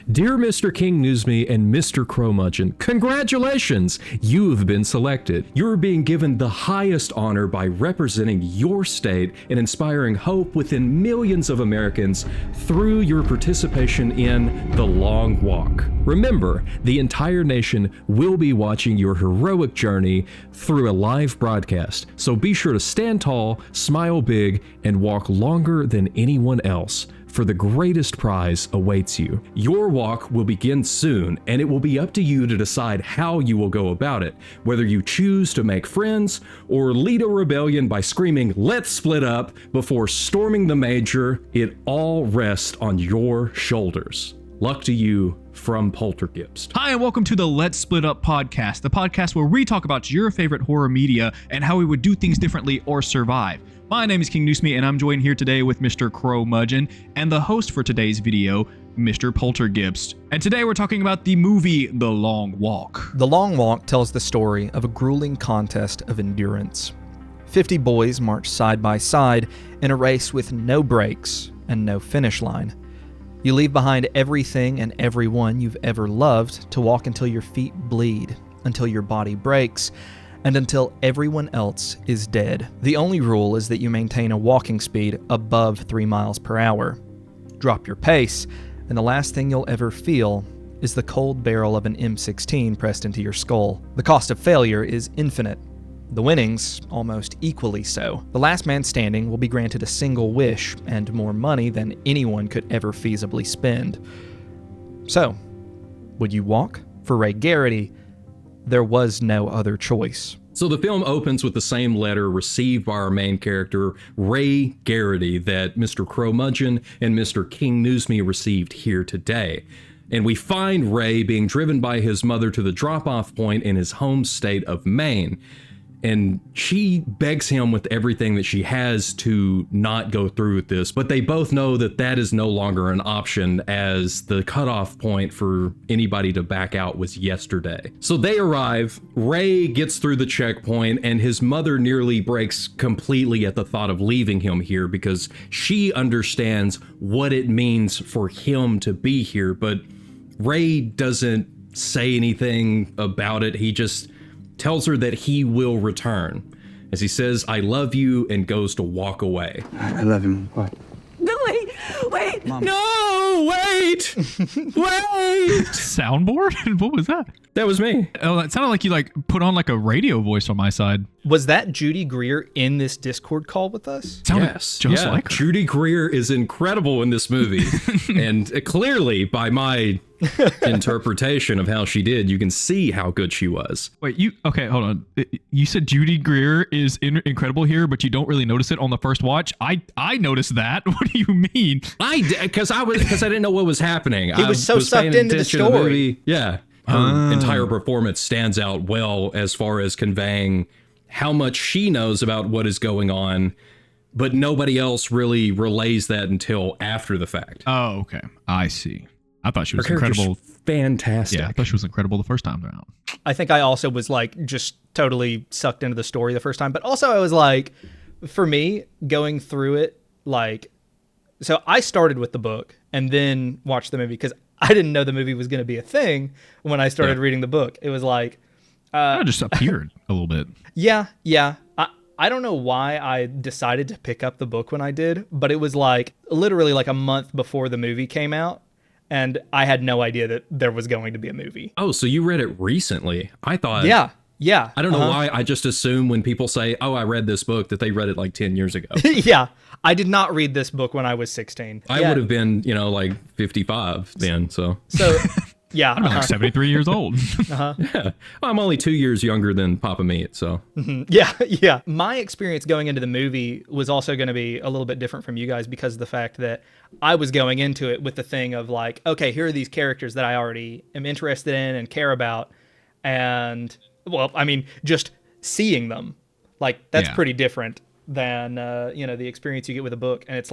Dear Mr. Kingnusmi and Mr. Crowmudgeon, congratulations! You have been selected. You're being given the highest honor by representing your state and inspiring hope within millions of Americans through your participation in The Long Walk. Remember, the entire nation will be watching your heroic journey through a live broadcast, so be sure to stand tall, smile big, and walk longer than anyone else, for the greatest prize awaits you. Your walk will begin soon, and it will be up to you to decide how you will go about it, whether you choose to make friends or lead a rebellion by screaming, "Let's split up," before storming the major. It all rests on your shoulders. Luck to you from Poltergibbst. Hi, and welcome to the Let's Split Up podcast, the podcast where we talk about your favorite horror media and how we would do things differently or survive. My name is Kingnusmi, and I'm joined here today with Mr. Crowmudgeon and the host for today's video, Mr. Poltergibbst. And today we're talking about the movie The Long Walk. The Long Walk tells the story of a grueling contest of endurance. 50 boys march side by side in a race with no brakes and no finish line. You leave behind everything and everyone you've ever loved to walk until your feet bleed, until your body breaks, and until everyone else is dead. The only rule is that you maintain a walking speed above 3 miles per hour. Drop your pace, and the last thing you'll ever feel is the cold barrel of an M16 pressed into your skull. The cost of failure is infinite. The winnings, almost equally so. The last man standing will be granted a single wish and more money than anyone could ever feasibly spend. So, would you walk? For Ray Garrity, there was no other choice. So the film opens with the same letter received by our main character, Ray Garrity, that Mr. Crowmudgeon and Mr. Kingnusmi received here today. And we find Ray being driven by his mother to the drop-off point in his home state of Maine. And she begs him with everything that she has to not go through with this, but they both know that that is no longer an option, as the cutoff point for anybody to back out was yesterday. So they arrive, Ray gets through the checkpoint, and his mother nearly breaks completely at the thought of leaving him here because she understands what it means for him to be here, but Ray doesn't say anything about it. He just tells her that he will return, as he says, "I love you," and goes to walk away. I love him. What? Billy, wait! Mom. No, wait! Wait! Soundboard? What was that? That was me. Oh, that sounded like you put on a radio voice on my side. Was that Judy Greer in this Discord call with us? Sounded Yes, just yeah. like her. Judy Greer is incredible in this movie, and clearly, by my interpretation of how she did, you can see how good she was. Wait, okay, hold on. You said Judy Greer is incredible here, but you don't really notice it on the first watch. I noticed that. What do you mean? Because I didn't know what was happening. He was so sucked into the story. Yeah. Her entire performance stands out well as far as conveying how much she knows about what is going on, but nobody else really relays that until after the fact. Oh, okay. I see. I thought she was Her character's incredible. Fantastic. Yeah, I thought she was incredible the first time around. I think I also was just totally sucked into the story the first time, but also I was for me, going through it, so I started with the book and then watched the movie because I didn't know the movie was going to be a thing when I started reading the book. It was It just appeared a little bit. Yeah. I don't know why I decided to pick up the book when I did, but it was literally a month before the movie came out, and I had no idea that there was going to be a movie. Oh, so you read it recently? I thought... Yeah. I don't know why. I just assume when people say, "Oh, I read this book," that they read it 10 years ago. Yeah. I did not read this book when I was 16. I would have been, 55 then, so... Yeah. I'm 73 years old. Yeah. Well, I'm only 2 years younger than Papa Meat, so... Yeah. My experience going into the movie was also going to be a little bit different from you guys because of the fact that I was going into it with the thing of okay, here are these characters that I already am interested in and care about, and... Well, I mean, just seeing them, that's pretty different than, the experience you get with a book. And it's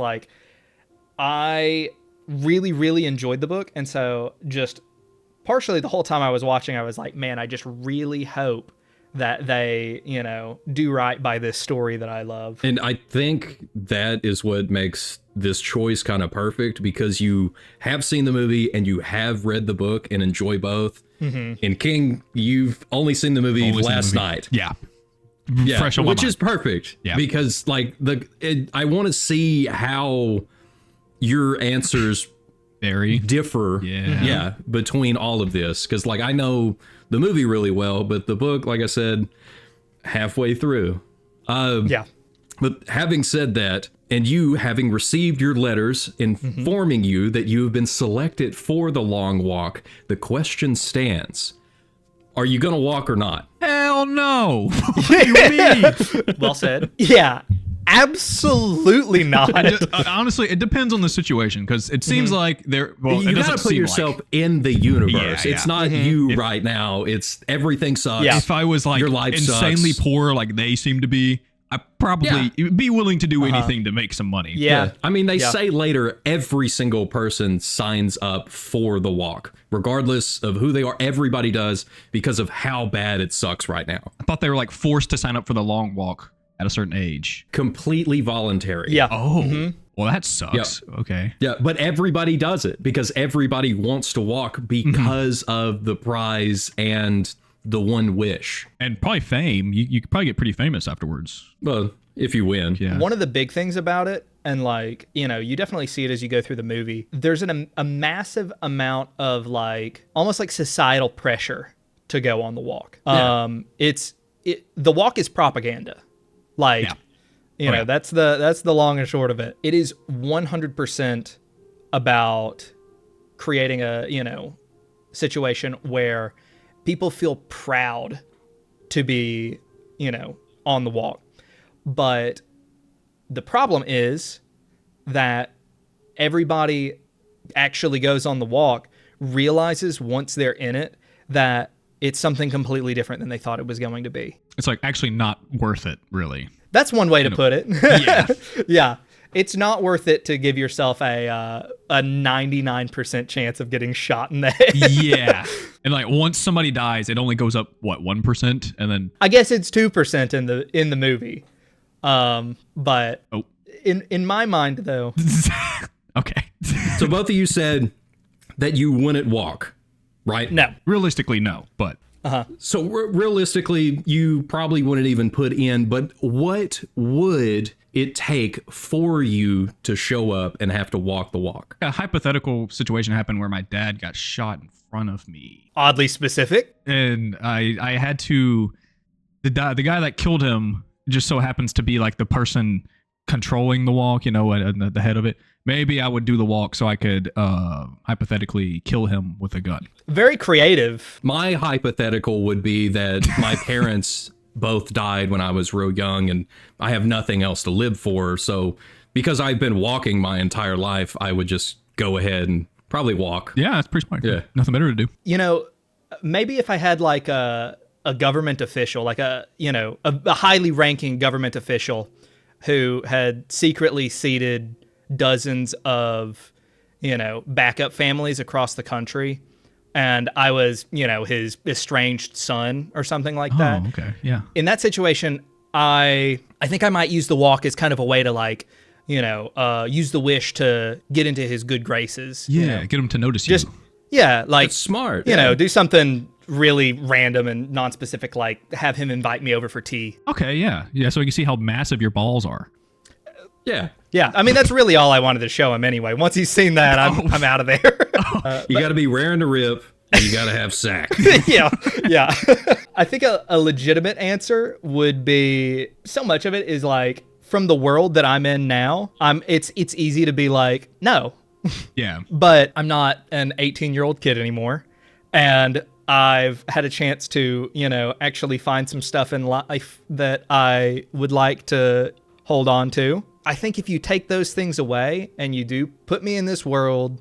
I really, really enjoyed the book. And so just partially the whole time I was watching, I was man, I just really hope that they, do right by this story that I love. And I think that is what makes this choice kind of perfect, because you have seen the movie and you have read the book and enjoy both. And King, you've only seen the movie last night. Yeah. Fresh on my mind. Which is perfect. Yeah. Because like I want to see how your answers differ between all of this, because like I know the movie really well, but the book, like I said, halfway through. But having said that, and you having received your letters informing you that you have been selected for the long walk, the question stands: are you gonna walk or not? Hell no. What do you mean? Well said. Yeah. Absolutely not. Honestly, it depends on the situation, because it seems like you gotta put yourself in the universe. It's not you right now. It's everything sucks. If I was like your life insanely sucks. poor like they seem to be, I probably be willing to do anything to make some money. Yeah. I mean, they say later every single person signs up for the walk, regardless of who they are. Everybody does, because of how bad it sucks right now. I thought they were like forced to sign up for the long walk at a certain age. Completely voluntary. Yeah. Oh, well, that sucks. Okay. Yeah, but everybody does it because everybody wants to walk because of the prize and the one wish. And probably fame. You could probably get pretty famous afterwards. Well, if you win. Yeah. One of the big things about it, and like, you definitely see it as you go through the movie, there's a massive amount of like, almost like societal pressure to go on the walk. Yeah. The walk is propaganda. Like, that's the long and short of it. It is 100% about creating a, situation where people feel proud to be, on the walk. But the problem is that everybody actually goes on the walk, realizes once they're in it that it's something completely different than they thought it was going to be. It's like actually not worth it, really. That's one way to put it. Yeah. Yeah. It's not worth it to give yourself a 99% chance of getting shot in the head. Yeah. And like once somebody dies, it only goes up, 1%? And then I guess it's 2% in the movie. But in my mind though. Okay. So both of you said that you wouldn't walk, right? No. Realistically, no, but So realistically, you probably wouldn't even put in, but what would it take for you to show up and have to walk the walk? a hypothetical situation happened where my dad got shot in front of me. Oddly specific. And I had to, the guy that killed him just so happens to be like the person controlling the walk, at the head of it. Maybe I would do the walk so I could hypothetically kill him with a gun. Very creative. My hypothetical would be that my parents both died when I was real young and I have nothing else to live for. So because I've been walking my entire life, I would just go ahead and probably walk. Yeah, that's pretty smart. Yeah. Nothing better to do. Maybe if I had like a government official, like a highly ranking government official who had secretly seeded dozens of, backup families across the country. And I was, his estranged son or something like that. Oh, okay. Yeah. In that situation, I think I might use the walk as kind of a way to like, use the wish to get into his good graces. Yeah. Get him to notice you. Like That's smart. do something really random and non-specific, like have him invite me over for tea. Okay. Yeah. Yeah. So you can see how massive your balls are. Yeah. Yeah, I mean, that's really all I wanted to show him anyway. Once he's seen that, I'm out of there. You got to be raring to rip and you got to have sack. Yeah. I think a legitimate answer would be, so much of it is like, from the world that I'm in now, it's easy to be like, no. Yeah. But I'm not an 18-year-old kid anymore. And I've had a chance to, actually find some stuff in life that I would like to hold on to. I think if you take those things away and you do put me in this world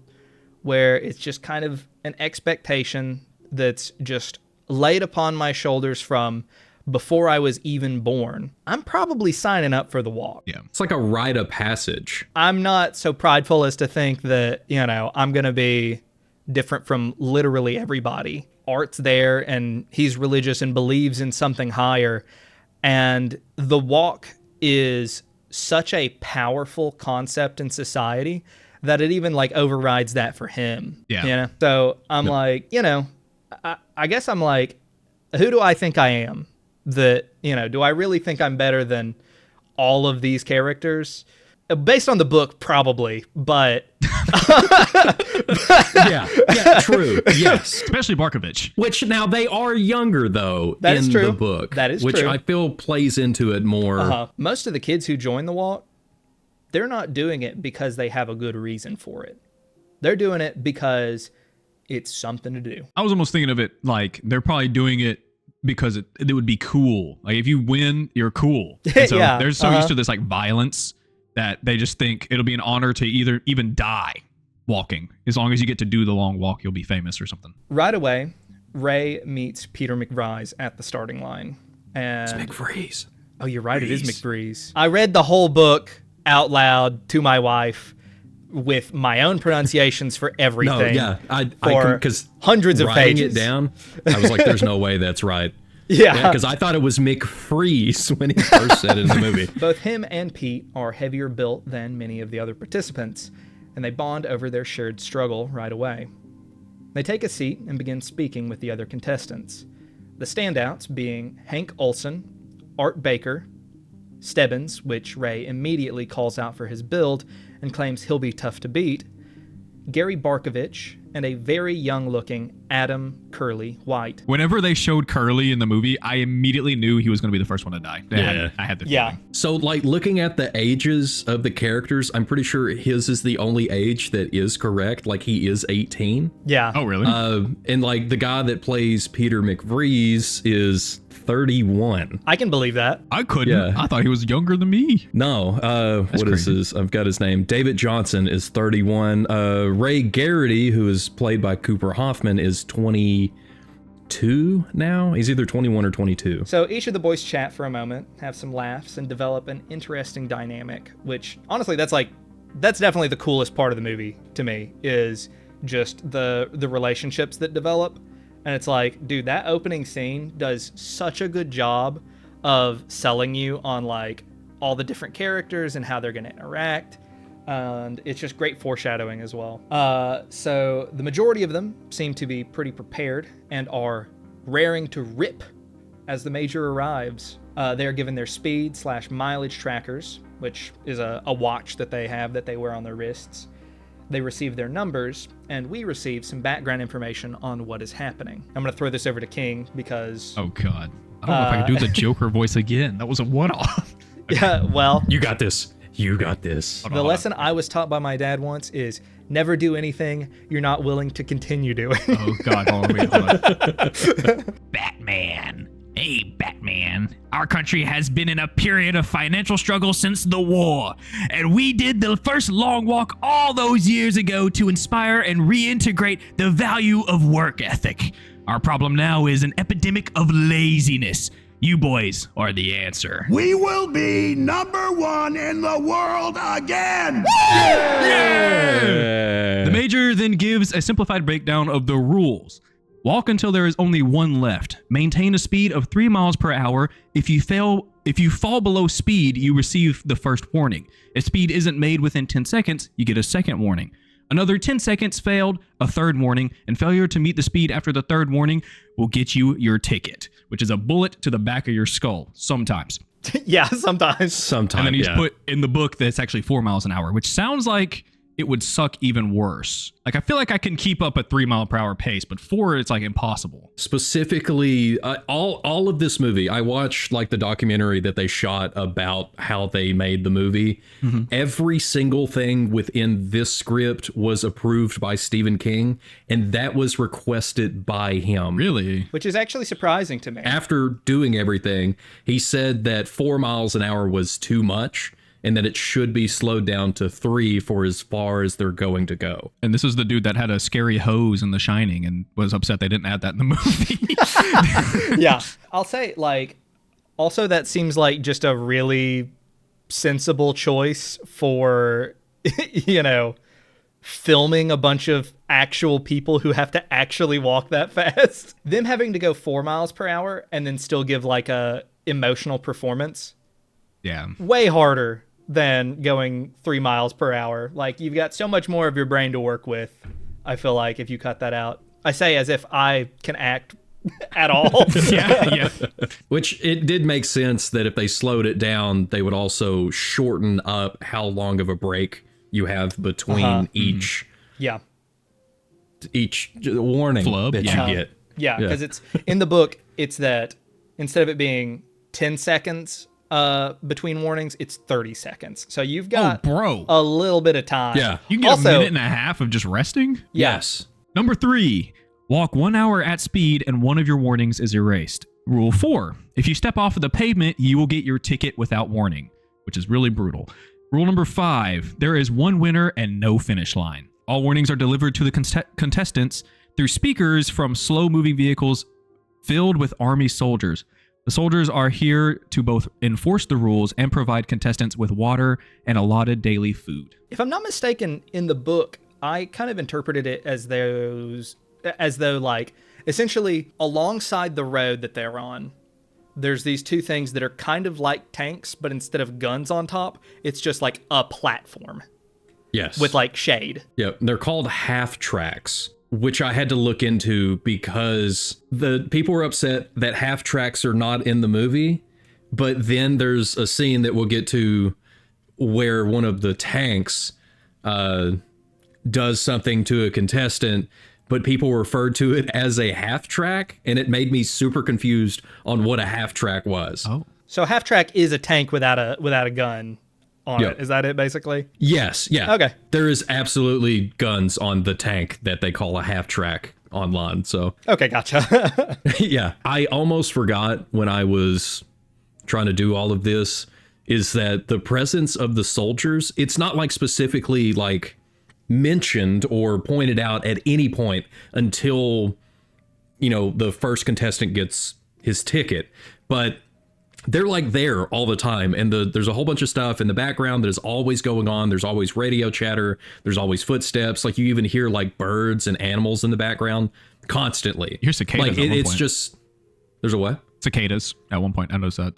where it's just kind of an expectation that's just laid upon my shoulders from before I was even born, I'm probably signing up for the walk. Yeah. It's like a rite of passage. I'm not so prideful as to think that, I'm going to be, different from literally everybody. Art's there, and he's religious and believes in something higher. And the walk is such a powerful concept in society that it even like overrides that for him. Yeah. You know? So I'm like, you know, I guess I'm like, who do I think I am? That, you know, do I really think I'm better than all of these characters? Based on the book, probably, but yeah, true. Yes. Especially Barkovich. Which now they are younger though That in is true. the book. That is which true. I feel plays into it more. Most of the kids who join the walk, they're not doing it because they have a good reason for it. They're doing it because it's something to do. I was almost thinking of it like they're probably doing it because it would be cool. Like if you win, you're cool. And so Yeah, they're so used to this like violence that they just think it'll be an honor to even die walking. As long as you get to do the long walk, you'll be famous or something. Right away, Ray meets Peter McVries at the starting line. And McVries. oh, you're right, it is McVries. I read the whole book out loud to my wife with my own pronunciations for everything. No, yeah, I because hundreds of writing pages. it down, I was like, "There's no way that's right." Yeah, because I thought it was McFreeze when he first said it in the movie. Both him and Pete are heavier built than many of the other participants, and they bond over their shared struggle right away. They take a seat and begin speaking with the other contestants. The standouts being Hank Olson, Art Baker, Stebbins, which Ray immediately calls out for his build and claims he'll be tough to beat, Gary Barkovich, and a very young-looking Adam Curly White. Whenever they showed Curly in the movie, I immediately knew he was going to be the first one to die. I had the feeling. So, like, looking at the ages of the characters, I'm pretty sure his is the only age that is correct. Like, he is 18. Yeah. Oh, really? And, like, the guy that plays Peter McVries is 31. I can believe that. I couldn't. Yeah. I thought he was younger than me. No, what is crazy. his? I've got his name. David Johnson is 31. Ray Garrity, who is played by Cooper Hoffman, is 22 now. He's either 21 or 22. So each of the boys chat for a moment, have some laughs, and develop an interesting dynamic, which, honestly, that's definitely the coolest part of the movie to me, is just the relationships that develop. And it's like, dude, that opening scene does such a good job of selling you on like all the different characters and how they're going to interact. And it's just great foreshadowing as well. So the majority of them seem to be pretty prepared and are raring to rip as the major arrives. They are given their speed/mileage trackers, which is a watch that they have that they wear on their wrists. They receive their numbers, and we receive some background information on what is happening. I'm going to throw this over to King because... Oh, God. I don't know if I can do the Joker voice again. That was a one-off. Yeah, well... You got this. You got this. The lesson I was taught by my dad once is never do anything you're not willing to continue doing. Oh, God. Hold on. Batman. Hey, Batman. Our country has been in a period of financial struggle since the war, and we did the first long walk all those years ago to inspire and reintegrate the value of work ethic. Our problem now is an epidemic of laziness. You boys are the answer. We will be #1 in the world again! The Major then gives a simplified breakdown of the rules. Walk until there is only one left. Maintain a speed of 3 miles per hour. If you fall below speed, you receive the first warning. If speed isn't made within 10 seconds, you get a second warning. Another 10 seconds failed, a third warning, and failure to meet the speed after the third warning will get you your ticket, which is a bullet to the back of your skull, sometimes. Yeah, sometimes. And then he's put in the book that it's actually 4 miles an hour, which sounds like it would suck even worse. Like, I feel like I can keep up a 3 mile per hour pace, but 4, it's like impossible. Specifically, all of this movie, I watched like the documentary that they shot about how they made the movie. Mm-hmm. Every single thing within this script was approved by Stephen King, and that was requested by him. Really? Which is actually surprising to me. After doing everything, he said that 4 miles an hour was too much, and that it should be slowed down to 3 for as far as they're going to go. And this is the dude that had a scary hose in The Shining and was upset they didn't add that in the movie. Yeah. I'll say, like, also that seems like just a really sensible choice for, you know, filming a bunch of actual people who have to actually walk that fast. Them having to go 4 miles per hour and then still give like a emotional performance, Yeah. way harder than going 3 miles per hour. Like, you've got so much more of your brain to work with, I feel like, if you cut that out. I say as if I can act at all. Yeah. Which it did make sense that if they slowed it down, they would also shorten up how long of a break you have between each warning Flub, that yeah. you get. Yeah, because it's in the book, it's that instead of it being 10 seconds between warnings, it's 30 seconds. So you've got bro. a little bit of time. Yeah. You can get Also, a minute and a half of just resting? Yes. Number 3, walk 1 hour at speed and one of your warnings is erased. Rule 4, if you step off of the pavement, you will get your ticket without warning, which is really brutal. Rule number 5, there is one winner and no finish line. All warnings are delivered to the contestants through speakers from slow-moving vehicles filled with army soldiers. The soldiers are here to both enforce the rules and provide contestants with water and allotted daily food. if I'm not mistaken, in the book, I kind of interpreted it as though like essentially alongside the road that they're on, there's these two things that are kind of like tanks, but instead of guns on top, it's just like a platform Yes. with like shade. Yeah, they're called half tracks, which I had to look into because the people were upset that half tracks are not in the movie. But then there's a scene that we'll get to where one of the tanks does something to a contestant, but people referred to it as a half track, and it made me super confused on what a half track was. Oh. So half track is a tank without a gun on Yep. it. Is that it basically? Yes, yeah. Okay. There is absolutely guns on the tank that they call a half track online, so Okay, gotcha. yeah. I almost forgot when I was trying to do all of this is that the presence of the soldiers, it's not like specifically like mentioned or pointed out at any point until, you know, the first contestant gets his ticket, but they're like there all the time. And there's a whole bunch of stuff in the background that is always going on. There's always radio chatter. There's always footsteps. Like you even hear like birds and animals in the background constantly. You hear cicadas Like at one it's point. just, there's a what? Cicadas at one point. I noticed that.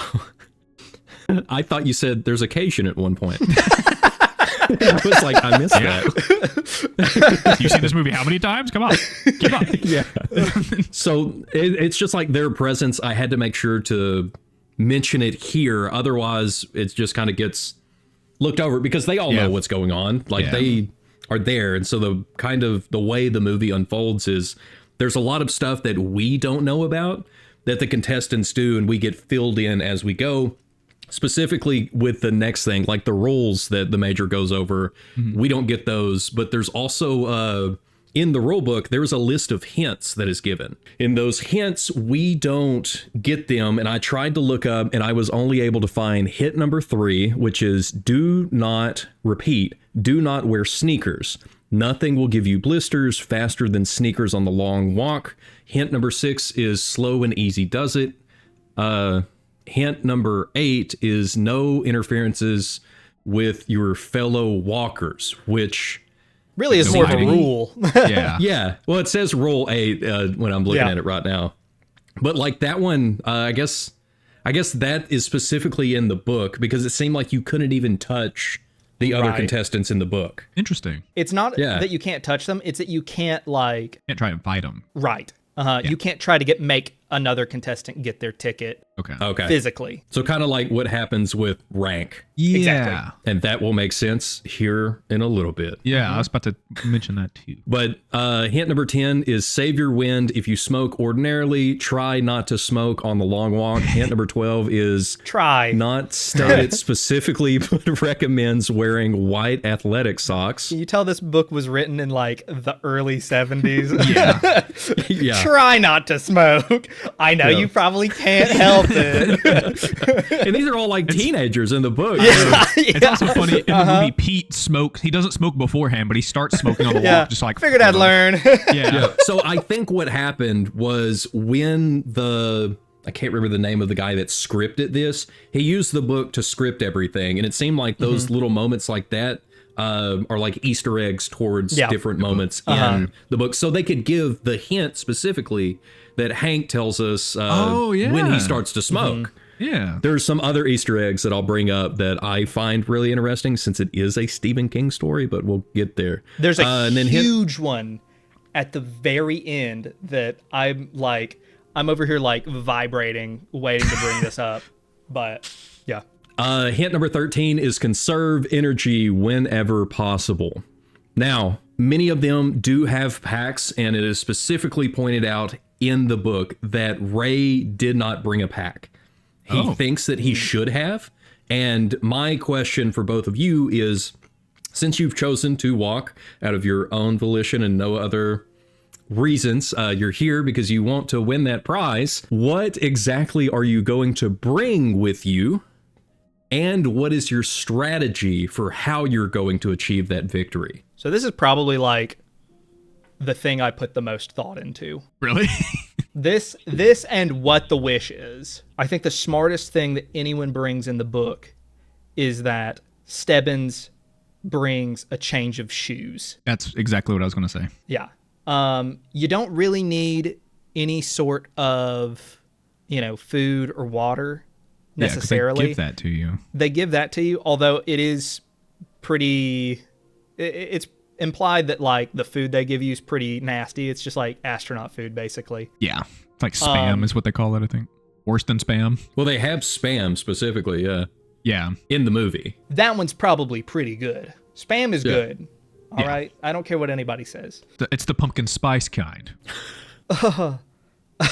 I thought you said there's occasion at one point. I was like, I missed that. You've seen this movie how many times? Come on. Keep up. Yeah. So it's just like their presence. I had to make sure to mention it here. Otherwise, it just kind of gets looked over because they all know what's going on. Like they are there. And so the kind of the way the movie unfolds is there's a lot of stuff that we don't know about that the contestants do, and we get filled in as we go. Specifically with the next thing, like the rules that the major goes over, we don't get those, but there's also in the rule book, there's a list of hints that is given. In those hints, we don't get them, and I tried to look up, and I was only able to find hint number 3, which is do not wear sneakers. Nothing will give you blisters faster than sneakers on the long walk. Hint number 6 is slow and easy does it. Hint number 8 is no interferences with your fellow walkers, which Really is more of a Exciting. rule. Yeah. yeah, well, it says rule 8 when I'm looking at it right now. But like that one, I guess that is specifically in the book because it seemed like you couldn't even touch the other Right. contestants in the book. Interesting. It's not Yeah. that you can't touch them, it's that you can't like Can't try and fight them. you can't try to make another contestant get their ticket Okay. physically. So kind of like what happens with rank. Yeah. Exactly. And that will make sense here in a little bit. Yeah, I was about to mention that too. But hint number 10 is save your wind. If you smoke ordinarily, try not to smoke on the long walk. Hint number 12 is Try. not stated specifically, but recommends wearing white athletic socks. Can you tell this book was written in like the early 70s? Yeah. Yeah. Try not to smoke. I know you probably can't help it. And these are all like teenagers in the book. It's also funny in the movie Pete smokes. He doesn't smoke beforehand, but he starts smoking on the walk, just like Figured I'd learn. Yeah. So I think what happened was when I can't remember the name of the guy that scripted this, he used the book to script everything. And it seemed like those little moments like that are like Easter eggs towards Yeah. different moments in the book. So they could give the hint specifically that Hank tells us when he starts to smoke. Yeah. There's some other Easter eggs that I'll bring up that I find really interesting since it is a Stephen King story, but we'll get there. There's a and then huge one at the very end that I'm over here like vibrating, waiting to bring this up. But yeah. Hint number 13 is conserve energy whenever possible. Now, many of them do have packs, and it is specifically pointed out in the book that Ray did not bring a pack. He thinks that he should have. And my question for both of you is, since you've chosen to walk out of your own volition and no other reasons, you're here because you want to win that prize, what exactly are you going to bring with you? And what is your strategy for how you're going to achieve that victory? So this is probably like the thing I put the most thought into. Really? This and what the wish is. I think the smartest thing that anyone brings in the book is that Stebbins brings a change of shoes. That's exactly what I was going to say. Yeah. You don't really need any sort of, food or water necessarily. Yeah, 'cause they give that to you. They give that to you, although it is pretty... It's implied that, like, the food they give you is pretty nasty. It's just, like, astronaut food, basically. Yeah. It's like spam is what they call it, I think. Worse than spam. Well, they have spam specifically, Yeah. in the movie. That one's probably pretty good. Spam is good. All right? I don't care what anybody says. It's the pumpkin spice kind.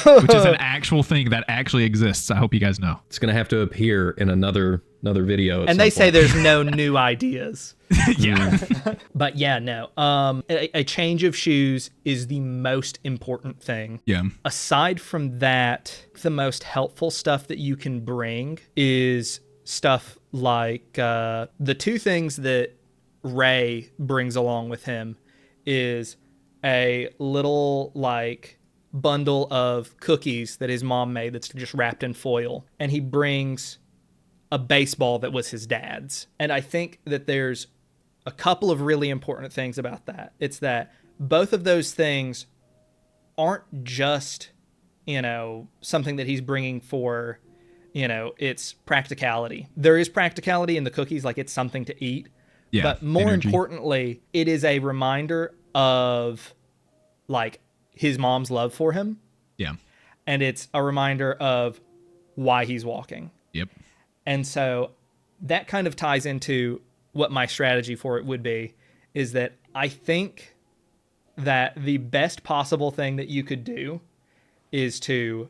Which is an actual thing that actually exists. I hope you guys know. It's going to have to appear in another video. And they say there's no new ideas. Yeah. But yeah, no. A change of shoes is the most important thing. Yeah. Aside from that, the most helpful stuff that you can bring is stuff like the two things that Ray brings along with him is a little like bundle of cookies that his mom made that's just wrapped in foil, and he brings a baseball that was his dad's. And I think that there's a couple of really important things about that. It's that both of those things aren't just, something that he's bringing for, it's practicality. There is practicality in the cookies, like it's something to eat. Yeah, but more energy. importantly, it is a reminder of like his mom's love for him. Yeah. And it's a reminder of why he's walking. Yep. And so that kind of ties into what my strategy for it would be, is that I think that the best possible thing that you could do is to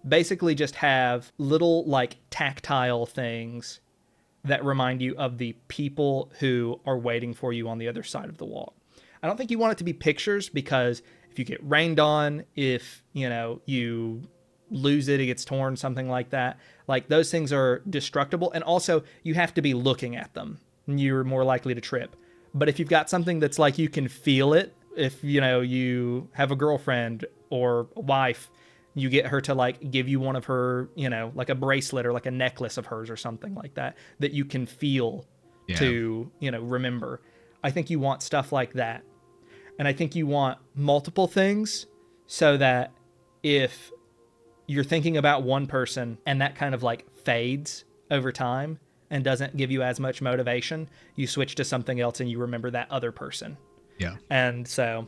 basically just have little like tactile things that remind you of the people who are waiting for you on the other side of the wall. I don't think you want it to be pictures, because if you get rained on, if, you lose it, it gets torn, something like that, like those things are destructible. And also you have to be looking at them and you're more likely to trip. But if you've got something that's like, you can feel it, if, you have a girlfriend or a wife, you get her to like give you one of her, like a bracelet or like a necklace of hers or something like that, that you can feel to, remember. I think you want stuff like that. And I think you want multiple things so that if you're thinking about one person and that kind of like fades over time and doesn't give you as much motivation, you switch to something else and you remember that other person. Yeah. And so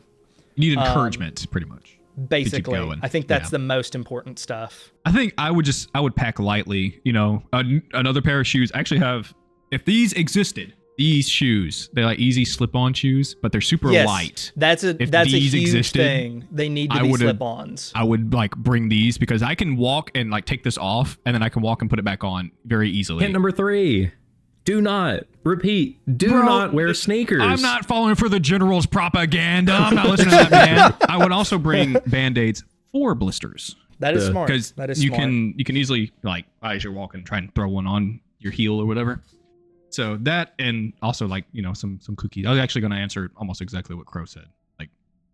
you need encouragement, pretty much. Basically, going. I think that's the most important stuff. I think I would pack lightly, another pair of shoes. I actually have, if these existed, these shoes, they're like easy slip-on shoes, but they're super light. That's a these huge existed, thing. They need to be slip-ons. I would like bring these because I can walk and like take this off, and then I can walk and put it back on very easily. Hint number 3. Do not not wear sneakers. I'm not falling for the general's propaganda. I'm not listening to that man. I would also bring Band-Aids for blisters. That is smart. Because that is you smart. can easily, like, as you're walking, try and throw one on your heel or whatever. So that, and also like, some cookies. I was actually going to answer almost exactly what Crow said. Like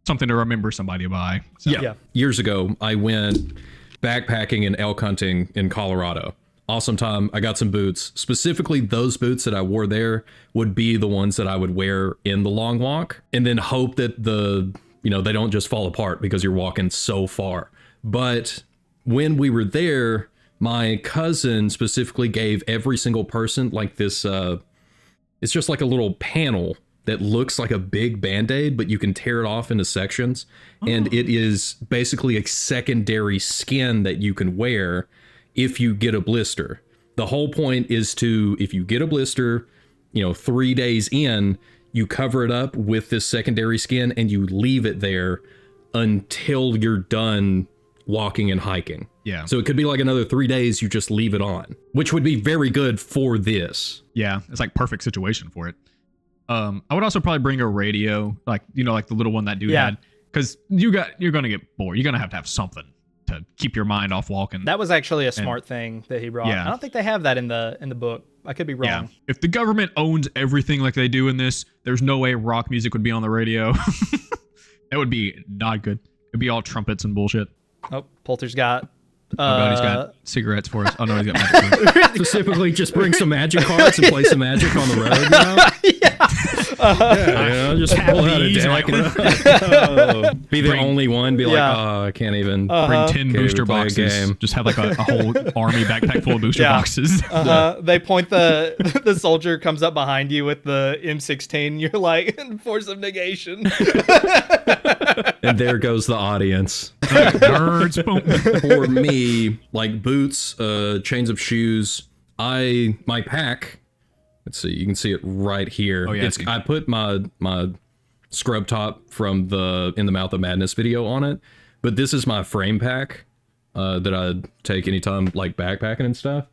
something to remember somebody by. So. Yeah. Years ago, I went backpacking and elk hunting in Colorado. awesome time. I got some boots. Specifically, those boots that I wore there would be the ones that I would wear in the long walk, and then hope that they don't just fall apart because you're walking so far. But when we were there, my cousin specifically gave every single person like this, it's just like a little panel that looks like a big Band-Aid, but you can tear it off into sections. And it is basically a secondary skin that you can wear if you get a blister. The whole point is if you get a blister, 3 days in, you cover it up with this secondary skin and you leave it there until you're done walking and hiking. Yeah. So it could be like another 3 days, you just leave it on, which would be very good for this. Yeah, it's like perfect situation for it. I would also probably bring a radio, like the little one that dude had, because you're gonna get bored. You're gonna have to have something to keep your mind off walking. That was actually a smart thing that he brought. Yeah. I don't think they have that in the book. I could be wrong. Yeah. If the government owns everything like they do in this, there's no way rock music would be on the radio. That would be not good. It'd be all trumpets and bullshit. Oh, Poulter's got. Oh god, he's got cigarettes for us. Oh no, he's got magic cards. Specifically, just bring some magic cards and play some magic on the road. Just pull out a deck and be the only one. Be like, I can't even Bring 10 booster play a boxes. game. Just have like a whole army backpack full of booster boxes. They point the soldier comes up behind you with the M16. You're like, force of negation. And there goes the audience. Nerds, boom. For me, like boots, chains of shoes, my pack. Let's see, you can see it right here. Oh, yeah, I put my scrub top from the In the Mouth of Madness video on it, but this is my frame pack that I'd take anytime like backpacking and stuff.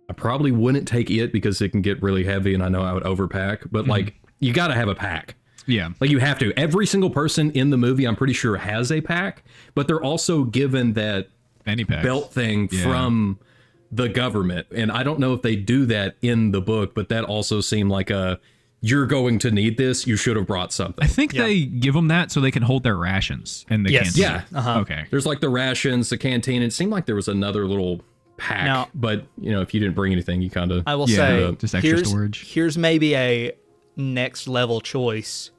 I probably wouldn't take it because it can get really heavy and I know I would overpack, but like you gotta have a pack. Yeah. Like you have to. Every single person in the movie, I'm pretty sure, has a pack, but they're also given that Fanny packs. belt thing from the government. And I don't know if they do that in the book, but that also seemed like you're going to need this. You should have brought something. I think they give them that so they can hold their rations in the canteen. Yeah. Okay. There's like the rations, the canteen. It seemed like there was another little pack, Now- but if you didn't bring anything, you kind of. I will Yeah, say, just extra storage. Here's maybe a next level choice,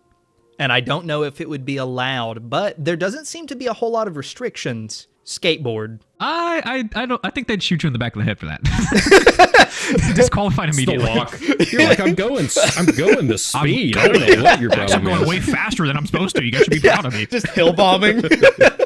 and I don't know if it would be allowed, but there doesn't seem to be a whole lot of restrictions. Skateboard. I don't. I think they'd shoot you in the back of the head for that. Disqualified immediately. walk. You're like, I'm going the speed. I don't know what your I'm problem going is. way faster than I'm supposed to. You guys should be proud of me. Just hill bombing.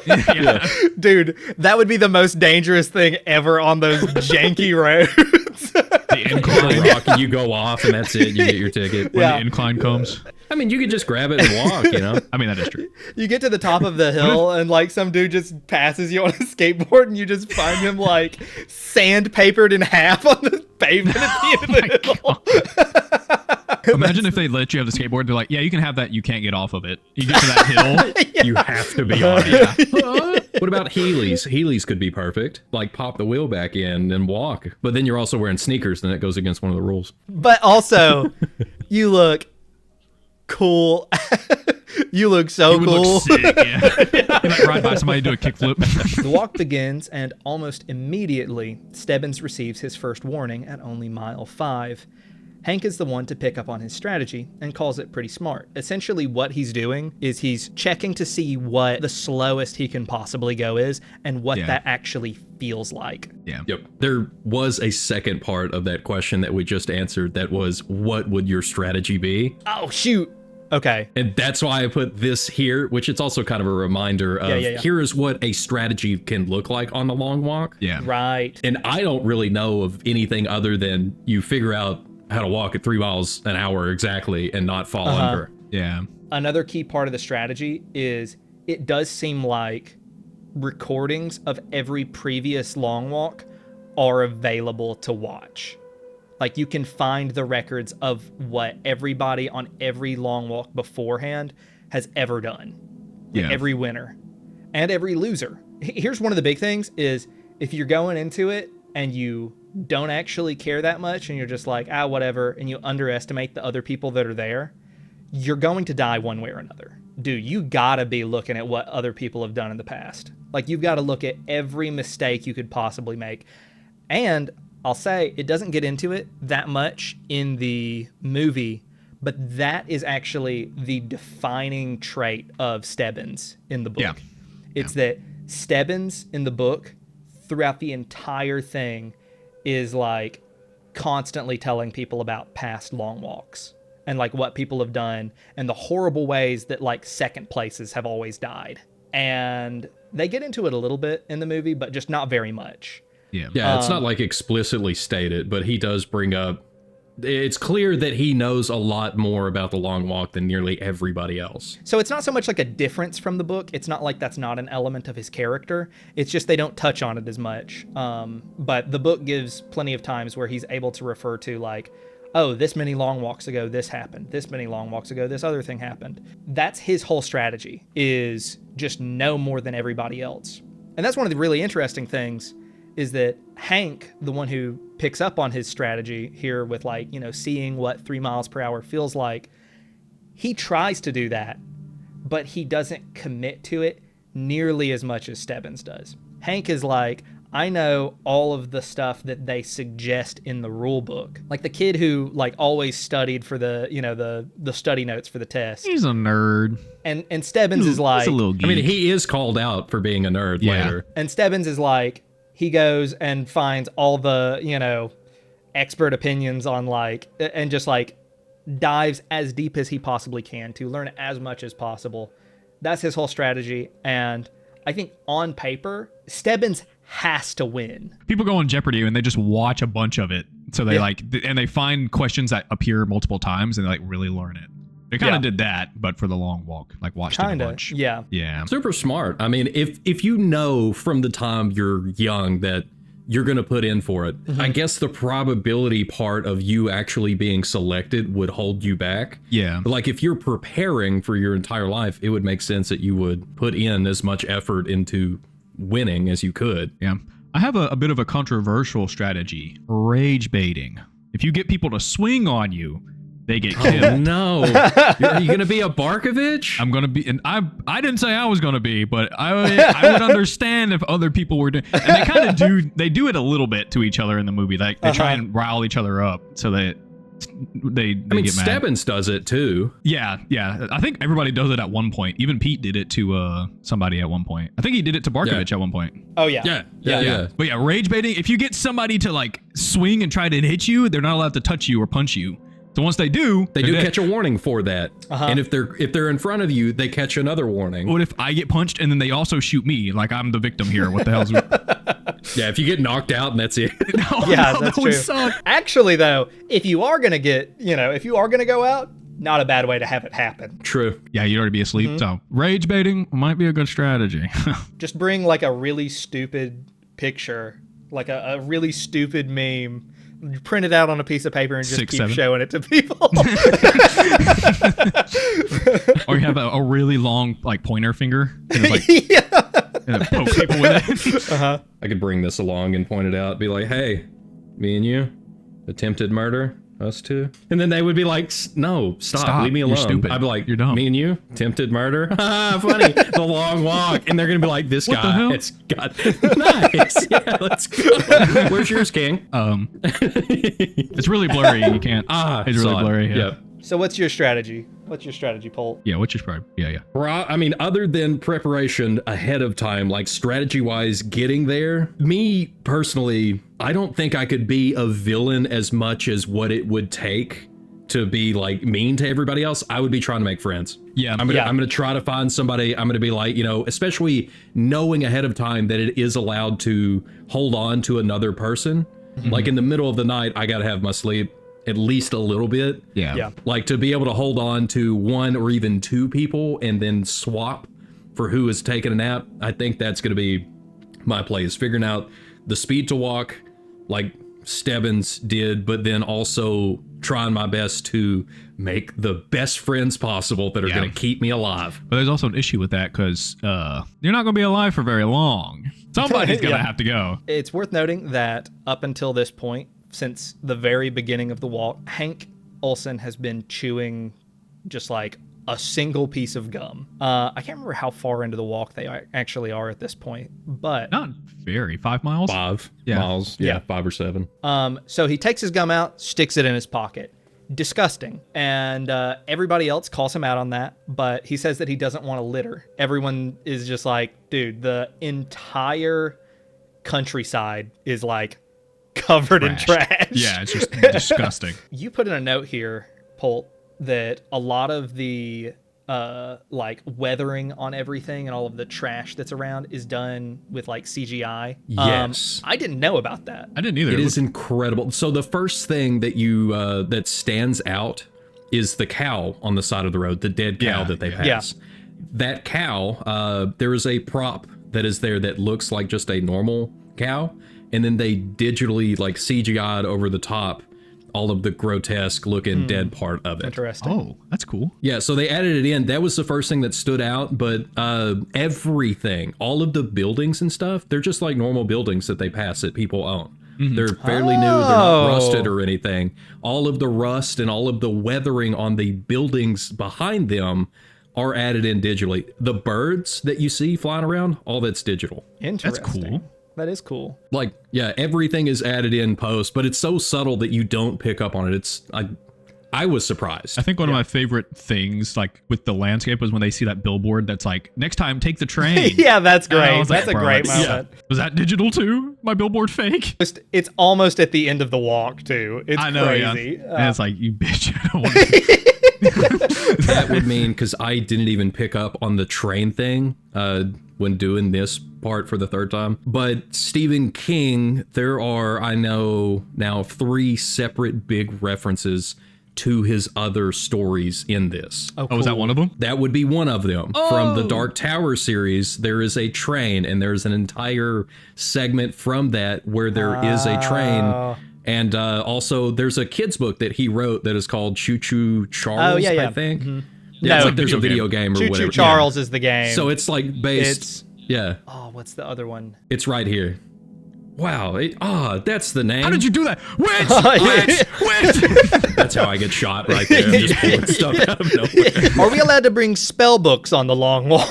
Yeah. Dude, that would be the most dangerous thing ever on those janky roads. The incline. Rock and you go off and that's it. You get your ticket. When the incline comes. I mean, you could just grab it and walk, I mean, that is true. You get to the top of the hill and like some dude just passes you on a skateboard and you just find him like sandpapered in half on the pavement at the end of the hill. Imagine if they let you have the skateboard. They're like, yeah, you can have that. You can't get off of it. You get to that hill. You have to be on it. What about Heelys? Heelys could be perfect. Like pop the wheel back in and walk. But then you're also wearing sneakers, and that goes against one of the rules. But also, you look cool. You look so You would cool. look sick, yeah. You might ride by somebody do a kickflip. The walk begins, and almost immediately, Stebbins receives his first warning at only mile 5. Hank is the one to pick up on his strategy and calls it pretty smart. Essentially, what he's doing is he's checking to see what the slowest he can possibly go is and what that actually feels like. Yeah. Yep. There was a second part of that question that we just answered that was, what would your strategy be? Oh, shoot. Okay. And that's why I put this here, which it's also kind of a reminder of here is what a strategy can look like on the long walk. Yeah. Right. And I don't really know of anything other than you figure out how to walk at 3 miles an hour exactly and not fall under. Yeah. Another key part of the strategy is it does seem like recordings of every previous long walk are available to watch. Like you can find the records of what everybody on every long walk beforehand has ever done. Yeah. Every winner and every loser. Here's one of the big things is if you're going into it and you don't actually care that much and you're just like, whatever, and you underestimate the other people that are there, you're going to die one way or another. Dude, you gotta be looking at what other people have done in the past. Like you've got to look at every mistake you could possibly make. And I'll say it doesn't get into it that much in the movie, but that is actually the defining trait of Stebbins in the book. Yeah. It's that Stebbins in the book, throughout the entire thing, is like constantly telling people about past long walks and like what people have done and the horrible ways that like second places have always died. And they get into it a little bit in the movie, but just not very much. Yeah, it's not like explicitly stated, but he does bring up, it's clear that he knows a lot more about the Long Walk than nearly everybody else. So it's not so much like a difference from the book. It's not like that's not an element of his character. It's just they don't touch on it as much. But the book gives plenty of times where he's able to refer to like, oh, this many long walks ago, this happened. This many long walks ago, this other thing happened. That's his whole strategy, is just know more than everybody else. And that's one of the really interesting things, is that Hank, the one who picks up on his strategy here with like, you know, seeing what 3 miles per hour feels like, he tries to do that, but he doesn't commit to it nearly as much as Stebbins does. Hank is like, I know all of the stuff that they suggest in the rule book. Like the kid who like always studied for the, you know, the study notes for the test. He's a nerd. And Stebbins is like, He's a little geek. I mean, he is called out for being a nerd later. and Stebbins is like, he goes and finds all the, you know, expert opinions on like, and just like dives as deep as he possibly can to learn as much as possible. That's his whole strategy. And I think on paper, Stebbins has to win. People go on Jeopardy and they just watch a bunch of it. So they and they find questions that appear multiple times and they like really learn it. They kind of did that, but for the Long Walk, like watched it a bunch. Yeah. Super smart. I mean, if you know from the time you're young that you're going to put in for it, I guess the probability part of you actually being selected would hold you back. Yeah. But like if you're preparing for your entire life, it would make sense that you would put in as much effort into winning as you could. Yeah. I have a bit of a controversial strategy. Rage baiting. If you get people to swing on you, they get killed. Oh, no. Are you going to be a Barkovich? I'm going to be, and I didn't say I was going to be, but I would understand if other people were doing, and they kind of they do it a little bit to each other in the movie. Like they try and rile each other up so that they get mad. Stebbins does it too. Yeah. I think everybody does it at one point. Even Pete did it to somebody at one point. I think he did it to Barkovich at one point. Oh, yeah. Yeah. But yeah, rage baiting, if you get somebody to like swing and try to hit you, they're not allowed to touch you or punch you. So once they do, they do catch a warning for that. And if they're in front of you, they catch another warning. What if I get punched and then they also shoot me? Like I'm the victim here. What the hell's Yeah, if you get knocked out and that's it. That's true. Actually, though, if you are gonna go out, not a bad way to have it happen. True. Yeah, you'd already be asleep. So rage baiting might be a good strategy. Just bring like a really stupid picture, like a really stupid meme. Print it out on a piece of paper and just keep showing it to people. Or you have a really long like pointer finger and it's like and poke people with it. I could bring this along and point it out. Be like, hey, me and you, attempted murder, us two. And then they would be like, no, stop, leave me alone. You're stupid. I'd be like, you're dumb. Me and you, attempted murder. Funny, the Long Walk. And they're going to be like, this what the guy, hell? it's got nice. Yeah, let's go. Where's yours, King? It's really blurry. You can't. It's really blurry. Yeah. Yep. So what's your strategy? Polt? Yeah, what's your strategy? Yeah. I mean, other than preparation ahead of time, like strategy-wise getting there, me personally, I don't think I could be a villain as much as what it would take to be like mean to everybody else. I would be trying to make friends. Yeah. I'm gonna try to find somebody. I'm gonna be like, especially knowing ahead of time that it is allowed to hold on to another person. Like in the middle of the night, I gotta have my sleep at least a little bit. Yeah. Like to be able to hold on to one or even two people and then swap for who is taking a nap. I think that's going to be my play, is figuring out the speed to walk like Stebbins did, but then also trying my best to make the best friends possible that are going to keep me alive. But there's also an issue with that because you're not going to be alive for very long. Somebody's going to have to go. It's worth noting that up until this point, since the very beginning of the walk, Hank Olsen has been chewing just like a single piece of gum. I can't remember how far into the walk they actually are at this point, but Not very. 5 miles? 5 Yeah. miles. Yeah, 5 or 7. so he takes his gum out, sticks it in his pocket. Disgusting. And everybody else calls him out on that, but he says that he doesn't want to litter. Everyone is just like, dude, the entire countryside is like covered in trash. Yeah, it's just disgusting. You put in a note here, Polt, that a lot of the like weathering on everything and all of the trash that's around is done with like CGI. Yes. I didn't know about that. I didn't either. It is incredible. So the first thing that you that stands out is the cow on the side of the road, the dead cow that they pass. That cow, there is a prop that is there that looks like just a normal cow, and then they digitally like CGI'd over the top all of the grotesque looking dead part of it. Interesting. Oh, that's cool. Yeah, so they added it in. That was the first thing that stood out, but everything, all of the buildings and stuff, they're just like normal buildings that they pass that people own. They're fairly new, they're not rusted or anything. All of the rust and all of the weathering on the buildings behind them are added in digitally. The birds that you see flying around, all that's digital. Interesting. That's cool. That is cool. Like, yeah, everything is added in post, but it's so subtle that you don't pick up on it. I was surprised. I think one of my favorite things, like with the landscape, was when they see that billboard that's like, next time, take the train. Yeah, that's And I great. was like, That's a bro, great that's- moment. Was that digital too? My billboard fake? It's almost at the end of the walk too. It's I know, crazy. yeah. And it's like, you bitch. I don't want to. That would mean, because I didn't even pick up on the train thing when doing this part for the third time. But Stephen King, there are, I know now, 3 separate big references to his other stories in this. Oh, Oh, was that one of them? That would be one of them. From the Dark Tower series, there is a train, and there's an entire segment from that where there is a train. And also, there's a kid's book that he wrote that is called Choo Choo Charles, I think. Yeah, it's No, like there's a video game or Choo whatever. Choo Charles is the game. So it's like based. It's Yeah, what's the other one? it's right here. Wow. That's the name. How did you do that? Witch! That's how I get shot right there. I'm just pulling stuff out of nowhere. Are we allowed to bring spell books on the long walk?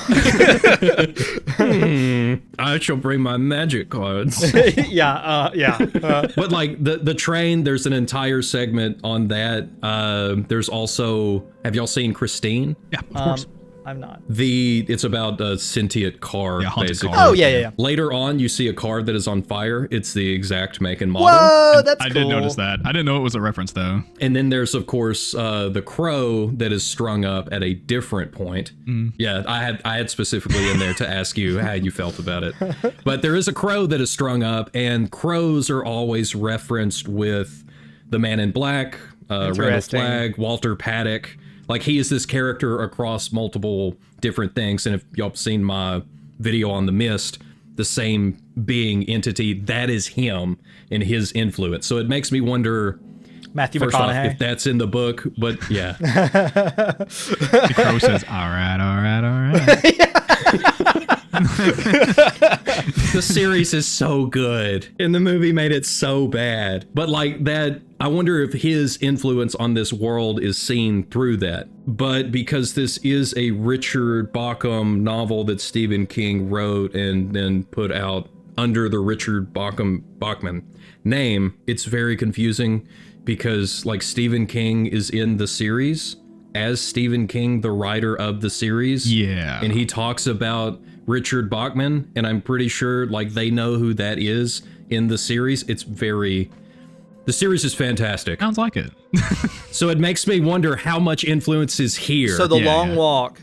I shall bring my magic cards. yeah. But like the train, there's an entire segment on that. There's also, have y'all seen Christine? Yeah, of course. I'm not. It's about a sentient car, Yeah, haunted basically. car. Oh yeah. Later on, you see a car that is on fire. It's the exact make and model. Whoa, that's I cool. did notice that. I didn't know it was a reference, though. And then there's, of course, the crow that is strung up at a different point. Yeah, I had specifically in there to ask you how you felt about it. But there is a crow that is strung up, and crows are always referenced with the Man in Black, Randall Interesting. Flagg, Walter Paddock. Like, he is this character across multiple different things. And if y'all have seen my video on The Mist, the same being entity, that is him and his influence. So it makes me wonder, Matthew first off, McConaughey. if that's in the book. But yeah, The crow says, all right. the series is so good and the movie made it so bad. But like that, I wonder if his influence on this world is seen through that. But because this is a Richard Bauckham novel that Stephen King wrote and then put out under the Richard Bachman name, it's very confusing because like Stephen King is in the series as Stephen King, the writer of the series. Yeah. And he talks about Richard Bachman, and I'm pretty sure like they know who that is in the series. The series is fantastic. Sounds like it. So it makes me wonder how much influence is here. So the Yeah, long yeah. walk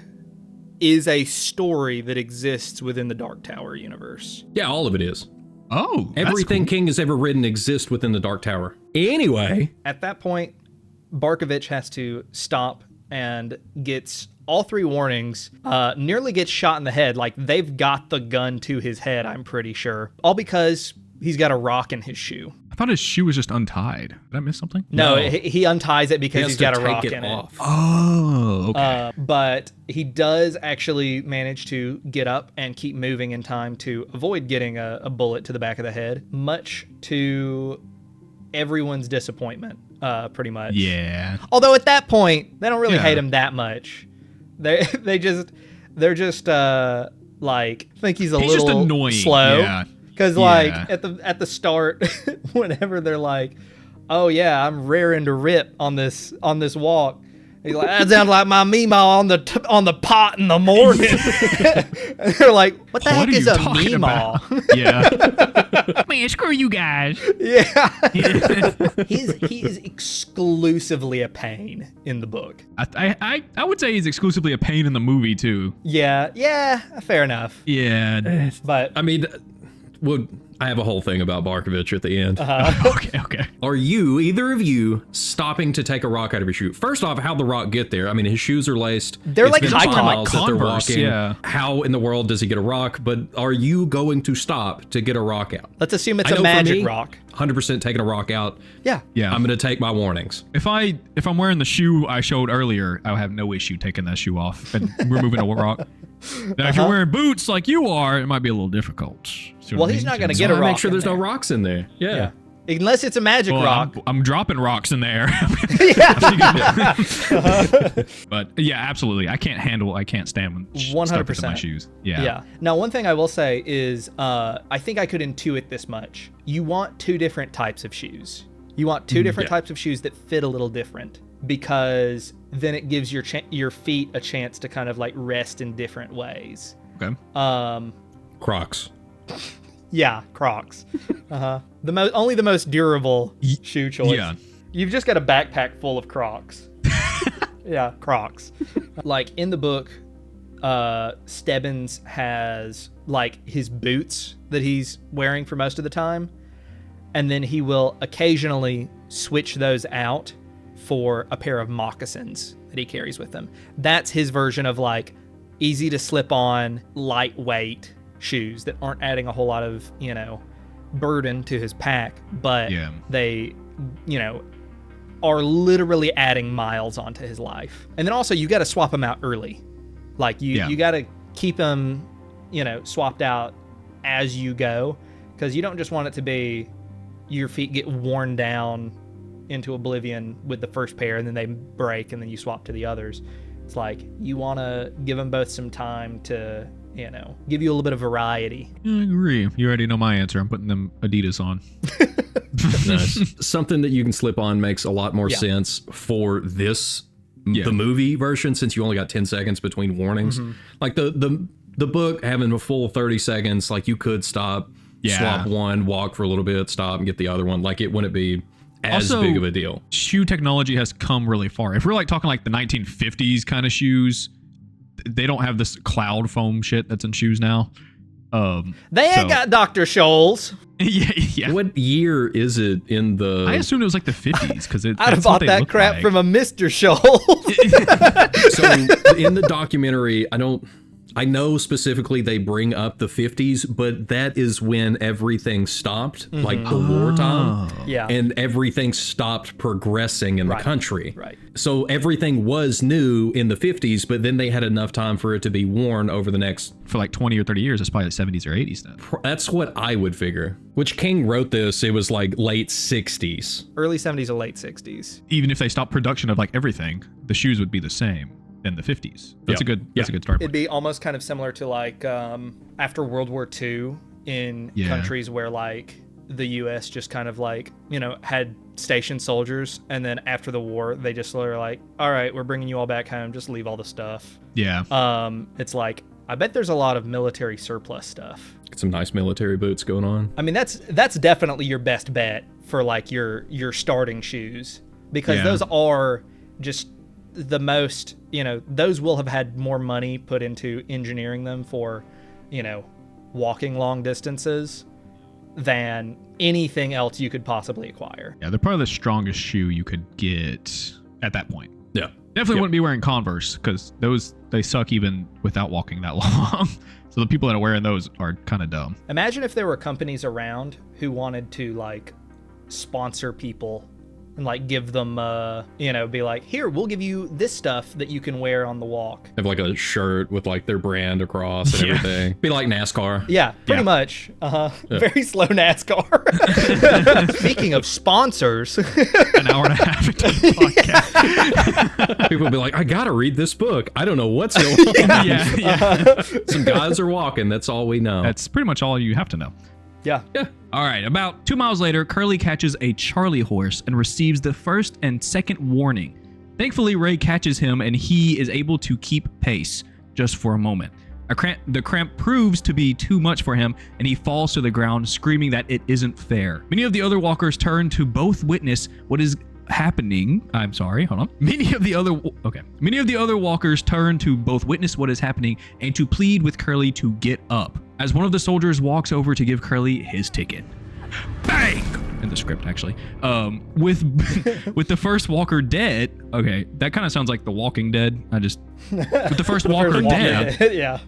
is a story that exists within the Dark Tower universe. yeah, all of it is. Oh, that's Everything cool. King has ever written exists within the Dark Tower. Anyway, At that point, Barkovich has to stop and gets all 3 warnings, nearly gets shot in the head. Like, they've got the gun to his head, I'm pretty sure. All because he's got a rock in his shoe. I thought his shoe was just untied. Did I miss something? No, No. he unties it he because has he's to got a take rock it in off. Oh, okay. it. But he does actually manage to get up and keep moving in time to avoid getting a bullet to the back of the head, much to everyone's disappointment, pretty much. yeah. Although at that point, they don't really Yeah. hate him that much. They're just like think he's He's little just annoying. slow. Yeah. Because Yeah. at the start, whenever they're like, "Oh yeah, I'm raring to rip on this walk," he's like, "That sounds like my meemaw on the pot in the morning." And they're like, "What the What heck are is you a talking meemaw?" Yeah. Man, screw you guys. Yeah, he is exclusively a pain in the book. I would say he's exclusively a pain in the movie too. Yeah, fair enough. Yeah. But I mean, well, I have a whole thing about Barkovich at the end. Okay. Are you, either of you, stopping to take a rock out of your shoe? First off, how'd the rock get there? I mean, his shoes are laced. They're It's like been high 5 top. miles that they're Converse, walking. yeah. How in the world does he get a rock? But are you going to stop to get a rock out? let's assume it's I a know for magic me, rock. 100% taking a rock out. Yeah. Yeah. I'm going to take my warnings. If I'm wearing the shoe I showed earlier, I would have no issue taking that shoe off and removing a rock. Now, if you're wearing boots like you are, it might be a little difficult. See what Well, I he's mean? not gonna So- get a I rock make sure in there's no there. rocks in there. Yeah. Unless it's a magic Well, rock. I'm dropping rocks in the air. But yeah, absolutely. I can't stand when stuff is in my 100%. shoes. Yeah. Now, one thing I will say is, I think I could intuit this much. You want two different types of shoes. You want two different types of shoes that fit a little different, because then it gives your feet a chance to kind of like rest in different ways. Okay. Crocs. Yeah, Crocs. Only the most durable shoe choice. Yeah. You've just got a backpack full of Crocs. Yeah, Crocs. Like in the book, Stebbins has like his boots that he's wearing for most of the time, and then he will occasionally switch those out for a pair of moccasins that he carries with him. That's his version of like easy to slip on, lightweight shoes that aren't adding a whole lot of, burden to his pack, but they, are literally adding miles onto his life. And then also you got to swap them out early. Like you got to keep them, swapped out as you go, because you don't just want it to be your feet get worn down into oblivion with the first pair and then they break and then you swap to the others. It's like you want to give them both some time to, give you a little bit of variety. I agree. You already know my answer. I'm putting them Adidas on. Nice. Something that you can slip on makes a lot more sense for this, the movie version, since you only got 10 seconds between warnings. Like the book having a full 30 seconds, like you could stop, swap one, walk for a little bit, stop and get the other one. Like it wouldn't be as Also, big of a deal. Shoe technology has come really far. If we're like talking like the 1950s kind of shoes, they don't have this cloud foam shit that's in shoes now. They ain't got Dr. Scholl's. yeah. What year is it in the... I assumed it was like the 50s because I'd have bought that crap from a Mr. Scholl. So in the documentary, I know specifically they bring up the 50s, but that is when everything stopped, like the wartime. Yeah. And everything stopped progressing in the country. Right. So everything was new in the 50s, but then they had enough time for it to be worn over the next... For like 20 or 30 years, it's probably the 70s or 80s then. That's what I would figure. Which King wrote this, it was like late 60s. Early 70s or late 60s. Even if they stopped production of like everything, the shoes would be the same in the 50s. That's a good start point. It'd be almost kind of similar to like after World War II in countries where like the U.S. just kind of like, had stationed soldiers, and then after the war, they just were like, all right, we're bringing you all back home, just leave all the stuff. Yeah. It's like, I bet there's a lot of military surplus stuff. Get some nice military boots going on. I mean, that's definitely your best bet for like your starting shoes, because those are just the most, those will have had more money put into engineering them for, walking long distances than anything else you could possibly acquire. Yeah, they're probably the strongest shoe you could get at that point. Yeah. Definitely wouldn't be wearing Converse because they suck even without walking that long. So the people that are wearing those are kind of dumb. Imagine if there were companies around who wanted to like sponsor people and like give them, be like, here, we'll give you this stuff that you can wear on the walk. Have like a shirt with like their brand across and everything. Be like NASCAR. Yeah, pretty much. Very slow NASCAR. Speaking of sponsors, An hour and a half into the podcast. People will be like, I gotta read this book. I don't know what's going on. Yeah. Some guys are walking. That's all we know. That's pretty much all you have to know. yeah. All right, about 2 miles later, Curly catches a Charlie horse and receives the first and second warning. Thankfully, Ray catches him and he is able to keep pace just for a moment. The cramp proves to be too much for him and he falls to the ground, screaming that it isn't fair. Many of the other walkers turn to both witness what is happening. I'm sorry, hold on. Many of the other walkers turn to both witness what is happening and to plead with Curly to get up. As one of the soldiers walks over to give Curly his ticket. Bang! In the script, actually. With the first walker dead. Okay, that kind of sounds like The Walking Dead. With the first walker dead. Yeah.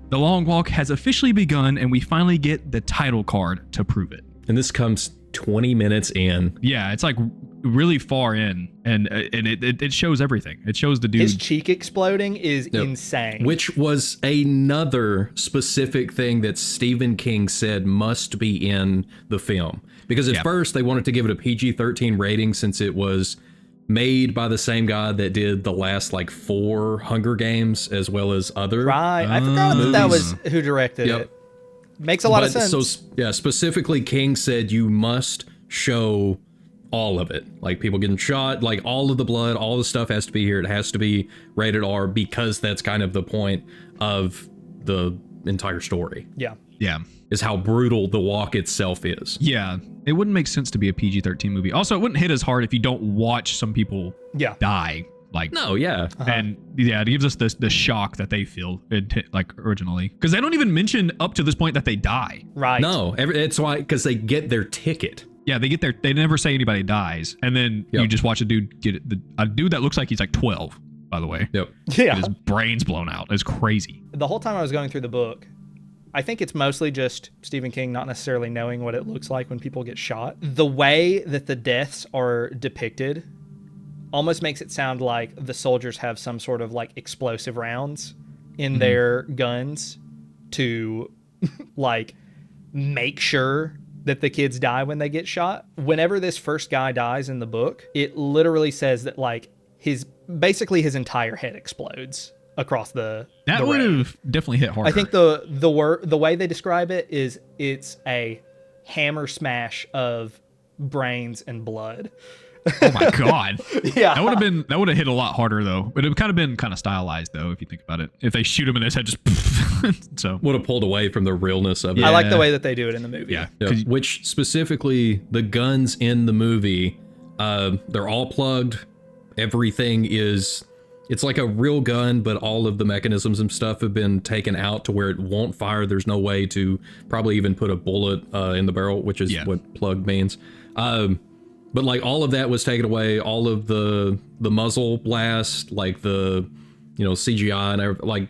The long walk has officially begun, and we finally get the title card to prove it. And this comes 20 minutes in. Yeah, it's like really far in, and it shows everything. It shows the dude. His cheek exploding is insane. Which was another specific thing that Stephen King said must be in the film. Because at first they wanted to give it a PG-13 rating since it was made by the same guy that did the last like 4 Hunger Games as well as other Right. I forgot that was who directed it. Makes a lot of sense. So specifically King said you must show all of it. Like people getting shot, like all of the blood, all the stuff has to be here. It has to be rated R because that's kind of the point of the entire story. Yeah. Yeah. Is how brutal the walk itself is. Yeah. It wouldn't make sense to be a PG-13 movie. Also, it wouldn't hit as hard if you don't watch some people die. Like, no, yeah. And yeah, it gives us the shock that they feel like originally. Because they don't even mention up to this point that they die. Right. No, it's why, because they get their ticket. Yeah, they never say anybody dies. And then you just watch a dude get it. A dude that looks like he's like 12, by the way. Yep. Yeah. Get his brains blown out. It's crazy. The whole time I was going through the book, I think it's mostly just Stephen King not necessarily knowing what it looks like when people get shot. The way that the deaths are depicted almost makes it sound like the soldiers have some sort of like explosive rounds in their guns to like make sure that the kids die when they get shot. Whenever this first guy dies in the book, it literally says that like his entire head explodes across the would have definitely hit harder. I think the way they describe it is it's a hammer smash of brains and blood. Oh my god. Yeah. That would have hit a lot harder though. But it would kind of been kind of stylized though, if you think about it. If they shoot him in his head, just so would have pulled away from the realness of it. I like the way that they do it in the movie. Yeah. Which specifically the guns in the movie, they're all plugged. Everything it's like a real gun, but all of the mechanisms and stuff have been taken out to where it won't fire. There's no way to probably even put a bullet in the barrel, which is what plug means. But like all of that was taken away. All of the muzzle blast, like the CGI and everything, like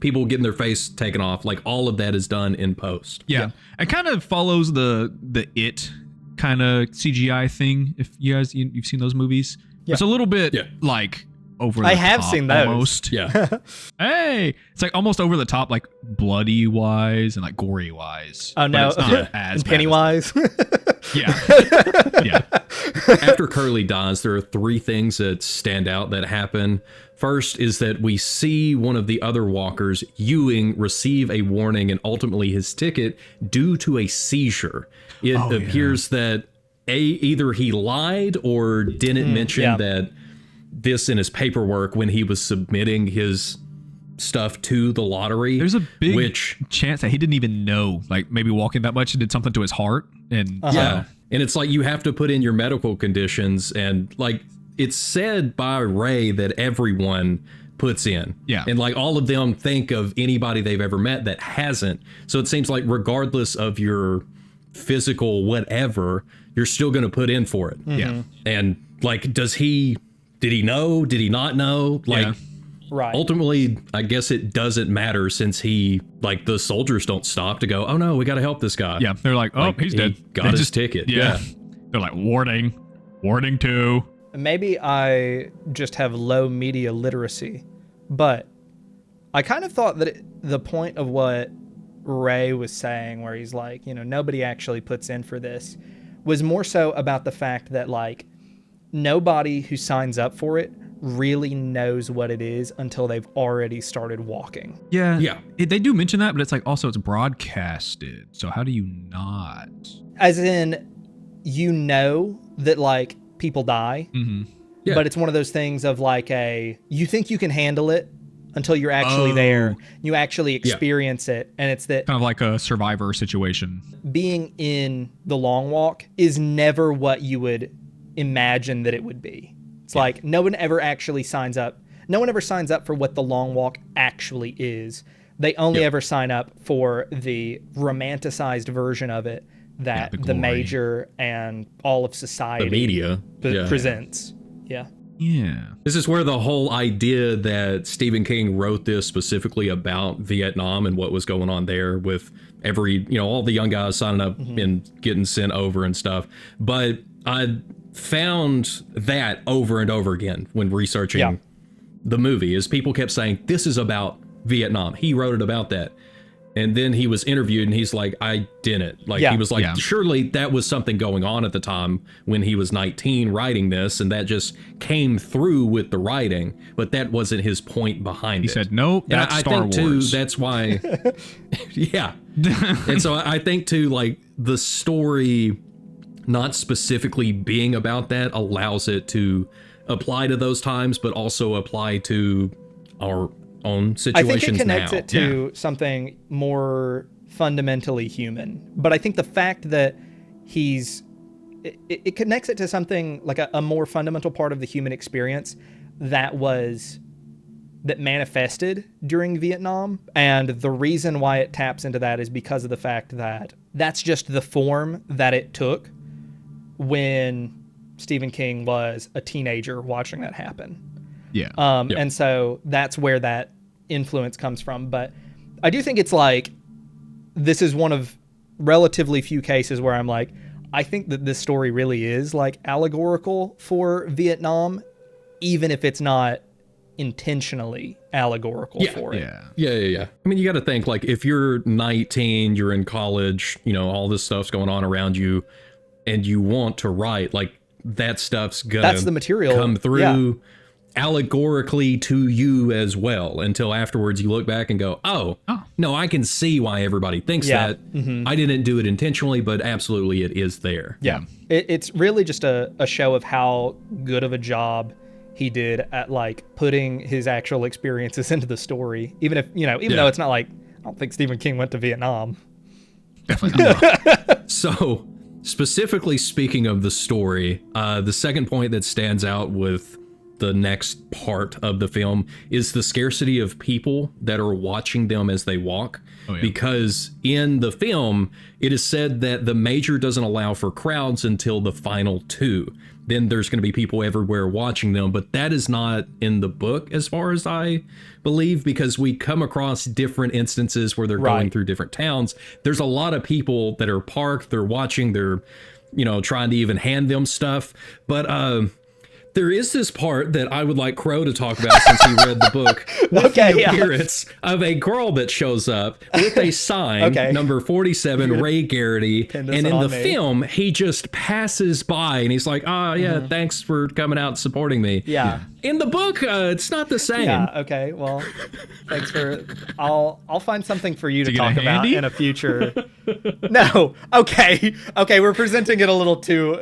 people getting their face taken off, like all of that is done in post. Yeah. It kind of follows the It kind of CGI thing. If you guys you've seen those movies, it's a little bit like over the top. I have seen those. Almost. Yeah. Hey, it's like almost over the top, like bloody wise and like gory wise. Oh no, it's not as Pennywise. Yeah. Yeah. After Curly dies, there are 3 things that stand out that happen. First is that we see one of the other walkers, Ewing, receive a warning and ultimately his ticket due to a seizure. It appears that either he lied or didn't mention that this in his paperwork when he was submitting his stuff to the lottery. There's a big chance that he didn't even know, like maybe walking that much did something to his heart. And and it's like you have to put in your medical conditions, and like it's said by Ray that everyone puts in. Yeah. And like all of them think of anybody they've ever met that hasn't. So it seems like regardless of your physical whatever, you're still going to put in for it. Yeah. And like, did he know? Did he not know? Like, right. Ultimately, I guess it doesn't matter since the soldiers don't stop to go, oh no, we got to help this guy. Yeah. They're like, oh, he's dead. Got his ticket. Yeah. They're like, warning. Warning 2. Maybe I just have low media literacy, but I kind of thought that the point of what Ray was saying, where he's like, nobody actually puts in for this, was more so about the fact that, like, nobody who signs up for it really knows what it is until they've already started walking. Yeah. They do mention that, but it's like also it's broadcasted. So how do you not? As in, that, like, people die, Yeah. but it's one of those things of like you think you can handle it until you're actually there. You actually experience it, and it's that Kind of like a Survivor situation. being in the long walk is never what you would imagine that it would be. It's like no one ever actually signs up. No one ever signs up for what the long walk actually is. They only ever sign up for the romanticized version of it that the the glory. major and all of society The media. presents. Yeah. Yeah. This is where the whole idea that Stephen King wrote this specifically about Vietnam and what was going on there with all the young guys signing up and getting sent over and stuff. But I found that over and over again when researching the movie, is people kept saying, this is about Vietnam. He wrote it about that. And then he was interviewed and he's like, I didn't. Like, he was like, surely that was something going on at the time when he was 19 writing this, and that just came through with the writing, but that wasn't his point behind it. He said, nope, that's Star think Wars. Too, that's why, And so I think too, like, the story not specifically being about that allows it to apply to those times, but also apply to our own situations now. I think it connects it to something more fundamentally human. But I think the fact that it connects it to something like a more fundamental part of the human experience that manifested during Vietnam. And the reason why it taps into that is because of the fact that that's just the form that it took when Stephen King was a teenager watching that happen. And so that's where that influence comes from. But I do think it's like, this is one of relatively few cases where I'm like, I think that this story really is like allegorical for Vietnam, even if it's not intentionally allegorical for it. Yeah. I mean, you got to think, like, if you're 19, you're in college, all this stuff's going on around you, and you want to write, like, that stuff's that's the material come through allegorically to you as well, until afterwards you look back and go, oh no, I can see why everybody thinks that. I didn't do it intentionally, but absolutely it is there. It's really just a show of how good of a job he did at, like, putting his actual experiences into the story, even if though it's not like, I don't think Stephen King went to Vietnam. Definitely not. So specifically speaking of the story, the second point that stands out with the next part of the film is the scarcity of people that are watching them as they walk. Because in the film, it is said that the major doesn't allow for crowds until the final two. Then there's going to be people everywhere watching them, but that is not in the book as far as I believe, because we come across different instances where they're going through different towns. There's a lot of people that are parked, they're watching, they're, trying to even hand them stuff. But there is this part that I would like Crow to talk about since he read the book. With the appearance of a girl that shows up with a sign, number 47, Ray Garrity. And in the film, he just passes by and he's like, thanks for coming out and supporting me. In the book, it's not the same. Well, thanks for... I'll find something for you to talk about in a future... No. Okay, we're presenting it a little too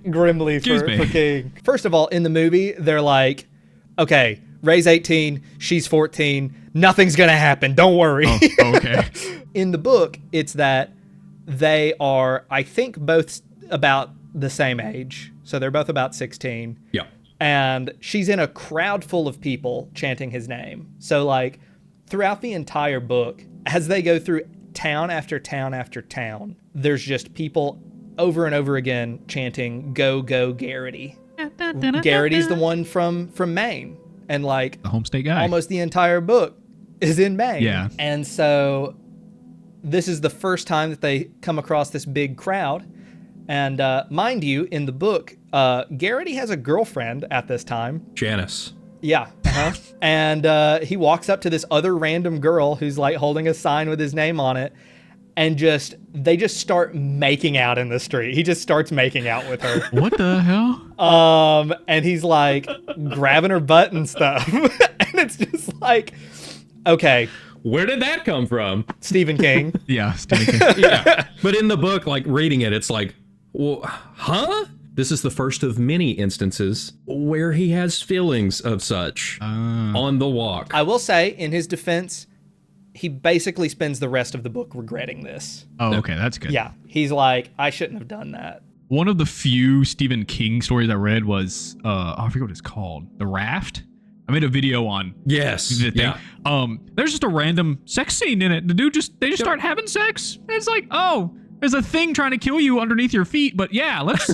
grimly for King. First of all, in the movie, they're like, okay, Ray's 18, she's 14, nothing's gonna happen, don't worry. In the book, it's that they are, I think, both about the same age, so they're both about 16. And she's in a crowd full of people chanting his name. So, like, throughout the entire book, as they go through town after town after town, there's just people over and over again chanting, go, go, Garrity. Garrity's the one from Maine. And, like, the home state guy. Almost the entire book is in Maine. And so this is the first time that they come across this big crowd. And mind you, in the book, Garrity has a girlfriend at this time. Janice. Yeah. Uh-huh. And he walks up to this other random girl who's like holding a sign with his name on it. And they just start making out in the street. He just starts making out with her. What the hell? And he's like grabbing her butt and stuff. And it's just like, okay. Where did that come from? Stephen King. Yeah, Stephen King. Yeah. But in the book, like reading it, it's like, well, huh? This is the first of many instances where he has feelings of such on the walk. I will say, in his defense, he basically spends the rest of the book regretting this. Oh, okay, that's good. Yeah, he's like, I shouldn't have done that. One of the few Stephen King stories I read was, I forget what it's called, The Raft. I made a video on Yes. the thing. Yeah. There's just a random sex scene in it. The dude they just start having sex. And it's like, oh, there's a thing trying to kill you underneath your feet, but yeah, let's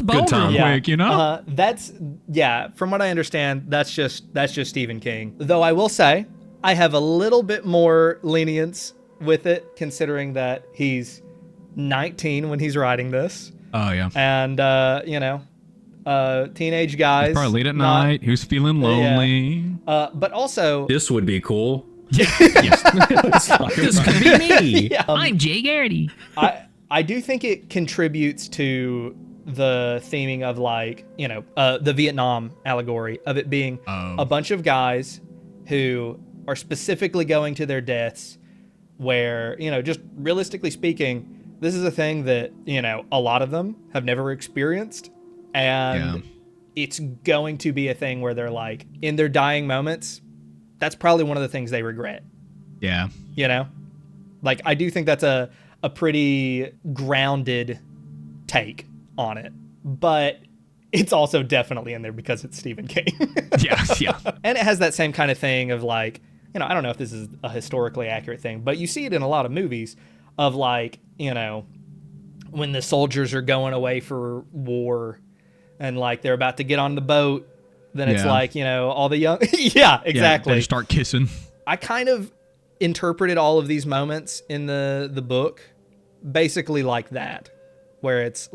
bone time. real quick, you know? From what I understand, that's just Stephen King. Though I will say, I have a little bit more lenience with it, considering that he's 19 when he's writing this. Oh, yeah. And, teenage guys. Probably late at night. He was feeling lonely. But also... This would be cool. This could be me. Yeah. I'm Jay Garrity. I do think it contributes to the theming of the Vietnam allegory of it being a bunch of guys who are specifically going to their deaths where, just realistically speaking, this is a thing that, a lot of them have never experienced. And it's going to be a thing where they're like, in their dying moments, that's probably one of the things they regret. Yeah. I do think that's a pretty grounded take on it. But it's also definitely in there because it's Stephen King. Yeah. And it has that same kind of thing of I don't know if this is a historically accurate thing, but you see it in a lot of movies of when the soldiers are going away for war and they're about to get on the boat, then it's all the young... Yeah, exactly. Yeah, they start kissing. I kind of interpreted all of these moments in the book basically like that, where it's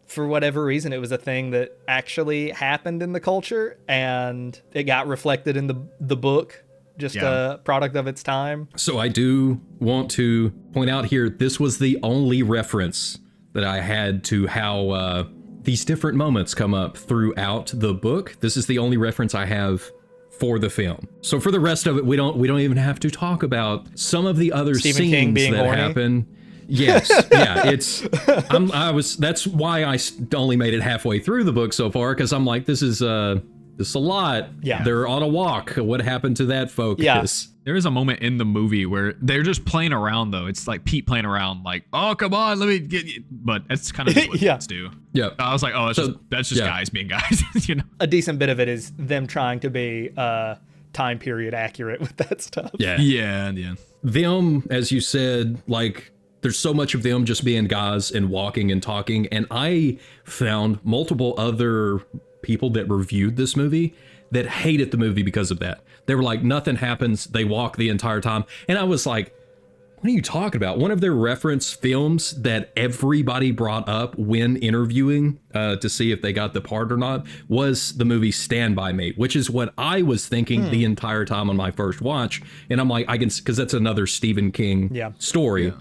for whatever reason, it was a thing that actually happened in the culture and it got reflected in the book, just a product of its time. So I do want to point out here, this was the only reference that I had to how these different moments come up throughout the book. This is the only reference I have for the film. So for the rest of it, we don't even have to talk about some of the other Stephen King scenes being that horny. happen. Yes, yeah, that's why I only made it halfway through the book so far, because I'm like, this is a lot. Yeah. They're on a walk. What happened to that focus? Yeah. There is a moment in the movie where they're just playing around, though. It's like Pete playing around, like, oh, come on, let me get you. But that's kind of what kids do. Yeah. I was like, oh, that's just guys being guys, A decent bit of it is them trying to be time period accurate with that stuff. Yeah. Yeah. Them, as you said, there's so much of them just being guys and walking and talking. And I found multiple other people that reviewed this movie that hated the movie because of that. They were like, nothing happens. They walk the entire time. And I was like, what are you talking about? One of their reference films that everybody brought up when interviewing to see if they got the part or not was the movie Stand By Me, which is what I was thinking the entire time on my first watch. And I'm like, because that's another Stephen King story. Yeah.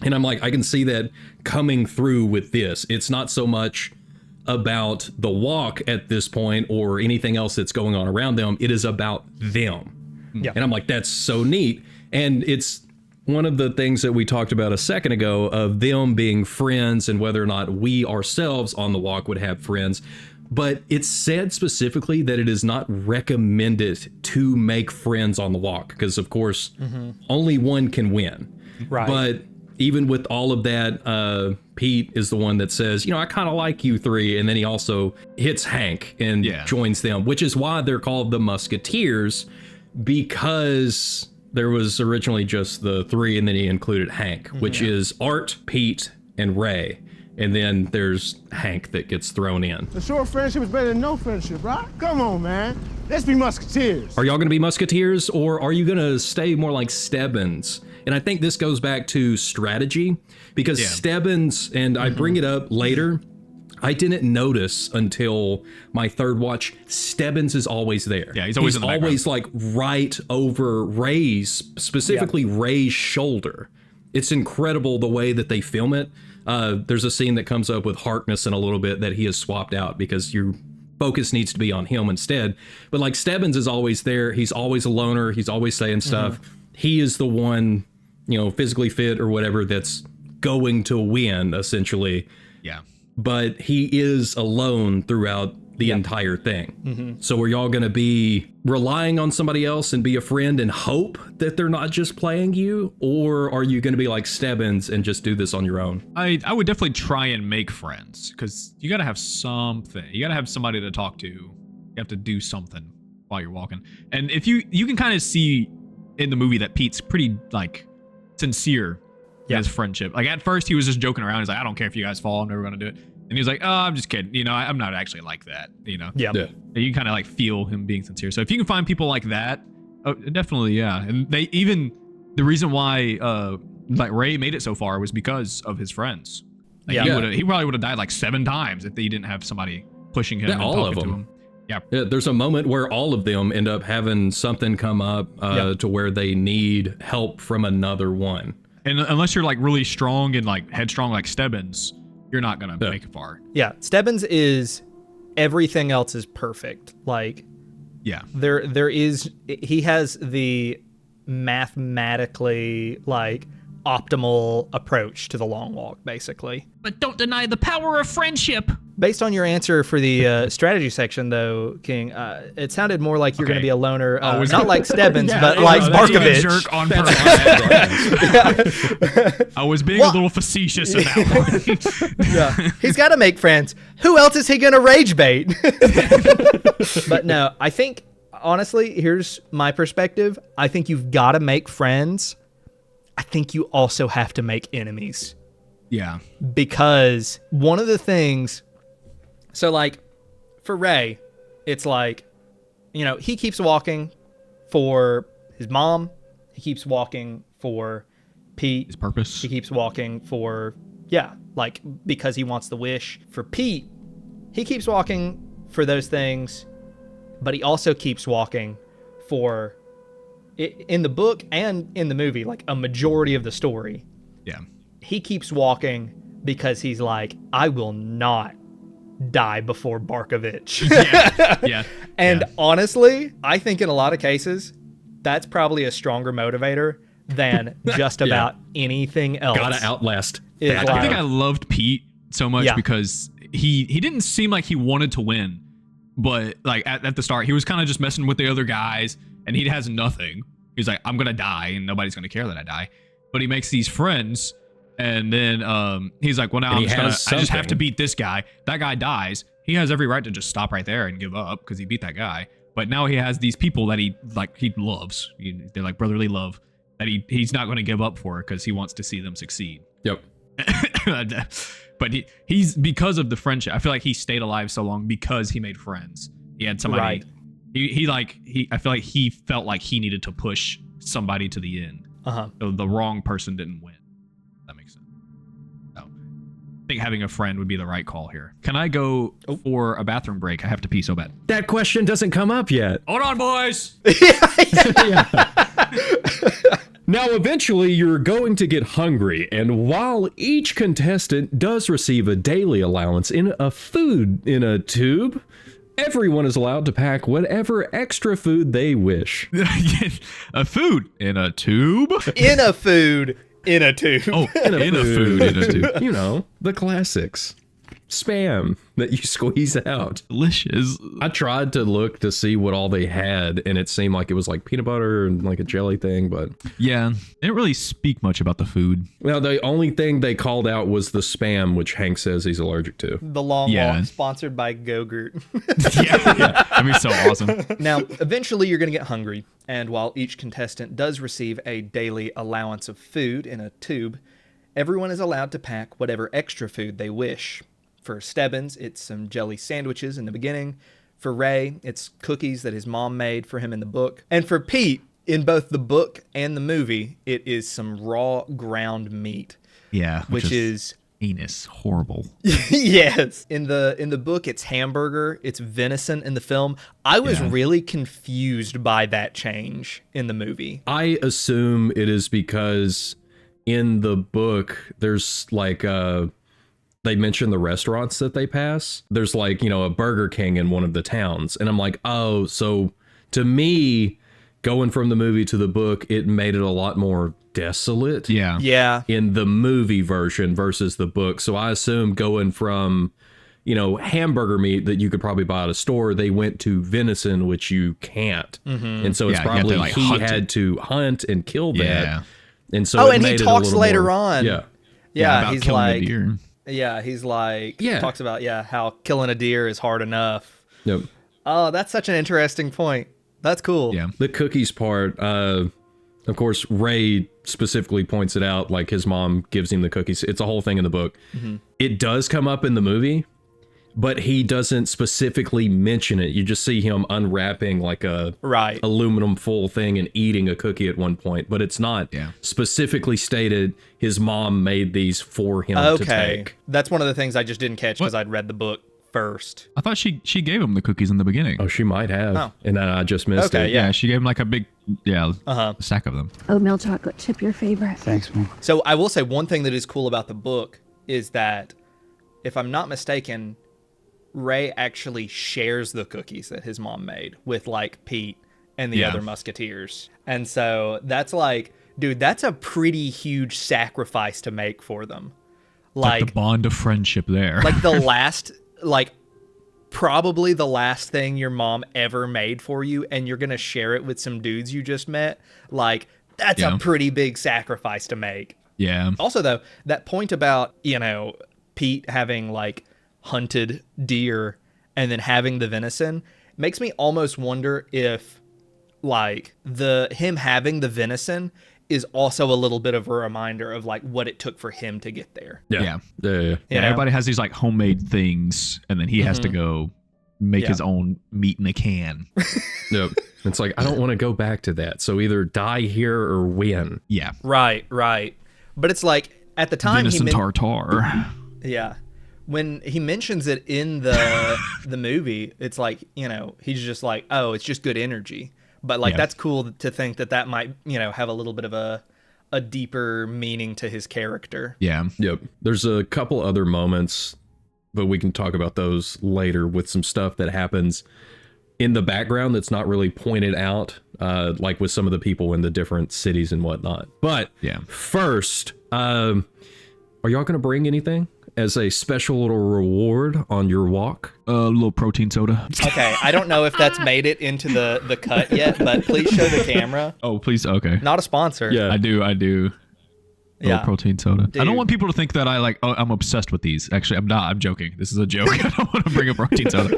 And I'm like, I can see that coming through with this. It's not so much about the walk at this point or anything else that's going on around them. It is about them. Yeah. And I'm like, that's so neat. And it's one of the things that we talked about a second ago of them being friends and whether or not we ourselves on the walk would have friends. But it's said specifically that it is not recommended to make friends on the walk because, of course, only one can win. Right. But even with all of that, Pete is the one that says, I kind of like you three. And then he also hits Hank and joins them, which is why they're called the Musketeers, because there was originally just the three. And then he included Hank, which is Art, Pete, and Ray. And then there's Hank that gets thrown in. A short friendship is better than no friendship, right? Come on, man. Let's be Musketeers. Are y'all going to be Musketeers or are you going to stay more like Stebbins And I think this goes back to strategy, because Stebbins, and I bring it up later, I didn't notice until my third watch, Stebbins is always there. Yeah, he's always in the background. always like right over Ray's, specifically Ray's shoulder. It's incredible the way that they film it. There's a scene that comes up with Harkness in a little bit that he has swapped out because your focus needs to be on him instead. But like Stebbins is always there. He's always a loner. He's always saying stuff. He is the one, physically fit or whatever that's going to win, essentially. Yeah. But he is alone throughout the entire thing. So are y'all going to be relying on somebody else and be a friend and hope that they're not just playing you? Or are you going to be like Stebbins and just do this on your own? I would definitely try and make friends, because you got to have something. You got to have somebody to talk to. You have to do something while you're walking. And if you can kind of see in the movie that Pete's pretty like sincere in his friendship. Like at first he was just joking around. He's like, I don't care if you guys fall, I'm never going to do it. And he's like, oh, I'm just kidding. I'm not actually like that, Yeah. You kind of like feel him being sincere. So if you can find people like that, definitely, yeah. And the reason why like Ray made it so far was because of his friends. Like he probably would have died like 7 times if he didn't have somebody pushing him and all talking of to them. him. Yeah. There's a moment where all of them end up having something come up to where they need help from another one. And unless you're like really strong and like headstrong like Stebbins, you're not gonna make it far. Yeah, Stebbins is, everything else is perfect. Like, he has the mathematically like optimal approach to the long walk, basically. But don't deny the power of friendship. Based on your answer for the strategy section, though, King, it sounded more like you're going to be a loner, not like Stebbins, but like Barkovich. Jerk on purpose. I was being a little facetious in that one. He's got to make friends. Who else is he going to rage bait? But no, I think, honestly, here's my perspective. I think you've got to make friends. I think you also have to make enemies. Yeah. Because one of the things... So, like, for Ray, it's like, he keeps walking for his mom. He keeps walking for Pete. His purpose. He keeps walking for, because he wants the wish. For Pete, he keeps walking for those things, but he also keeps walking for, in the book and in the movie, like a majority of the story. Yeah. He keeps walking because he's like, I will not die before Barkovich. Yeah. And honestly, I think in a lot of cases, that's probably a stronger motivator than just about anything else. Gotta outlast. I think I loved Pete so much because he didn't seem like he wanted to win, but like at the start, he was kind of just messing with the other guys, and he has nothing. He's like, I'm gonna die, and nobody's gonna care that I die. But he makes these friends. And then he's like, well, now I just have to beat this guy. That guy dies. He has every right to just stop right there and give up because he beat that guy. But now he has these people that he loves. They're like brotherly love that he's not going to give up for because he wants to see them succeed. Yep. But he's because of the friendship. I feel like he stayed alive so long because he made friends. He had somebody. Right. I feel like he felt like he needed to push somebody to the end. So the wrong person didn't win. That makes sense. So I think having a friend would be the right call here. Can I go for a bathroom break? I have to pee so bad. That question doesn't come up yet. Hold on, boys. Now, eventually, you're going to get hungry, and while each contestant does receive a daily allowance in a food in a tube, everyone is allowed to pack whatever extra food they wish. A food in a tube? In a food in a tube. Oh, in a food in a tube. The classics. Spam that you squeeze out. Delicious. I tried to look to see what all they had, and it seemed like it was like peanut butter and like a jelly thing, but yeah, they didn't really speak much about the food. Well, the only thing they called out was the Spam, which Hank says he's allergic to. The long walk, sponsored by Go-Gurt. That'd be so awesome. Now, eventually you're going to get hungry, and while each contestant does receive a daily allowance of food in a tube, everyone is allowed to pack whatever extra food they wish. For Stebbins, it's some jelly sandwiches in the beginning. For Ray, it's cookies that his mom made for him in the book. And for Pete, in both the book and the movie, it is some raw ground meat. Yeah, which is heinous, horrible. Yes. In the book, it's hamburger, it's venison in the film. I was really confused by that change in the movie. I assume it is because in the book, there's like they mention the restaurants that they pass. There's like, you know, a Burger King in one of the towns. And I'm like, oh, so to me, going from the movie to the book, it made it a lot more desolate. Yeah. In the movie version versus the book. So I assume going from, you know, hamburger meat that you could probably buy at a store, they went to venison, which you can't. And so it's probably he had to hunt and kill that. And so and he talks later on. About he's killing like, a deer. he's like, talks about, how killing a deer is hard enough. Yep. Oh, that's such an interesting point. That's cool. Yeah. The cookies part, of course, Ray specifically points it out, like his mom gives him the cookies. It's a whole thing in the book. It does come up in the movie, but he doesn't specifically mention it. You just see him unwrapping like a aluminum foil thing and eating a cookie at one point, but it's not specifically stated his mom made these for him to take. That's one of the things I just didn't catch because I'd read the book first. I thought she gave him the cookies in the beginning. Oh, she might have. And then I just missed it. Yeah, she gave him like a big sack of them. Oatmeal chocolate chip, your favorite. Thanks, Mom. So I will say one thing that is cool about the book is that, if I'm not mistaken, Ray actually shares the cookies that his mom made with like Pete and the other Musketeers. And so that's like, dude, that's a pretty huge sacrifice to make for them. Like the bond of friendship there. Like the last, probably the last thing your mom ever made for you, and you're going to share it with some dudes you just met. Like, that's a pretty big sacrifice to make. Yeah. Also, though, that point about, Pete having like hunted deer and then having the venison makes me almost wonder if like him having the venison is also a little bit of a reminder of like what it took for him to get there. Yeah. Everybody has these like homemade things, and then he has to go make his own meat in a can. Yep. It's like, I don't want to go back to that. So either die here or win. Yeah. Right. But it's like at the time venison tartare. Yeah. When he mentions it in the movie, it's like, he's just like, oh, it's just good energy. But like that's cool to think that might, have a little bit of a deeper meaning to his character. Yeah. Yep. There's a couple other moments, but we can talk about those later with some stuff that happens in the background that's not really pointed out, like with some of the people in the different cities and whatnot. But first, are y'all going to bring anything as a special little reward on your walk? A little protein soda. Okay, I don't know if that's made it into the cut yet, but please show the camera. Oh, please. Okay. Not a sponsor. Yeah. I do. Yeah. Protein soda. Dude. I don't want people to think that I'm obsessed with these. Actually, I'm not. I'm joking. This is a joke. I don't want to bring a protein soda.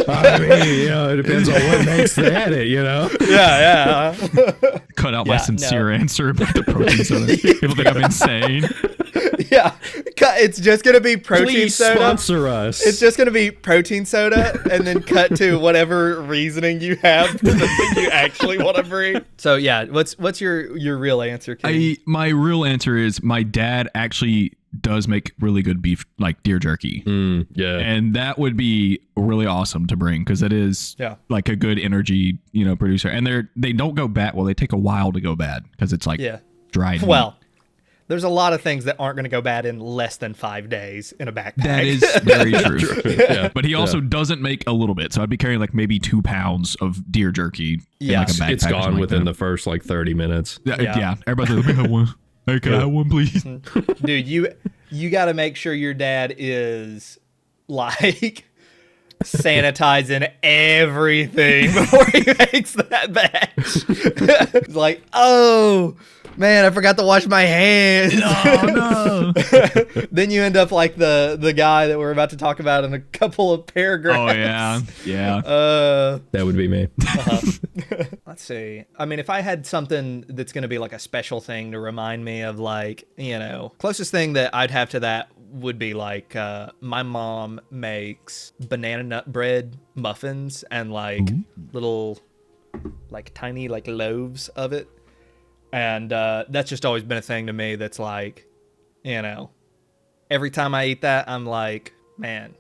I mean, it depends on what makes that it, Yeah. Cut out my sincere answer about the protein soda. People think I'm insane. Yeah. It's just going to be protein Please soda. sponsor us. It's just going to be protein soda and then cut to whatever reasoning you have for the thing you actually want to bring. So, yeah, what's your real answer, King? My real answer is my dad actually does make really good beef, like deer jerky. Yeah. And that would be really awesome to bring because it is like a good energy, producer. And they don't go bad. Well, they take a while to go bad because it's like dried meat. Well, there's a lot of things that aren't going to go bad in less than 5 days in a backpack. That is very true. Yeah. But he also doesn't make a little bit. So I'd be carrying like maybe 2 pounds of deer jerky in like a backpack. It's gone within the first like 30 minutes. Yeah. Everybody's like, let me have one. Hey, can I have one, please? Dude, you got to make sure your dad is like sanitizing everything before he makes that batch. It's like, oh, man, I forgot to wash my hands. Oh, no. Then you end up like the guy that we're about to talk about in a couple of paragraphs. Oh, yeah. Yeah. That would be me. Let's see. I mean, if I had something that's going to be like a special thing to remind me of like, closest thing that I'd have to that would be like my mom makes banana nut bread muffins and like little like tiny like loaves of it, and that's just always been a thing to me. That's like, you know, every time I eat that, I'm like, man,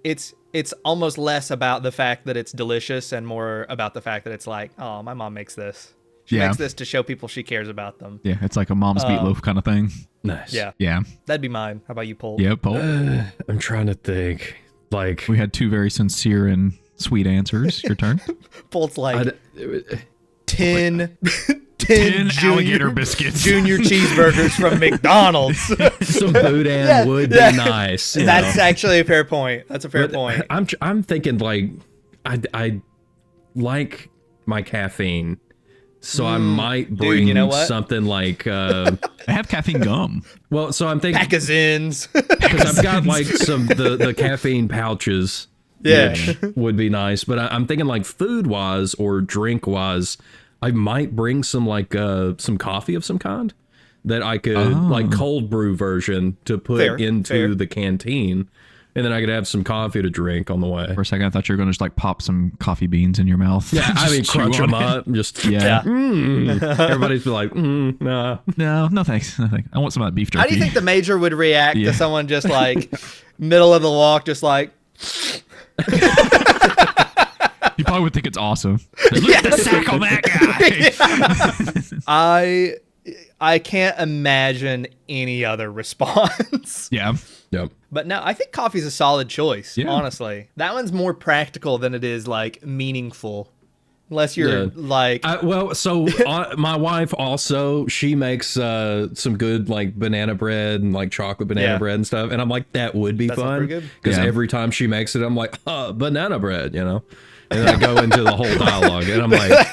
it's almost less about the fact that it's delicious and more about the fact that it's like, oh, my mom makes this. She makes this to show people she cares about them. Yeah, it's like a mom's meatloaf kind of thing. Nice. Yeah. Yeah. That'd be mine. How about you, Paul? Yeah, Paul. I'm trying to think. Like, We had two very sincere and sweet answers. Your turn. Paul's like, I, 10 alligator biscuits. junior cheeseburgers from McDonald's. some boudin would be nice. you That's know? actually a fair point. That's a fair point. I'm thinking like I like my caffeine, so I might bring you know what? something like I have caffeine gum. well, so I'm thinking Pack of Zins. because I've got like some the caffeine pouches. Yeah. which would be nice, but I'm thinking like food wise or drink wise, I might bring some like some coffee of some kind that I could like cold brew version to put into the canteen, and then I could have some coffee to drink on the way. For a second, I thought you were going to just like pop some coffee beans in your mouth. Yeah, I mean, Just chew crunch on them it. up. Just Yeah. Everybody's be like, nah. No thanks. No, thanks. I want some of that beef jerky. How do you think the major would react Yeah. to someone just like middle of the walk, just like, You probably would think it's awesome. Look at the sack on that guy. I can't imagine any other response. Yeah. Yep. But no, I think coffee's a solid choice, Yeah. honestly. That one's more practical than it is like meaningful. Unless you're Yeah. like, So my wife also, she makes some good like banana bread and like chocolate banana Yeah. bread and stuff, and I'm like, that would be That sounds fun pretty good. because Yeah. every time she makes it, I'm like, banana bread, and then I go into the whole dialogue, and I'm like,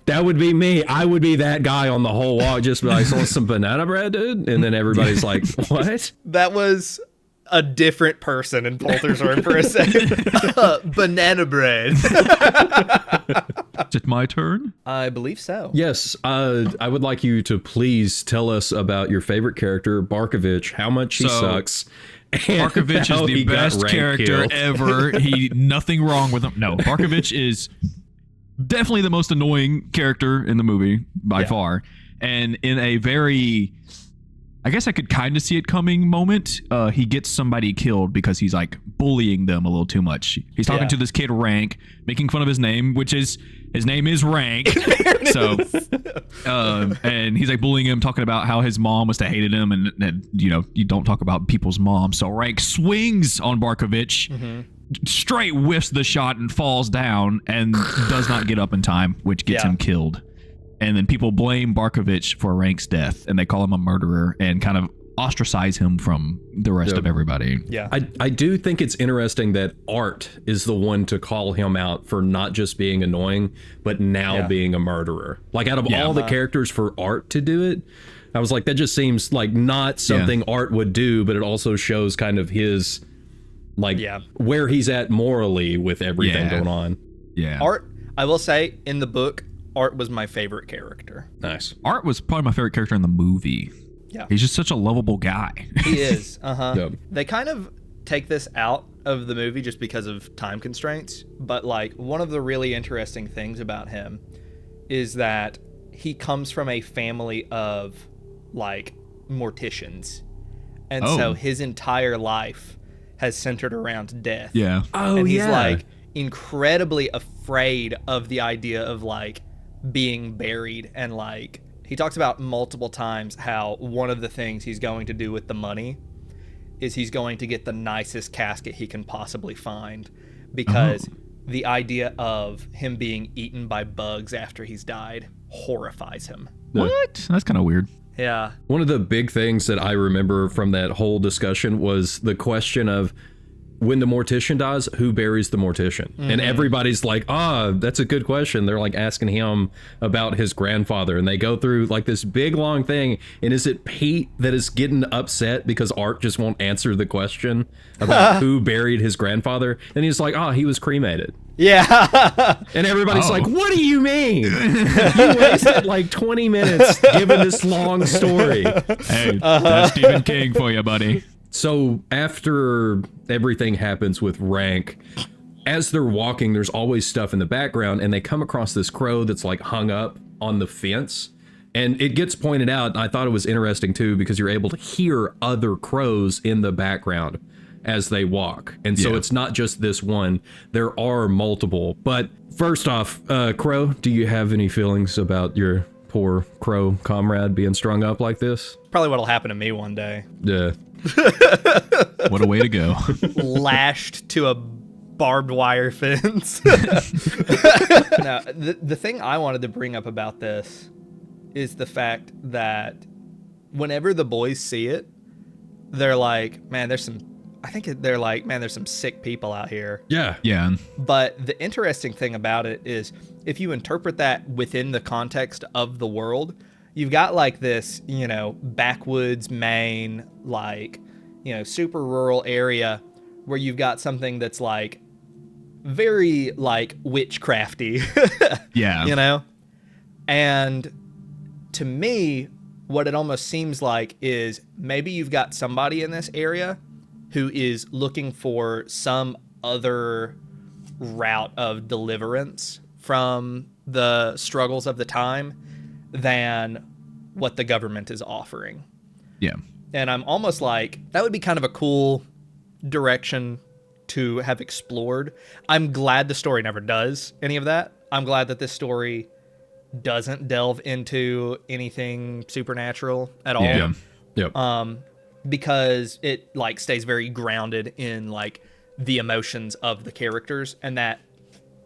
that would be me. I would be that guy on the whole walk, just be like, so some banana bread, dude, and then everybody's like, what? that was a different person in Polter's room for a second. Banana bread. Is it my turn? I believe so. Yes, I would like you to please tell us about your favorite character, Barkovich, how much he So, sucks. and Barkovich how is he the got best rank character killed. ever. Nothing wrong with him. No, Barkovich is definitely the most annoying character in the movie by far. And in a very, I guess I could kind of see it coming moment, he gets somebody killed because he's like bullying them a little too much. He's talking to this kid Rank, making fun of his name, which is, his name is Rank. So, and he's like bullying him, talking about how his mom must have hated him, and you don't talk about people's moms. So Rank swings on Barkovich, straight whiffs the shot and falls down, and does not get up in time, which gets him killed. And then people blame Barkovich for Rank's death, and they call him a murderer and kind of ostracize him from the rest of everybody. Yeah. I do think it's interesting that Art is the one to call him out for not just being annoying, but now being a murderer. Like, out of all the characters for Art to do it, I was like, that just seems like not something Art would do, but it also shows kind of his, like, where he's at morally with everything going on. Yeah. Art, I will say, in the book, Art was my favorite character. Nice. Art was probably my favorite character in the movie. Yeah. He's just such a lovable guy. He is. Yep. They kind of take this out of the movie just because of time constraints. But like, one of the really interesting things about him is that he comes from a family of like morticians. And so his entire life has centered around death. Yeah. Oh, And he's like incredibly afraid of the idea of like being buried, and like he talks about multiple times how one of the things he's going to do with the money is he's going to get the nicest casket he can possibly find, because the idea of him being eaten by bugs after he's died horrifies him. What? That's kind of weird. Yeah. One of the big things that I remember from that whole discussion was the question of, when the mortician dies, who buries the mortician? And everybody's like, that's a good question. They're like asking him about his grandfather, and they go through like this big long thing. And is it Pete that is getting upset because Art just won't answer the question about who buried his grandfather? And he's like, he was cremated. Yeah. And everybody's like, what do you mean? You wasted like 20 minutes giving this long story. Hey, that's Stephen King for you, buddy. So after everything happens with Rank, as they're walking, there's always stuff in the background, and they come across this crow that's like hung up on the fence. And it gets pointed out, and I thought it was interesting too, because you're able to hear other crows in the background as they walk. And so it's not just this one, there are multiple. But first off, Crow, do you have any feelings about your poor crow comrade being strung up like this? Probably what'll happen to me one day. Yeah. What a way to go. Lashed to a barbed wire fence. Now, the thing I wanted to bring up about this is the fact that whenever the boys see it, they're like, man, there's some sick people out here. Yeah. Yeah. But the interesting thing about it is if you interpret that within the context of the world, you've got like this, backwoods Maine, like, super rural area where you've got something that's like very like witchcrafty. Yeah. And to me, what it almost seems like is maybe you've got somebody in this area who is looking for some other route of deliverance from the struggles of the time than what the government is offering. Yeah. And I'm almost like, that would be kind of a cool direction to have explored. I'm glad the story never does any of that. I'm glad that this story doesn't delve into anything supernatural at all. Yeah. Yep. Because it like stays very grounded in like the emotions of the characters, and that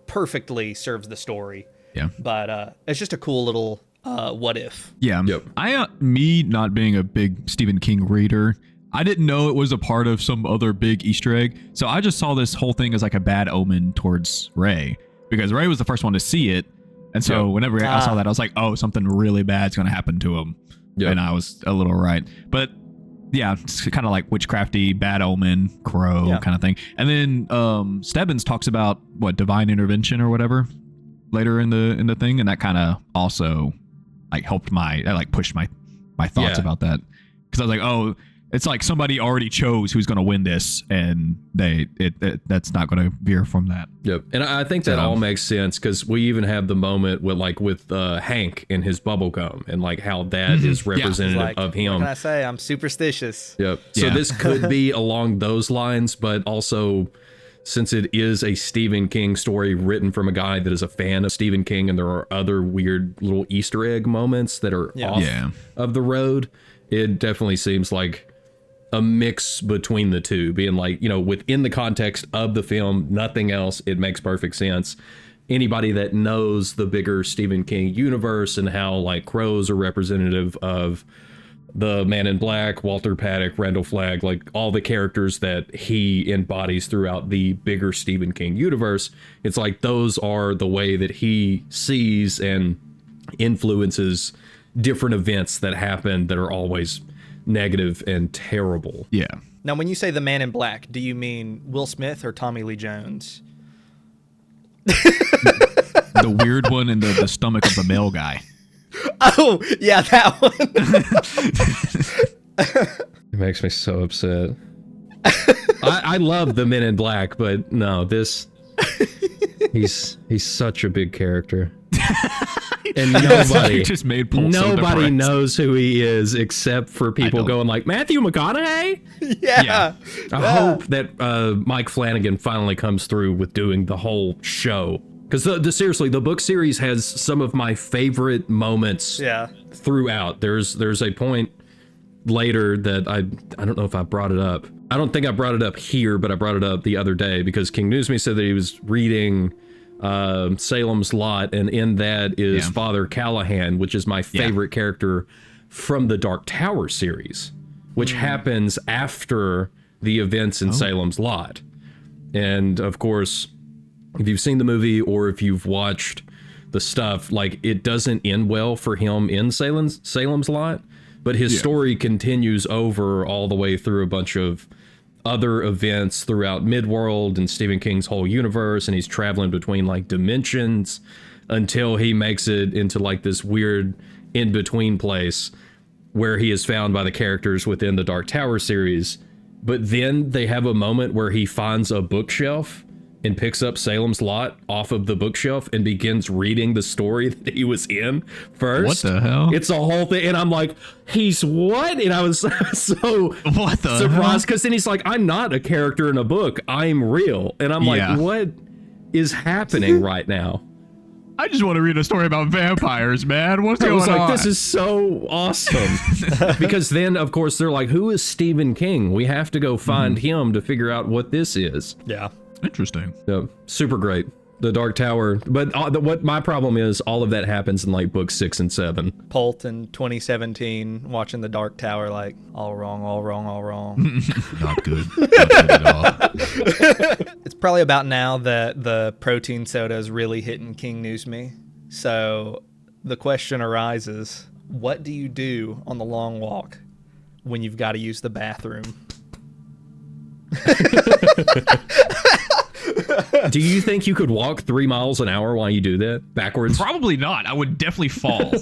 perfectly serves the story. Yeah. But it's just a cool little what if. Yeah. Yep. Me not being a big Stephen King reader, I didn't know it was a part of some other big Easter egg. So I just saw this whole thing as like a bad omen towards Ray, because Ray was the first one to see it. And so whenever I saw that, I was like, oh, something really bad's going to happen to him. Yep. And I was a little right. But yeah, it's kind of like witchcrafty, bad omen, crow kind of thing. And then Stebbins talks about divine intervention or whatever later in the thing, and that kind of also like helped pushed my thoughts about that, because I was like, oh, it's like somebody already chose who's going to win this, and that's not going to veer from that. Yep. And I think that all makes sense, because we even have the moment with Hank and his bubble gum, and like how that is representative of him. What can I say? I'm superstitious. Yep. So this could be along those lines, but also, since it is a Stephen King story written from a guy that is a fan of Stephen King, and there are other weird little Easter egg moments that are off of the road, it definitely seems like a mix between the two, being like, within the context of the film, nothing else, it makes perfect sense. Anybody that knows the bigger Stephen King universe and how like crows are representative of the Man in Black, Walter Paddock, Randall Flagg, like all the characters that he embodies throughout the bigger Stephen King universe, it's like those are the way that he sees and influences different events that happen that are always negative and terrible. Yeah. Now, when you say the Man in Black, do you mean Will Smith or Tommy Lee Jones? The weird one in the stomach of the male guy. Oh, yeah, that one. It makes me so upset. I love the Men in Black, but no, he's such a big character. And nobody just made Paul so depressed. knows who he is except for people going like, Matthew McConaughey? Yeah. I hope that Mike Flanagan finally comes through with doing the whole show. Because seriously, the book series has some of my favorite moments throughout. There's a point later that I don't know if I brought it up. I don't think I brought it up here, but I brought it up the other day because Kingnusmi said that he was reading Salem's Lot, and in that is Father Callahan, which is my favorite character from the Dark Tower series, which happens after the events in Salem's Lot. And of course, if you've seen the movie or if you've watched the stuff, like, it doesn't end well for him in Salem's Lot, but his story continues over all the way through a bunch of other events throughout Midworld and Stephen King's whole universe, and he's traveling between like dimensions until he makes it into like this weird in-between place where he is found by the characters within the Dark Tower series. But then they have a moment where he finds a bookshelf and picks up Salem's Lot off of the bookshelf and begins reading the story that he was in first. What the hell? It's a whole thing. And I'm like, he's what? And I was so What the surprised because then he's like, I'm not a character in a book. I'm real. And I'm Yeah. like, what is happening right now? I just want to read a story about vampires, man. What's I going was like, on? this is so awesome. Because then, of course, they're like, who is Stephen King? We have to go find him to figure out what this is. Yeah. Interesting. So, super great. The Dark Tower. But what my problem is, all of that happens in like books 6 and 7. Pult in 2017, watching The Dark Tower, like, all wrong, all wrong, all wrong. Not good. Not good at all. It's probably about now that the protein soda is really hitting Kingnusmi. So the question arises, what do you do on the long walk when you've got to use the bathroom? Do you think you could walk 3 miles an hour while you do that? Backwards? Probably not. I would definitely fall.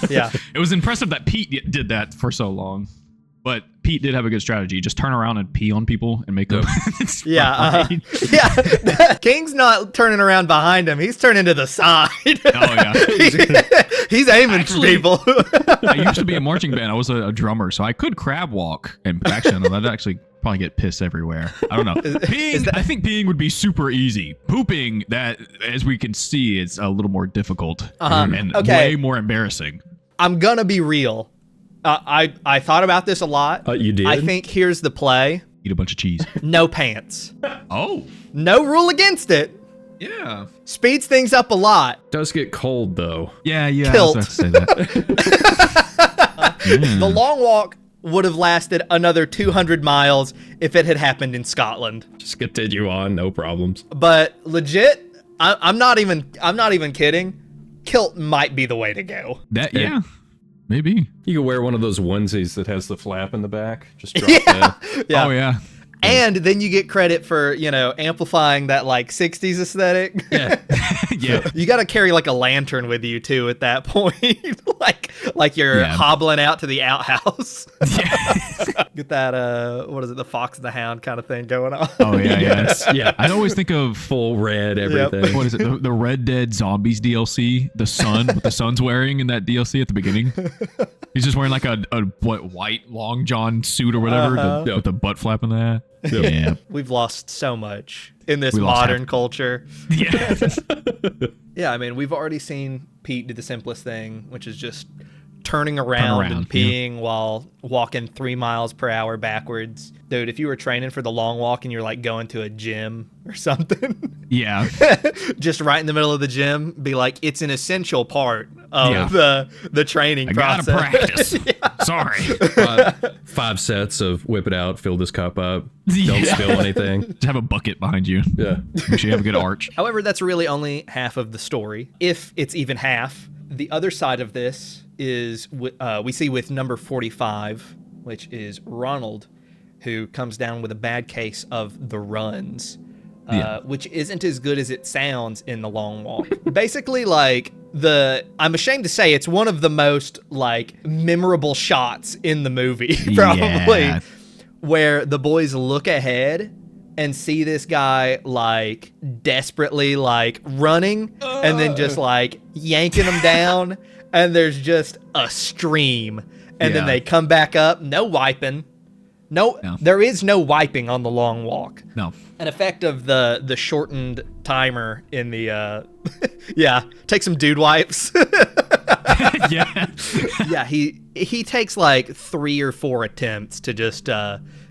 Yeah. It was impressive that Pete did that for so long. But Pete did have a good strategy. Just turn around and pee on people and make them. Yeah. Yeah. King's not turning around behind him. He's turning to the side. Oh, yeah. He's aiming Actually- for people. I used to be a marching band. I was a drummer, so I could crab walk. And actually, I'd actually probably get piss everywhere. I don't know. Peeing, I think peeing would be super easy. Pooping, that, as we can see, is a little more difficult and okay. way more embarrassing. I'm going to be real. I thought about this a lot. You did? I think here's the play. Eat a bunch of cheese. No pants. Oh. No rule against it. Yeah. Speeds things up a lot. Does get cold, though. Yeah, I Kilt. was about to say that. The long walk would have lasted another 200 miles if it had happened in Scotland. Just continue on, no problems. But legit, I'm not even kidding. Kilt might be the way to go. Yeah. Maybe. You can wear one of those onesies that has the flap in the back. Just drop that. Yeah. Oh, yeah. And then you get credit for, amplifying that like 60s aesthetic. Yeah. Yeah. You got to carry like a lantern with you too at that point. like you're Yeah. hobbling out to the outhouse. Yeah. Get that what is it, the Fox and the Hound kind of thing going on. Oh, yeah, Yes. Yeah. I always think of Full red, everything. what is it? The Red Dead Zombies DLC, the sun, what the sun's wearing in that DLC at the beginning. He's just wearing like a white long john suit or whatever with the butt flap in that. Yeah. We've lost so much in this We lost modern half. culture. Yeah. Yeah, I mean, we've already seen Pete do the simplest thing, which is just turning around and yeah. peeing while walking 3 miles per hour backwards. Dude, if you were training for the long walk and you're like going to a gym or something, Yeah. just right in the middle of the gym, be like, it's an essential part of Yeah. the training I gotta process. practice. Sorry. 5 sets of whip it out, fill this cup up, don't Yeah. spill anything. Just have a bucket behind you. Yeah. Make sure you have a good arch. However, that's really only half of the story, if it's even half. The other side of this is we see with number 45, which is Ronald, who comes down with a bad case of the runs, which isn't as good as it sounds in the long walk. Basically, I'm ashamed to say it's one of the most memorable shots in the movie, probably, Yeah. where the boys look ahead and see this guy desperately running and then just yanking him down, and there's just a stream, and then Yeah. they come back up, no wiping. No, there is no wiping on the long walk. No. An effect of the shortened timer in the take some dude wipes. Yeah. Yeah, he takes 3 or 4 attempts to just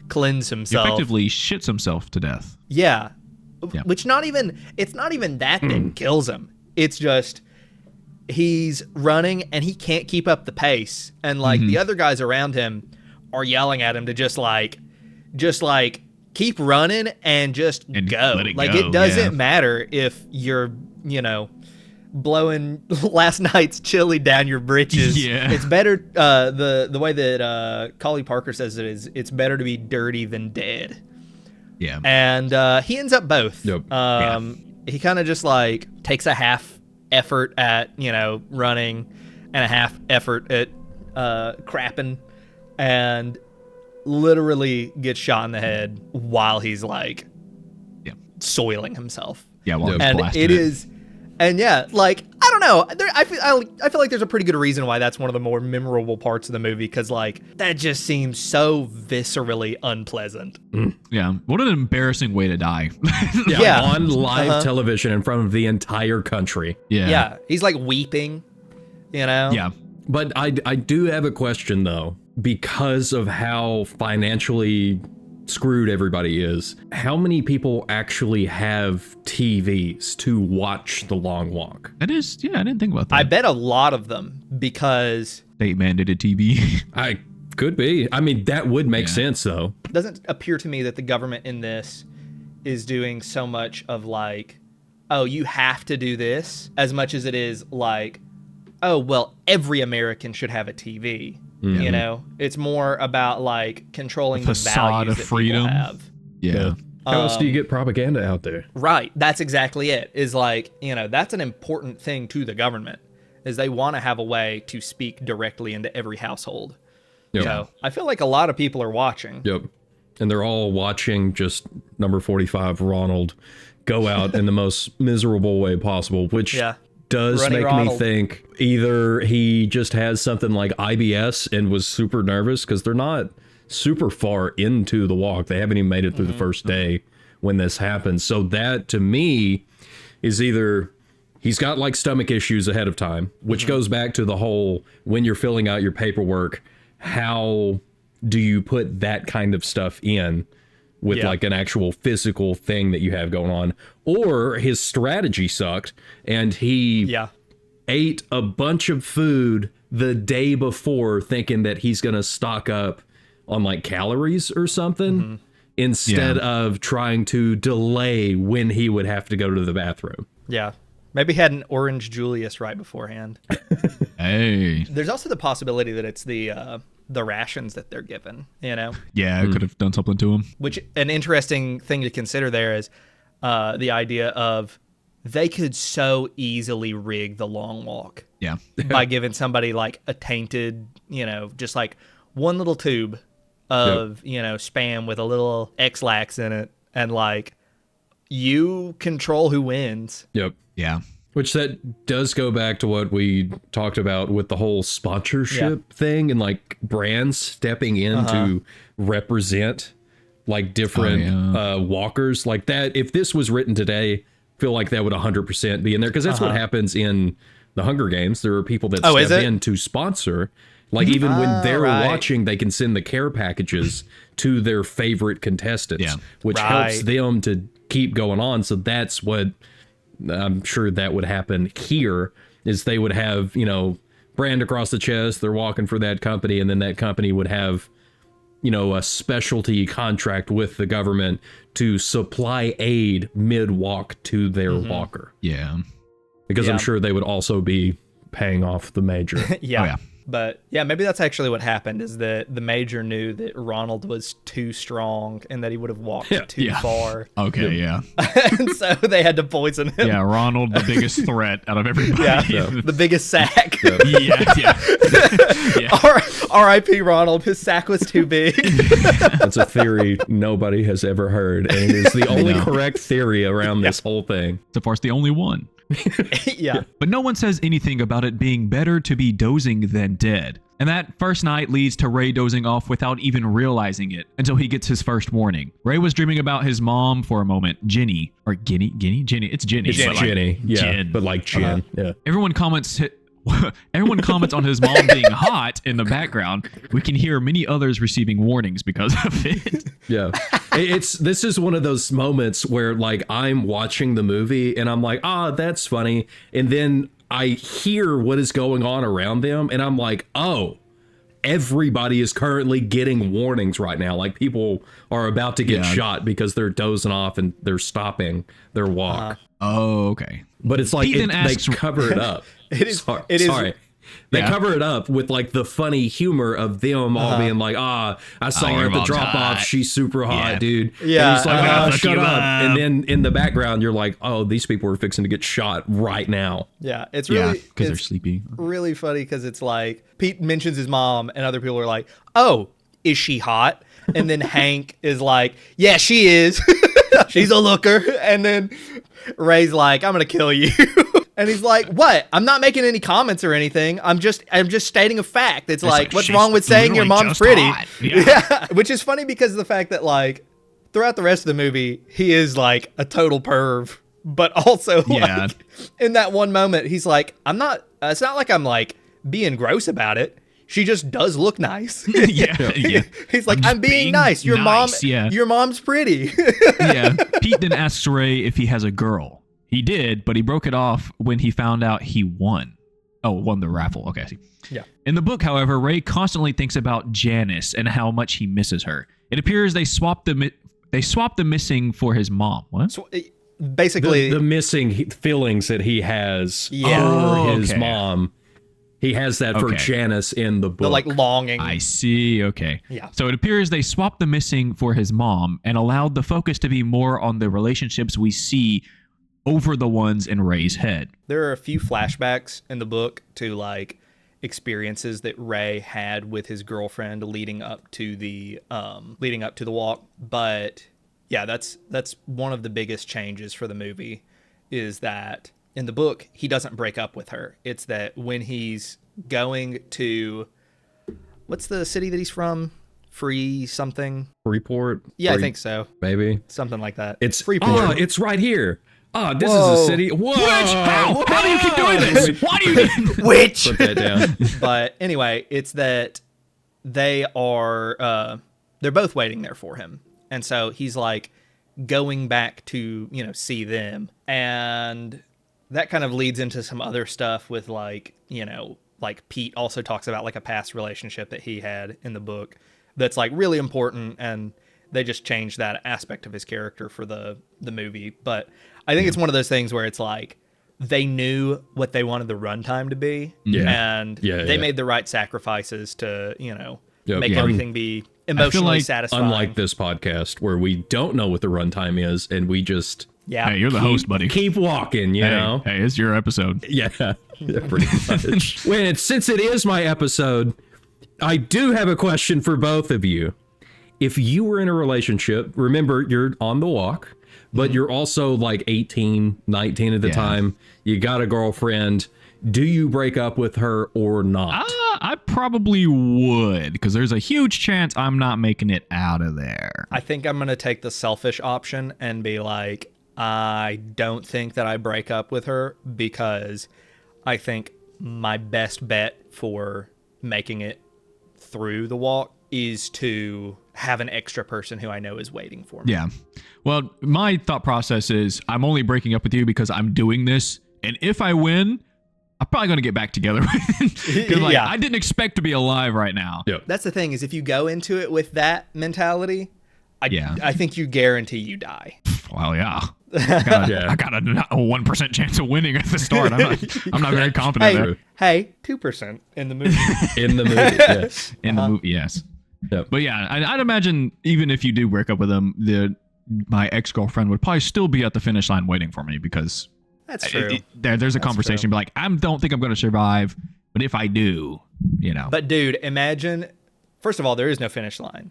cleanse He himself. effectively shits himself to death. Yeah. Yeah. Which it's not even that kills him. It's just he's running and he can't keep up the pace, and the other guys around him are yelling at him to just keep running and just And go. let it go, It doesn't yeah. matter if you're, blowing last night's chili down your britches. Yeah. It's better the way that Collie Parker says it is, it's better to be dirty than dead. Yeah. And he ends up both. Yep. He kind of just takes a half effort at running and a half effort at crapping, and literally gets shot in the head while he's soiling himself. Yeah, well, And it is, and yeah, like, I don't know. I feel like there's a pretty good reason why that's one of the more memorable parts of the movie, because like that just seems so viscerally unpleasant. Yeah, what an embarrassing way to die. Yeah. On live television in front of the entire country. Yeah, he's like weeping, you know. Yeah. But I do have a question, though, because of how financially screwed everybody is. How many people actually have TVs to watch The Long Walk? That is, yeah, I didn't think about that. I bet a lot of them, because State mandated TV. I could be. I mean, that would make Yeah. sense, though. it doesn't appear to me that the government in this is doing so much of like, oh, you have to do this, as much as it is like, oh, well, every American should have a TV. You know, it's more about like controlling the Facade values of that freedom. people have. Yeah. How else do you get propaganda out there? Right. That's exactly it. Is like, you know, that's an important thing to the government, is they want to have a way to speak directly into every household. Yep. So I feel like a lot of people are watching. Yep. And they're all watching just number 45 Ronald go out in the most miserable way possible, which does Running make Ronald. me think either he just has something like IBS and was super nervous, because they're not super far into the walk. They haven't even made it through the first day when this happens. So that, to me, is either he's got like stomach issues ahead of time, which goes back to the whole, when you're filling out your paperwork, how do you put that kind of stuff in with like an actual physical thing that you have going on? Or his strategy sucked and he ate a bunch of food the day before thinking that he's going to stock up on like calories or something instead of trying to delay when he would have to go to the bathroom. Yeah. Maybe had an orange Julius right beforehand. Hey. There's also the possibility that it's the rations that they're given, you know? Yeah, I could have done something to him. Which, an interesting thing to consider there is the idea of they could so easily rig the long walk Yeah. by giving somebody like a tainted, you know, just like one little tube of, you know, Spam with a little X-Lax in it, and like you control who wins. Yep. Yeah. Which that does go back to what we talked about with the whole sponsorship thing and like brands stepping in to represent like different walkers like that. If this was written today, I feel like that would 100% be in there, because that's what happens in the Hunger Games. There are people that step in to sponsor. Like even when they're watching, they can send the care packages to their favorite contestants, which helps them to keep going on. So that's what I'm sure that would happen here, is they would have, you know, brand across the chest, they're walking for that company, and then that company would have, you know, a specialty contract with the government to supply aid mid-walk to their walker. Yeah. Because I'm sure they would also be paying off the major. Oh, yeah. But yeah, maybe that's actually what happened, is that the major knew that Ronald was too strong and that he would have walked too far. Okay, yeah. And so they had to poison him. Yeah, Ronald, the biggest threat out of everybody. The biggest sack. Yeah. R.I.P. Ronald. His sack was too big. That's a theory nobody has ever heard, and it is the only correct theory around this whole thing. So far, it's the only one. Yeah. But no one says anything about it being better to be dozing than dead. And that first night leads to Ray dozing off without even realizing it until he gets his first warning. Ray was dreaming about his mom for a moment, Jenny. Or Jenny? It's Jenny. It's Jenny. Jen. But like Jen. Yeah. Everyone comments on his mom being hot in the background. We can hear many others receiving warnings because of it. Yeah. This is one of those moments where like I'm watching the movie and I'm like, that's funny. And then I hear what is going on around them and I'm like, oh, everybody is currently getting warnings right now. Like people are about to get shot because they're dozing off and they're stopping their walk. Oh, okay. But it's like They they cover it up. Sorry. They cover it up with like the funny humor of them all being like, I saw her at the drop off. She's super hot, dude. Yeah. And he's like, shut up. up. And then in the background, you're like, oh, these people are fixing to get shot right now. Yeah. It's really, because they're sleepy. really funny, because it's like Pete mentions his mom and other people are like, oh, is she hot? And then Hank is like, yeah, she is. She's a looker. And then Ray's like, I'm going to kill you. And he's like, what? I'm not making any comments or anything. I'm just stating a fact. It's like, what's wrong with saying your mom's pretty? Yeah. Which is funny because of the fact that, like, throughout the rest of the movie, he is like a total perv. But also, like, in that one moment, he's like, it's not like I'm like being gross about it. She just does look nice. He's like, I'm being nice. Your mom's pretty. Pete then asks Ray if he has a girl. He did, but he broke it off when he found out he won. Oh, won the raffle. Okay, I see. Yeah. In the book, however, Ray constantly thinks about Janice and how much he misses her. It appears they swapped the missing for his mom. What? So, basically, the missing feelings that he has for his mom. He has that for Janice in the book. The, like, longing. I see. Okay. Yeah. So it appears they swapped the missing for his mom and allowed the focus to be more on the relationships we see over the ones in Ray's head. There are a few flashbacks in the book to, like, experiences that Ray had with his girlfriend leading up to the walk. But yeah, that's one of the biggest changes for the movie, is that in the book he doesn't break up with her. It's that when he's going to, what's the city that he's from? Freeport? Yeah, I think so. Maybe. Something like that. It's Freeport. Oh, it's right here. Oh, this is a city. Whoa. How do you keep doing this? Why do you Which? Put that down. But anyway, it's that they are, they're both waiting there for him. And so he's like going back to, see them. And that kind of leads into some other stuff with, like, like Pete also talks about, like, a past relationship that he had in the book that's, like, really important. And they just changed that aspect of his character for the movie. But I think it's one of those things where it's like they knew what they wanted the runtime to be, and they made the right sacrifices to, make everything be emotionally satisfying. Unlike this podcast where we don't know what the runtime is and we just hey, you're the host, buddy. Keep walking, you know. Hey, it's your episode. Yeah, pretty much. Since it is my episode, I do have a question for both of you. If you were in a relationship, remember you're on the walk, but you're also like 18, 19 at the time. You got a girlfriend. Do you break up with her or not? I probably would, because there's a huge chance I'm not making it out of there. I think I'm going to take the selfish option and be like, I don't think that I break up with her, because I think my best bet for making it through the walk is to have an extra person who I know is waiting for me. Yeah. Well, my thought process is I'm only breaking up with you because I'm doing this. And if I win, I'm probably going to get back together. Because I didn't expect to be alive right now. Yep. That's the thing, is if you go into it with that mentality, I think you guarantee you die. Well, yeah. I got a 1% chance of winning at the start. I'm not very confident. Hey, 2% in the movie. In the movie, yes. In the movie, yes. Yep. But yeah, I'd imagine even if you do break up with them, my ex-girlfriend would probably still be at the finish line waiting for me, because that's true. There's a conversation, be like, I don't think I'm going to survive, but if I do, But dude, imagine, first of all, there is no finish line.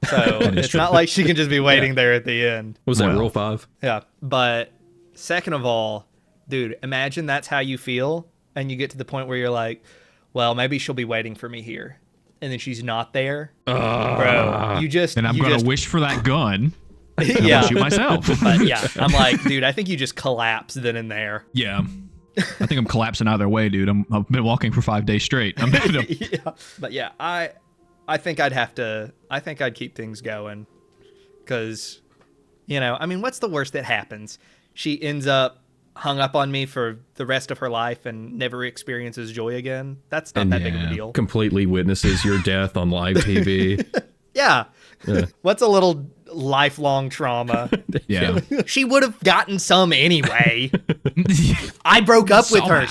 So it's not like she can just be waiting there at the end. Was that Rule 5? Yeah. But second of all, dude, imagine that's how you feel, and you get to the point where you're like, well, maybe she'll be waiting for me here. And then she's not there. Bro, you just... And I'm going to wish for that gun. Yeah. Shoot myself. But yeah, I'm like, dude, I think you just collapse then and there. Yeah. I think I'm collapsing either way, dude. I've been walking for 5 days straight. Yeah. But yeah, I think I'd keep things going, because, what's the worst that happens? She ends up hung up on me for the rest of her life and never experiences joy again. That's not that big of a deal. Completely witnesses your death on live TV. Yeah. What's a little lifelong trauma? Yeah. She would have gotten some anyway. I broke up with her.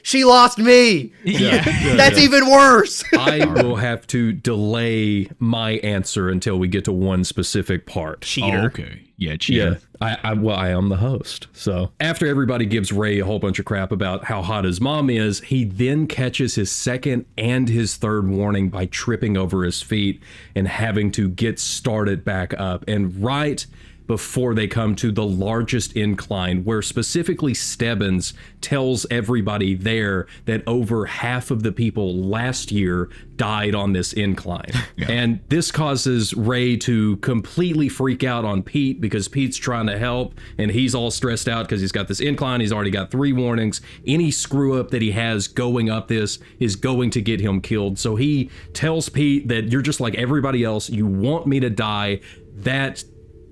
She lost me. That's even worse. I will have to delay my answer until we get to one specific part. Cheater. Oh, okay. Yeah, cheater. Yeah. I am the host. So after everybody gives Ray a whole bunch of crap about how hot his mom is, he then catches his second and his third warning by tripping over his feet and having to get started back up. And right before they come to the largest incline, where specifically Stebbins tells everybody there that over half of the people last year died on this incline. And this causes Ray to completely freak out on Pete, because Pete's trying to help and he's all stressed out because he's got this incline. He's already got 3 warnings. Any screw up that he has going up this is going to get him killed. So he tells Pete that you're just like everybody else. You want me to die. That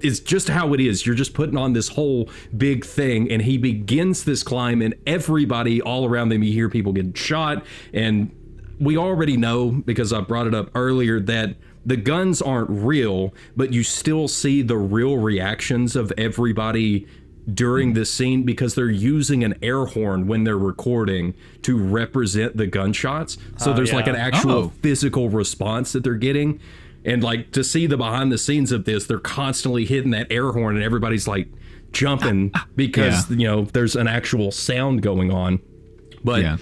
is just how it is. You're just putting on this whole big thing. And he begins this climb, and everybody all around them, you hear people getting shot. And we already know, because I brought it up earlier, that the guns aren't real, but you still see the real reactions of everybody during this scene, because they're using an air horn when they're recording to represent the gunshots. So there's like an actual physical response that they're getting. And like, to see the behind the scenes of this, they're constantly hitting that air horn and everybody's like jumping because, you know, there's an actual sound going on. But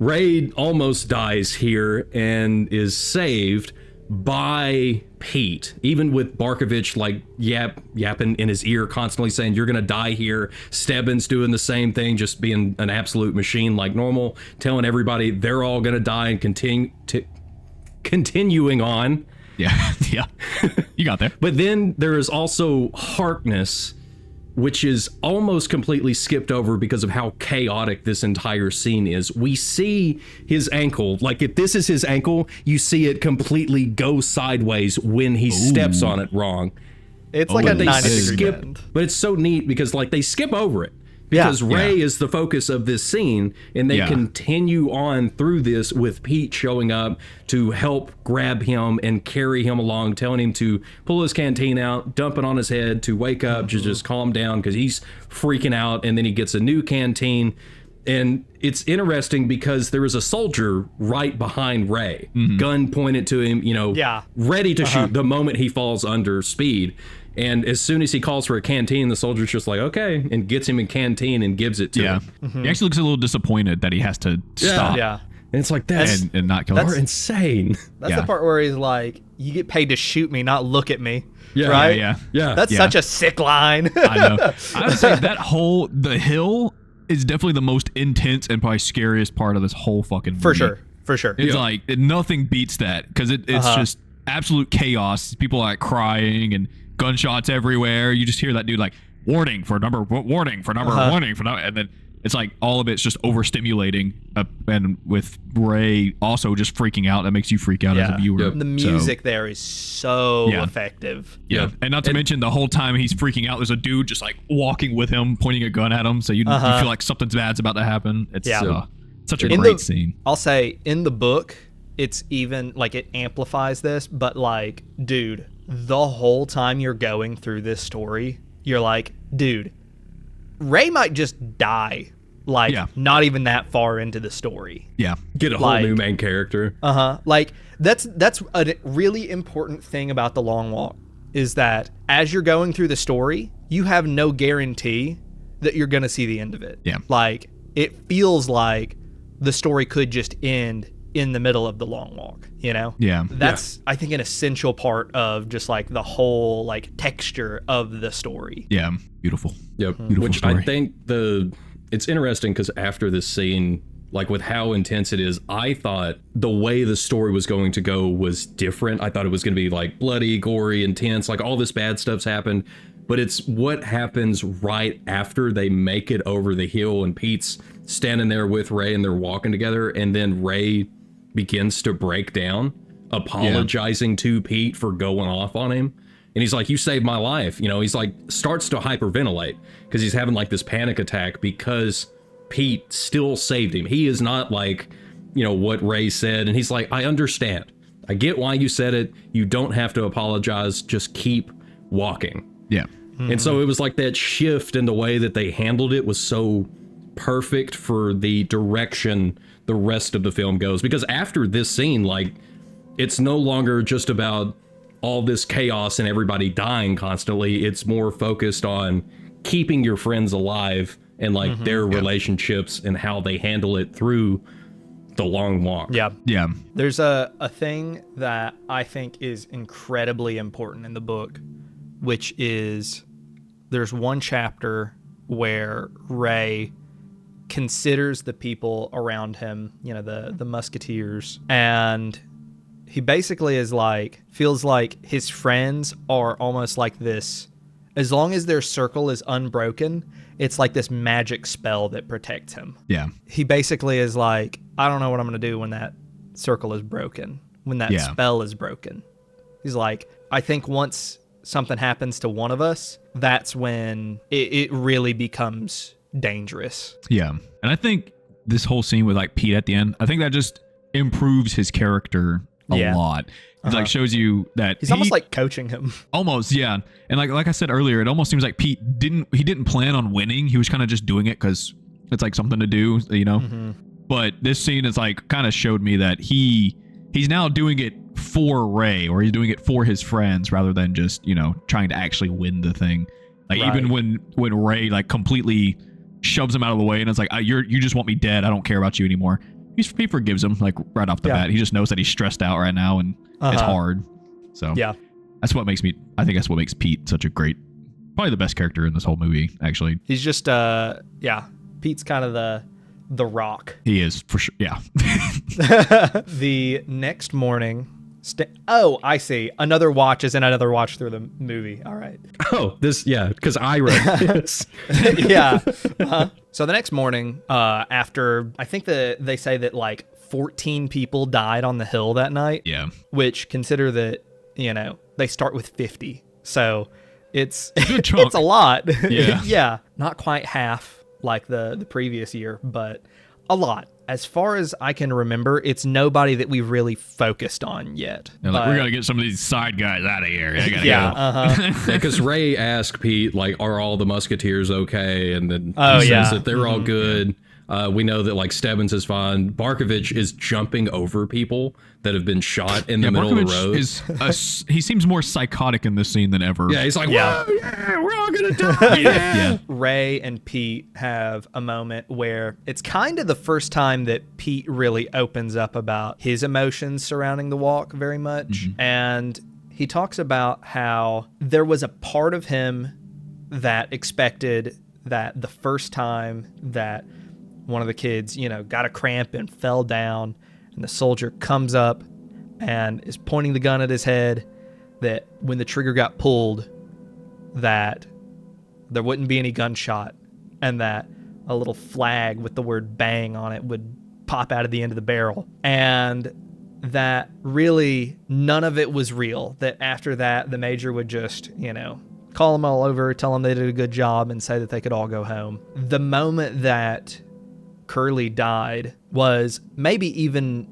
Ray almost dies here and is saved by Pete, even with Barkovich like yapping in his ear, constantly saying, you're gonna die here. Stebbins doing the same thing, just being an absolute machine like normal, telling everybody they're all gonna die, and continuing on. Yeah. You got there. But then there is also Harkness, which is almost completely skipped over because of how chaotic this entire scene is. We see his ankle. Like, if this is his ankle, you see it completely go sideways when he steps on it wrong. It's like a 90-degree bend. But it's so neat because, like, they skip over it. Because Ray is the focus of this scene, and they continue on through this with Pete showing up to help grab him and carry him along, telling him to pull his canteen out, dump it on his head, to wake up, to just calm down because he's freaking out. And then he gets a new canteen. And it's interesting because there is a soldier right behind Ray, gun pointed to him, you know, ready to shoot the moment he falls under speed. And as soon as he calls for a canteen, the soldier's just like, okay, and gets him a canteen and gives it to him. He actually looks a little disappointed that he has to stop. And it's like, that's and not kill him. That's insane. That's the part where he's like, you get paid to shoot me, not look at me. Yeah. Right? Yeah. That's such a sick line. I know. I would say that the hill is definitely the most intense and probably scariest part of this whole fucking movie. For sure. It's like, nothing beats that, because it's just absolute chaos. People are like crying and gunshots everywhere. You just hear that dude like, warning for number, warning for number, warning for number, and then it's like all of it's just overstimulating, and with Ray also just freaking out, that makes you freak out as a viewer. The music there is so effective. And not to mention, the whole time he's freaking out, there's a dude just like walking with him, pointing a gun at him, so you feel like something's bad's about to happen. It's such a great scene. I'll say, in the book, it's even like, it amplifies this, but like, dude, the whole time you're going through this story, you're like, dude, Ray might just die, like, not even that far into the story. Get a whole new main character. Like, that's a really important thing about The Long Walk, is that as you're going through the story, you have no guarantee that you're going to see the end of it. Like, it feels like the story could just end in the middle of The Long Walk, you know? That's, I think, an essential part of just like the whole like texture of the story. Beautiful. Beautiful Which story. I think it's interesting because after this scene, like with how intense it is, I thought the way the story was going to go was different. I thought it was going to be like bloody, gory, intense, like all this bad stuff's happened. But it's what happens right after they make it over the hill and Pete's standing there with Ray and they're walking together, and then Ray begins to break down, apologizing to Pete for going off on him. And he's like, you saved my life. You know, he's like, starts to hyperventilate because he's having like this panic attack because Pete still saved him. He is not like, you know, what Ray said. And he's like, I understand. I get why you said it. You don't have to apologize. Just keep walking. And so it was like that shift in the way that they handled it was so perfect for the direction the rest of the film goes, because after this scene, like, it's no longer just about all this chaos and everybody dying constantly. It's more focused on keeping your friends alive and like their relationships and how they handle it through the long walk. There's a thing that I think is incredibly important in the book, which is there's one chapter where Ray considers the people around him, the musketeers, and he basically is like, feels like his friends are almost like this, as long as their circle is unbroken, it's like this magic spell that protects him. Yeah. He basically is like, I don't know what I'm going to do when that circle is broken, when that spell is broken. He's like, I think once something happens to one of us, that's when it really becomes dangerous. Yeah. And I think this whole scene with like Pete at the end, I think that just improves his character a lot. It like shows you that he's almost like coaching him. Almost, yeah. And like I said earlier, it almost seems like Pete didn't plan on winning. He was kind of just doing it because it's like something to do, But this scene is like kind of showed me that he's now doing it for Ray, or he's doing it for his friends rather than just trying to actually win the thing. Like even when Ray like completely shoves him out of the way and it's like, you just want me dead. I don't care about you anymore. He forgives him like right off the bat. He just knows that he's stressed out right now and it's hard. So that's what makes makes Pete such a great, probably the best character in this whole movie. Actually, he's just Pete's kind of the rock. He is for sure. Yeah. The next morning. I see. Another watch is another watch through the movie. All right. Oh, because I read this. Yeah. So the next morning, after, I think they say that like 14 people died on the hill that night. Yeah. Which, consider that, they start with 50. So it's chunk. it's a lot. Yeah. Yeah. Not quite half like the previous year, but a lot. As far as I can remember, it's nobody that we've really focused on yet. Yeah, like, we got to get some of these side guys out of here. Because Ray asked Pete, like, are all the Musketeers okay? And then he says that they're all good. We know that, like, Stebbins is fine. Barkovich is jumping over people that have been shot in the middle of the road. He seems more psychotic in this scene than ever. Yeah, he's like, whoa, we're all going to die. Yeah. Ray and Pete have a moment where it's kind of the first time that Pete really opens up about his emotions surrounding the walk very much. Mm-hmm. And he talks about how there was a part of him that expected that the first time that one of the kids, got a cramp and fell down, and the soldier comes up and is pointing the gun at his head, that when the trigger got pulled, that there wouldn't be any gunshot, and that a little flag with the word bang on it would pop out of the end of the barrel. And that really none of it was real. That after that, the major would just, call them all over, tell them they did a good job, and say that they could all go home. The moment that Curly died was maybe even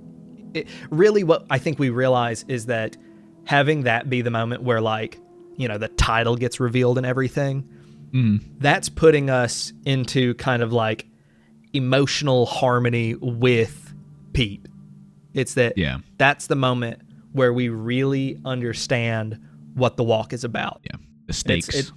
really what I think we realize is that having that be the moment where, like, the title gets revealed and everything, that's putting us into kind of like emotional harmony with Pete. It's that that's the moment where we really understand what the walk is about. Yeah, the stakes.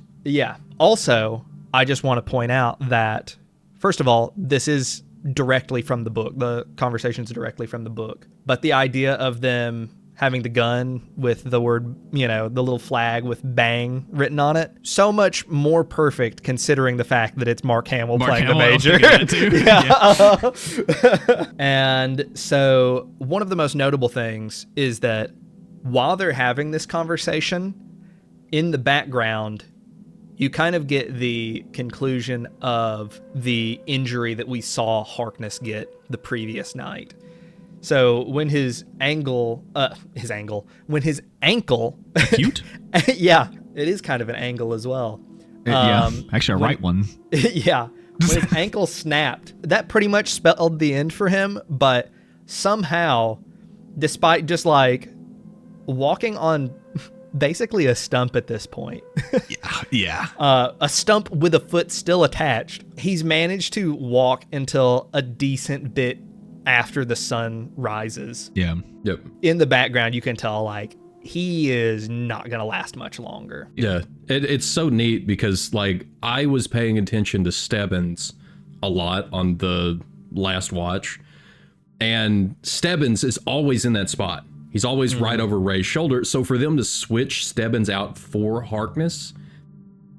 Also, I just want to point out that, first of all, this is directly from the book. The conversation's directly from the book. But the idea of them having the gun with the word, the little flag with bang written on it, so much more perfect considering the fact that it's Mark Hamill playing the major. And so one of the most notable things is that while they're having this conversation, in the background, you kind of get the conclusion of the injury that we saw Harkness get the previous night. So when his ankle, cute? Yeah, it is kind of an angle as well. Actually a right one. Yeah. When his ankle snapped, that pretty much spelled the end for him, but somehow, despite just like walking on basically a stump at this point. A stump with a foot still attached. He's managed to walk until a decent bit after the sun rises. Yeah. Yep. In the background, you can tell, like, he is not going to last much longer. Yeah. It's so neat because, like, I was paying attention to Stebbins a lot on the last watch, and Stebbins is always in that spot. He's always right over Ray's shoulder. So for them to switch Stebbins out for Harkness,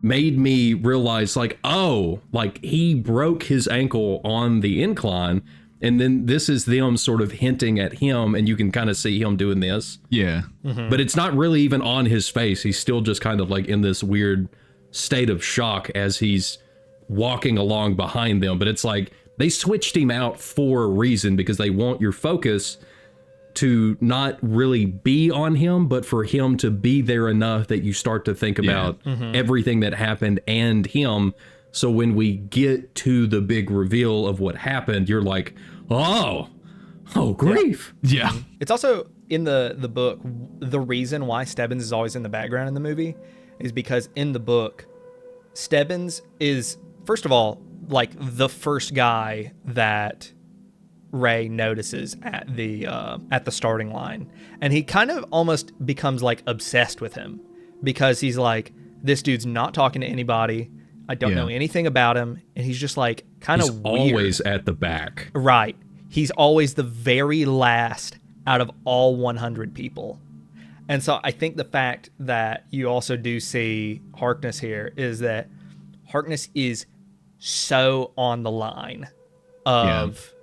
made me realize like, oh, like he broke his ankle on the incline. And then this is them sort of hinting at him, and you can kind of see him doing this. Yeah. But it's not really even on his face. He's still just kind of like in this weird state of shock as he's walking along behind them. But it's like they switched him out for a reason, because they want your focus to not really be on him, but for him to be there enough that you start to think about everything that happened and him. So when we get to the big reveal of what happened, you're like, oh grief. Yeah. It's also in the book, the reason why Stebbins is always in the background in the movie is because in the book, Stebbins is, first of all, like the first guy that Ray notices at the starting line. And he kind of almost becomes like obsessed with him, because he's like, this dude's not talking to anybody. I don't know anything about him, and he's just like kind of weird. Always at the back. Right. He's always the very last out of all 100 people. And so I think the fact that you also do see Harkness here is that Harkness is so on the line of,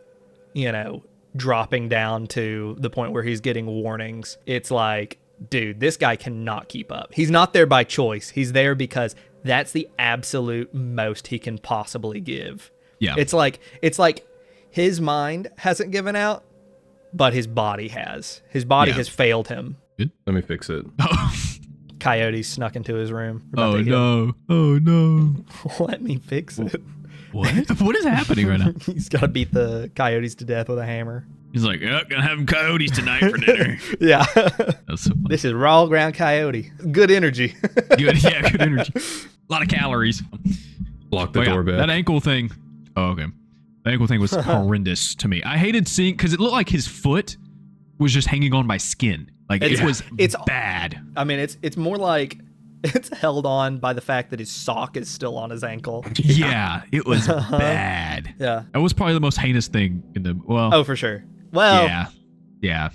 dropping down to the point where he's getting warnings. It's like, dude, this guy cannot keep up. He's not there by choice. He's there because that's the absolute most he can possibly give. Yeah. It's like his mind hasn't given out, but his body has. His body has failed him. Let me fix it. Coyotes snuck into his room. Oh no. Let me fix it. What? What is happening right now? He's got to beat the coyotes to death with a hammer. He's like, yeah, gonna have them coyotes tonight for dinner. Yeah. That's so funny. This is raw ground coyote. Good energy. Good energy. A lot of calories. Block the door back. That ankle thing. Oh, okay. The ankle thing was horrendous to me. I hated seeing, because it looked like his foot was just hanging on by skin. Like it's bad. I mean, it's more like it's held on by the fact that his sock is still on his ankle. Yeah, it was bad. Yeah. That was probably the most heinous thing in the, well. Oh, for sure. Well. Yeah,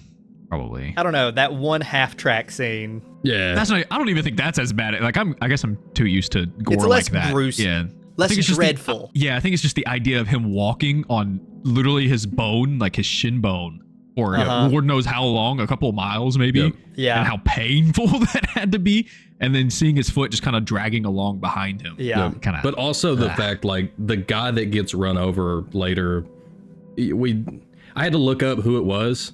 probably. I don't know, that one half track scene. Yeah. That's not, I don't even think that's as bad. Like I guess I'm too used to gore it's less like that. Gruesome. Yeah. Less dreadful. I think it's just the idea of him walking on literally his bone, like his shin bone, or Lord knows how long, a couple of miles maybe. Yep. Yeah. And how painful that had to be. And then seeing his foot just kind of dragging along behind him. Yeah. Kind of. But also the fact, like, the guy that gets run over later, I had to look up who it was.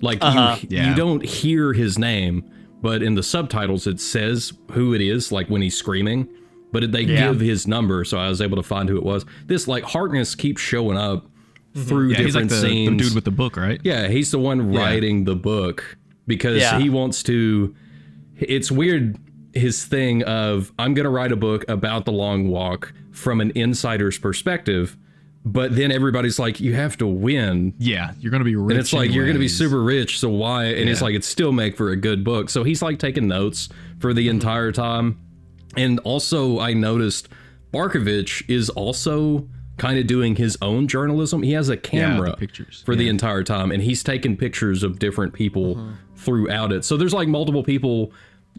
Like, you don't hear his name, but in the subtitles it says who it is, like when he's screaming. But they give his number, so I was able to find who it was. This, like, Harkness keeps showing up through different he's like scenes. the dude with the book, right? Yeah, he's the one writing the book, because he wants to. It's weird, his thing of, I'm going to write a book about the Long Walk from an insider's perspective, but then everybody's like, you have to win. Yeah, you're going to be rich. And it's like, you're going to be anyways. super rich, so why? And it's like, it'd still make for a good book. So he's like taking notes for the entire time. And also, I noticed Barkovich is also kind of doing his own journalism. He has a camera for the entire time, and he's taking pictures of different people throughout it. So there's like multiple people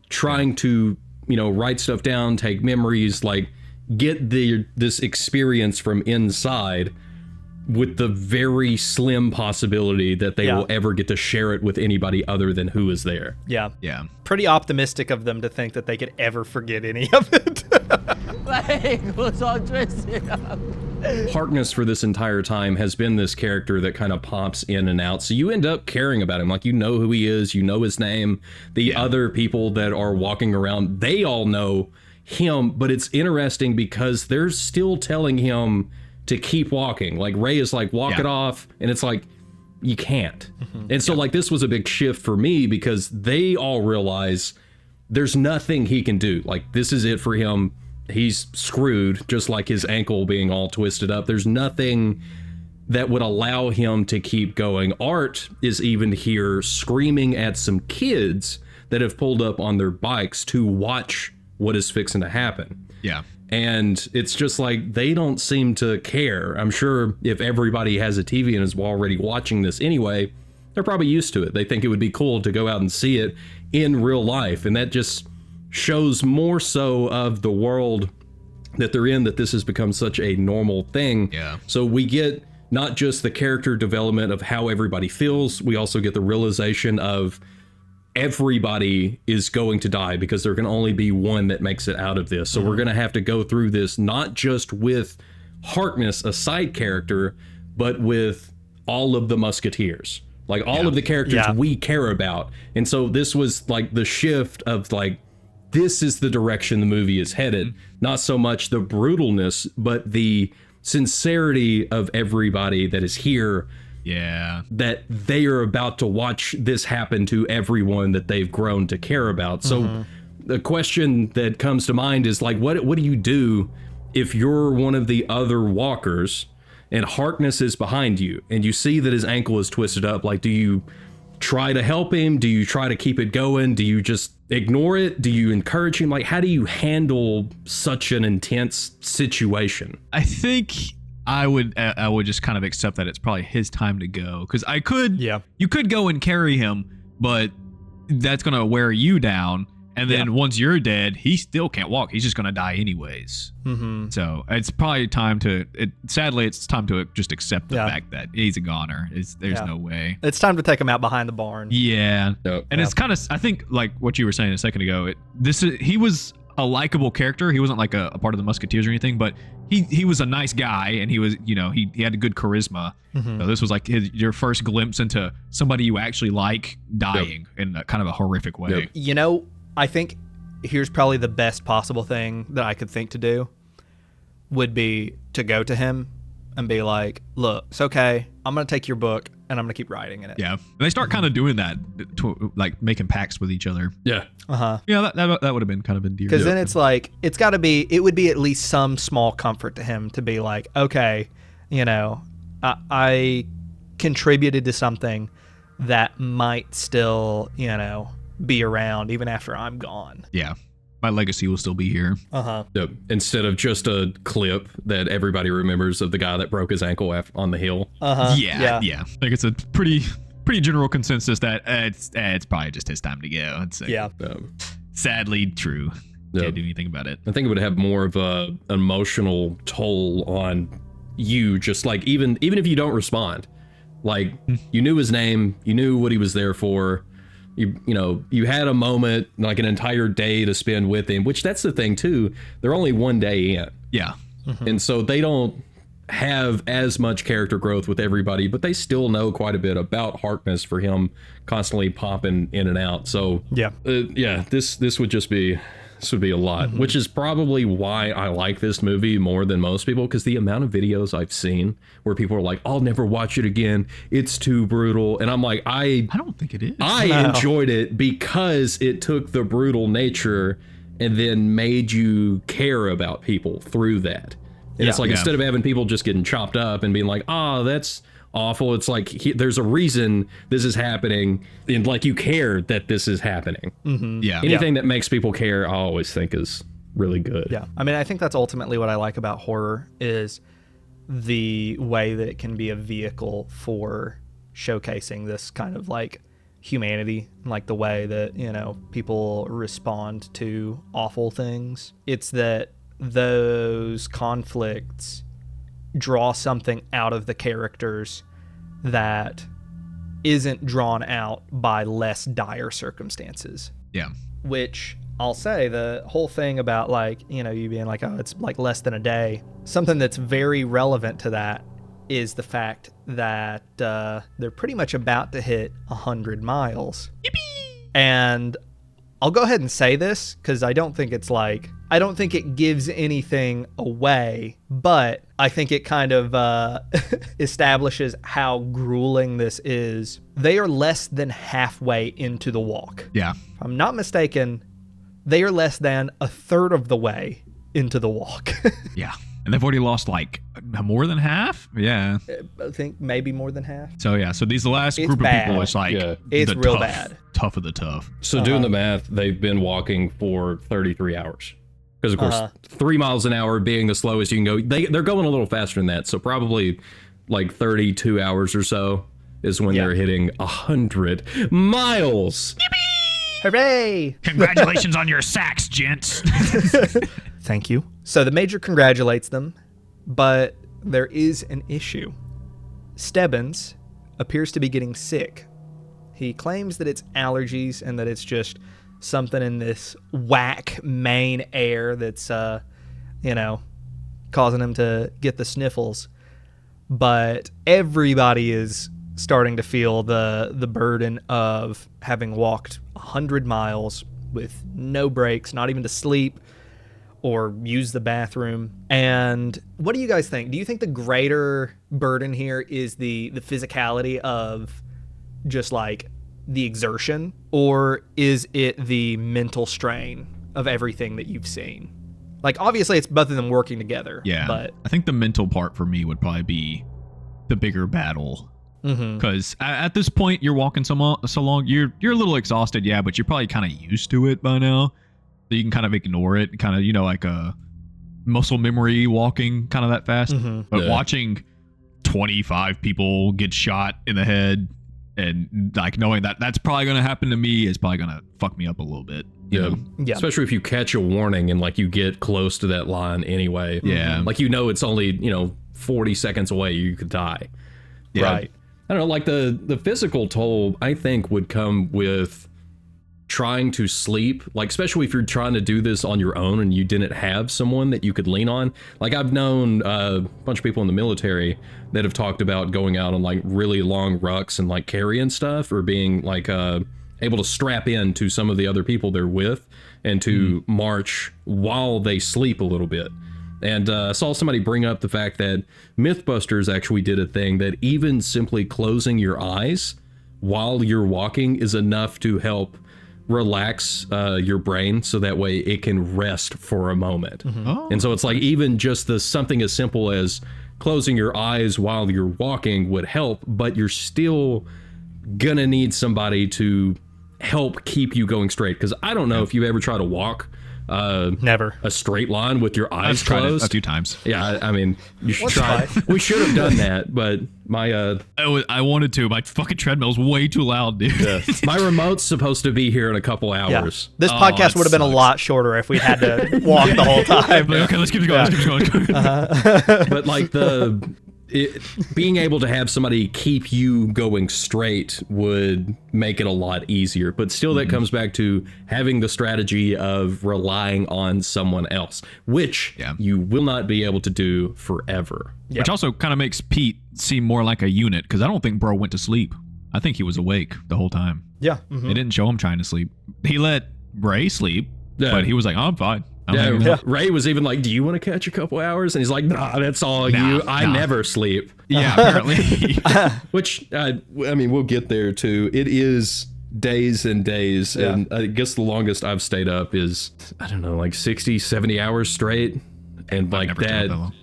trying to, write stuff down, take memories, like get this experience from inside, with the very slim possibility that they will ever get to share it with anybody other than who is there. Yeah. Yeah. Pretty optimistic of them to think that they could ever forget any of it. Harkness for this entire time has been this character that kind of pops in and out, so you end up caring about him. Like, you know who he is, you know his name. The other people that are walking around, they all know him, but it's interesting because they're still telling him to keep walking. Like, Ray is like, walk it off, and it's like, you can't. And so like, this was a big shift for me, because they all realize there's nothing he can do. Like, this is it for him. He's screwed, just like his ankle being all twisted up. There's nothing that would allow him to keep going. Art is even here screaming at some kids that have pulled up on their bikes to watch what is fixing to happen. Yeah. And it's just like, they don't seem to care. I'm sure if everybody has a TV and is already watching this anyway, they're probably used to it. They think it would be cool to go out and see it in real life. And that just shows more so of the world that they're in, that this has become such a normal thing. Yeah. So we get not just the character development of how everybody feels, we also get the realization of everybody is going to die because there can only be one that makes it out of this. So we're going to have to go through this not just with Harkness, a side character, but with all of the Musketeers, like all of the characters we care about. And so this was like the shift of like, this is the direction the movie is headed. Not so much the brutalness, but the sincerity of everybody that is here. Yeah. That they are about to watch this happen to everyone that they've grown to care about. So the question that comes to mind is like, what do you do if you're one of the other walkers and Harkness is behind you and you see that his ankle is twisted up? Like, do you try to help him? Do you try to keep it going? Do you just ignore it? Do you encourage him? Like, how do you handle such an intense situation? I think I would just kind of accept that it's probably his time to go, because you could go and carry him, but that's gonna wear you down, and then once you're dead, he still can't walk. He's just gonna die anyways. So it's probably time to. Sadly, it's time to just accept the fact that he's a goner. There's no way. It's time to take him out behind the barn. Yeah, and it's kind of. I think like what you were saying a second ago. He was a likable character. He wasn't like a part of the Musketeers or anything, but he was a nice guy, and he was, he had a good charisma. So this was like your first glimpse into somebody you actually like dying in a kind of a horrific way. I think here's probably the best possible thing that I could think to do would be to go to him and be like, look, it's okay. I'm going to take your book and I'm going to keep writing in it. Yeah. And they start kind of doing that, like making pacts with each other. Yeah. Yeah, that would have been kind of endearing. Because then it's like, it would be at least some small comfort to him to be like, okay, I contributed to something that might still, be around even after I'm gone. Yeah. My legacy will still be here. Yep. Instead of just a clip that everybody remembers of the guy that broke his ankle on the hill. Yeah. I think it's a pretty general consensus that it's probably just his time to go. It's sadly true. Can't do anything about it. I think it would have more of an emotional toll on you, just like even if you don't respond. Like, you knew his name, you knew what he was there for. You had a moment, like an entire day to spend with him, which that's the thing too. They're only one day in. Yeah. And so they don't have as much character growth with everybody, but they still know quite a bit about Harkness for him constantly popping in and out. So this would be a lot, which is probably why I like this movie more than most people, because the amount of videos I've seen where people are like, I'll never watch it again, it's too brutal, and I'm like, I don't think it is. I enjoyed it because it took the brutal nature and then made you care about people through that. And it's like, instead of having people just getting chopped up and being like, that's awful, it's like, there's a reason this is happening, and like, you care that this is happening. Anything that makes people care, I always think is really good. I mean, I think that's ultimately what I like about horror, is the way that it can be a vehicle for showcasing this kind of like humanity, like the way that people respond to awful things. It's that those conflicts draw something out of the characters that isn't drawn out by less dire circumstances. Yeah. Which I'll say, the whole thing about like, you being like, oh, it's like less than a day. Something that's very relevant to that is the fact that they're pretty much about to hit 100 miles. Yippee! And I'll go ahead and say this because I don't think it gives anything away, but I think it kind of establishes how grueling this is. They are less than halfway into the walk. Yeah. If I'm not mistaken, they are less than a third of the way into the walk. Yeah. And they've already lost like more than half? Yeah. I think maybe more than half. So yeah, so these last It's group bad. of people, it's like It's the real tough, bad. Tough of the tough. So doing the math, they've been walking for 33 hours. Because of course, 3 miles an hour being the slowest you can go. They're going a little faster than that. So probably like 32 hours or so is when they're hitting 100 miles. Hooray! Congratulations on your sacks, gents. Thank you. So the major congratulates them, but there is an issue. Stebbins appears to be getting sick. He claims that it's allergies and that it's just something in this whack Maine air that's, causing him to get the sniffles. But everybody is starting to feel the burden of having walked 100 miles with no breaks, not even to sleep or use the bathroom. And what do you guys think? Do you think the greater burden here is the physicality of just like the exertion, or is it the mental strain of everything that you've seen? Like, obviously it's both of them working together. Yeah, but I think the mental part for me would probably be the bigger battle. Because at this point, you're walking so long, you're a little exhausted, yeah, but you're probably kind of used to it by now. So you can kind of ignore it, kind of, like a muscle memory walking kind of that fast. But watching 25 people get shot in the head and like knowing that that's probably going to happen to me is probably going to fuck me up a little bit. You know? Yeah. Especially if you catch a warning and like you get close to that line anyway. Yeah. Like, it's only, 40 seconds away, you could die. Yeah. Right. I don't know, like the physical toll, I think, would come with trying to sleep, like especially if you're trying to do this on your own and you didn't have someone that you could lean on. Like, I've known a bunch of people in the military that have talked about going out on like really long rucks and like carrying stuff, or being like able to strap in to some of the other people they're with and to march while they sleep a little bit. And I saw somebody bring up the fact that Mythbusters actually did a thing that even simply closing your eyes while you're walking is enough to help relax your brain, so that way it can rest for a moment. And so it's like even just something as simple as closing your eyes while you're walking would help, but you're still gonna need somebody to help keep you going straight. Because I don't know if you ever try to walk Never a straight line with your eyes I've tried it closed a few times. Yeah, I mean, you should Let's try. try. We should have done that, but my I wanted to. My fucking treadmill's way too loud, dude. my remote's supposed to be here in a couple hours. This Oh, podcast that would have been a sucks. lot shorter if we had to walk the whole time. But okay, let's keep going. Let's keep going. But like being able to have somebody keep you going straight would make it a lot easier. But still, that comes back to having the strategy of relying on someone else, which you will not be able to do forever. Which also kind of makes Pete seem more like a unit, because I don't think bro went to sleep. I think he was awake the whole time. Yeah. They didn't show him trying to sleep. He let Ray sleep, but he was like, oh, I'm fine. I'm hanging out." Ray was even like, do you want to catch a couple hours? And he's like, nah, that's all you. I never sleep. Yeah, apparently. Which, I mean, we'll get there too. It is days and days. Yeah. And I guess the longest I've stayed up is, I don't know, like 60, 70 hours straight. And like never stayed up that long.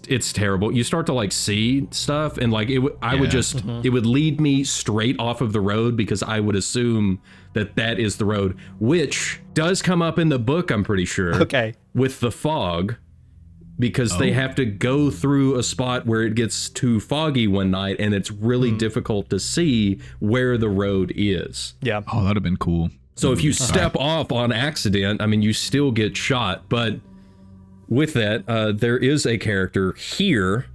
it's terrible. You start to like see stuff, and like I would just, it would lead me straight off of the road, because I would assume that is the road, which does come up in the book, I'm pretty sure. Okay. With the fog, because they have to go through a spot where it gets too foggy one night, and it's really difficult to see where the road is. Yeah. Oh, that'd have been cool. So if you step off on accident, I mean, you still get shot. But with that, there is a character here,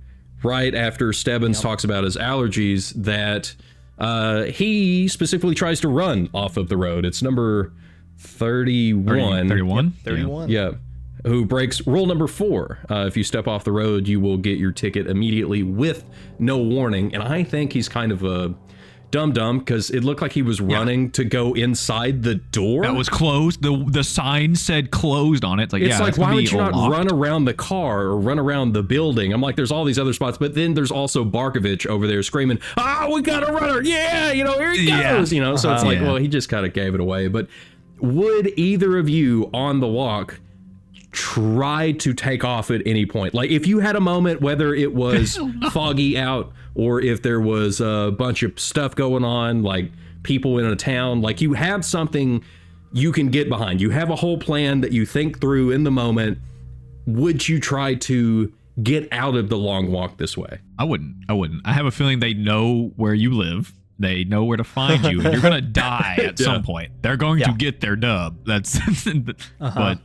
right after Stebbins talks about his allergies, that he specifically tries to run off of the road. It's number 31. 31? 31. Yeah. Who breaks rule number 4. If you step off the road, you will get your ticket immediately with no warning. And I think he's kind of a dum-dum, because it looked like he was running to go inside the door. That was closed. The sign said closed on it. It's like, It's like, that's gonna why be would you not locked. run around the car or run around the building? I'm like, there's all these other spots, but then there's also Barkovich over there screaming, we got a runner. Yeah, here he goes. So it's like, well, he just kind of gave it away. But would either of you on the walk try to take off at any point? Like, if you had a moment, whether it was foggy out or if there was a bunch of stuff going on, like people in a town, like you have something you can get behind, you have a whole plan that you think through in the moment, would you try to get out of the long walk this way? I wouldn't. I have a feeling they know where you live. They know where to find you, and you're gonna die at some point. They're going to get their dub. That's but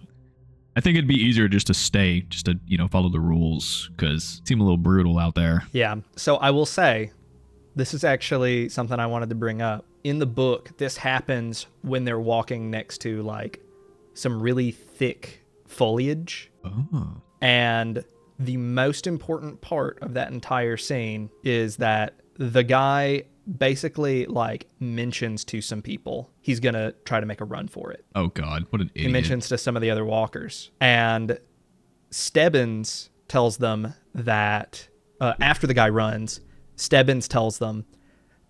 I think it'd be easier just to stay, just to, follow the rules, because it seemed a little brutal out there. Yeah. So I will say, this is actually something I wanted to bring up. In the book, this happens when they're walking next to like some really thick foliage. Oh. And the most important part of that entire scene is that the guy basically like mentions to some people he's gonna try to make a run for it. Oh God, what an idiot. He mentions to some of the other walkers, and Stebbins tells them that after the guy runs, Stebbins tells them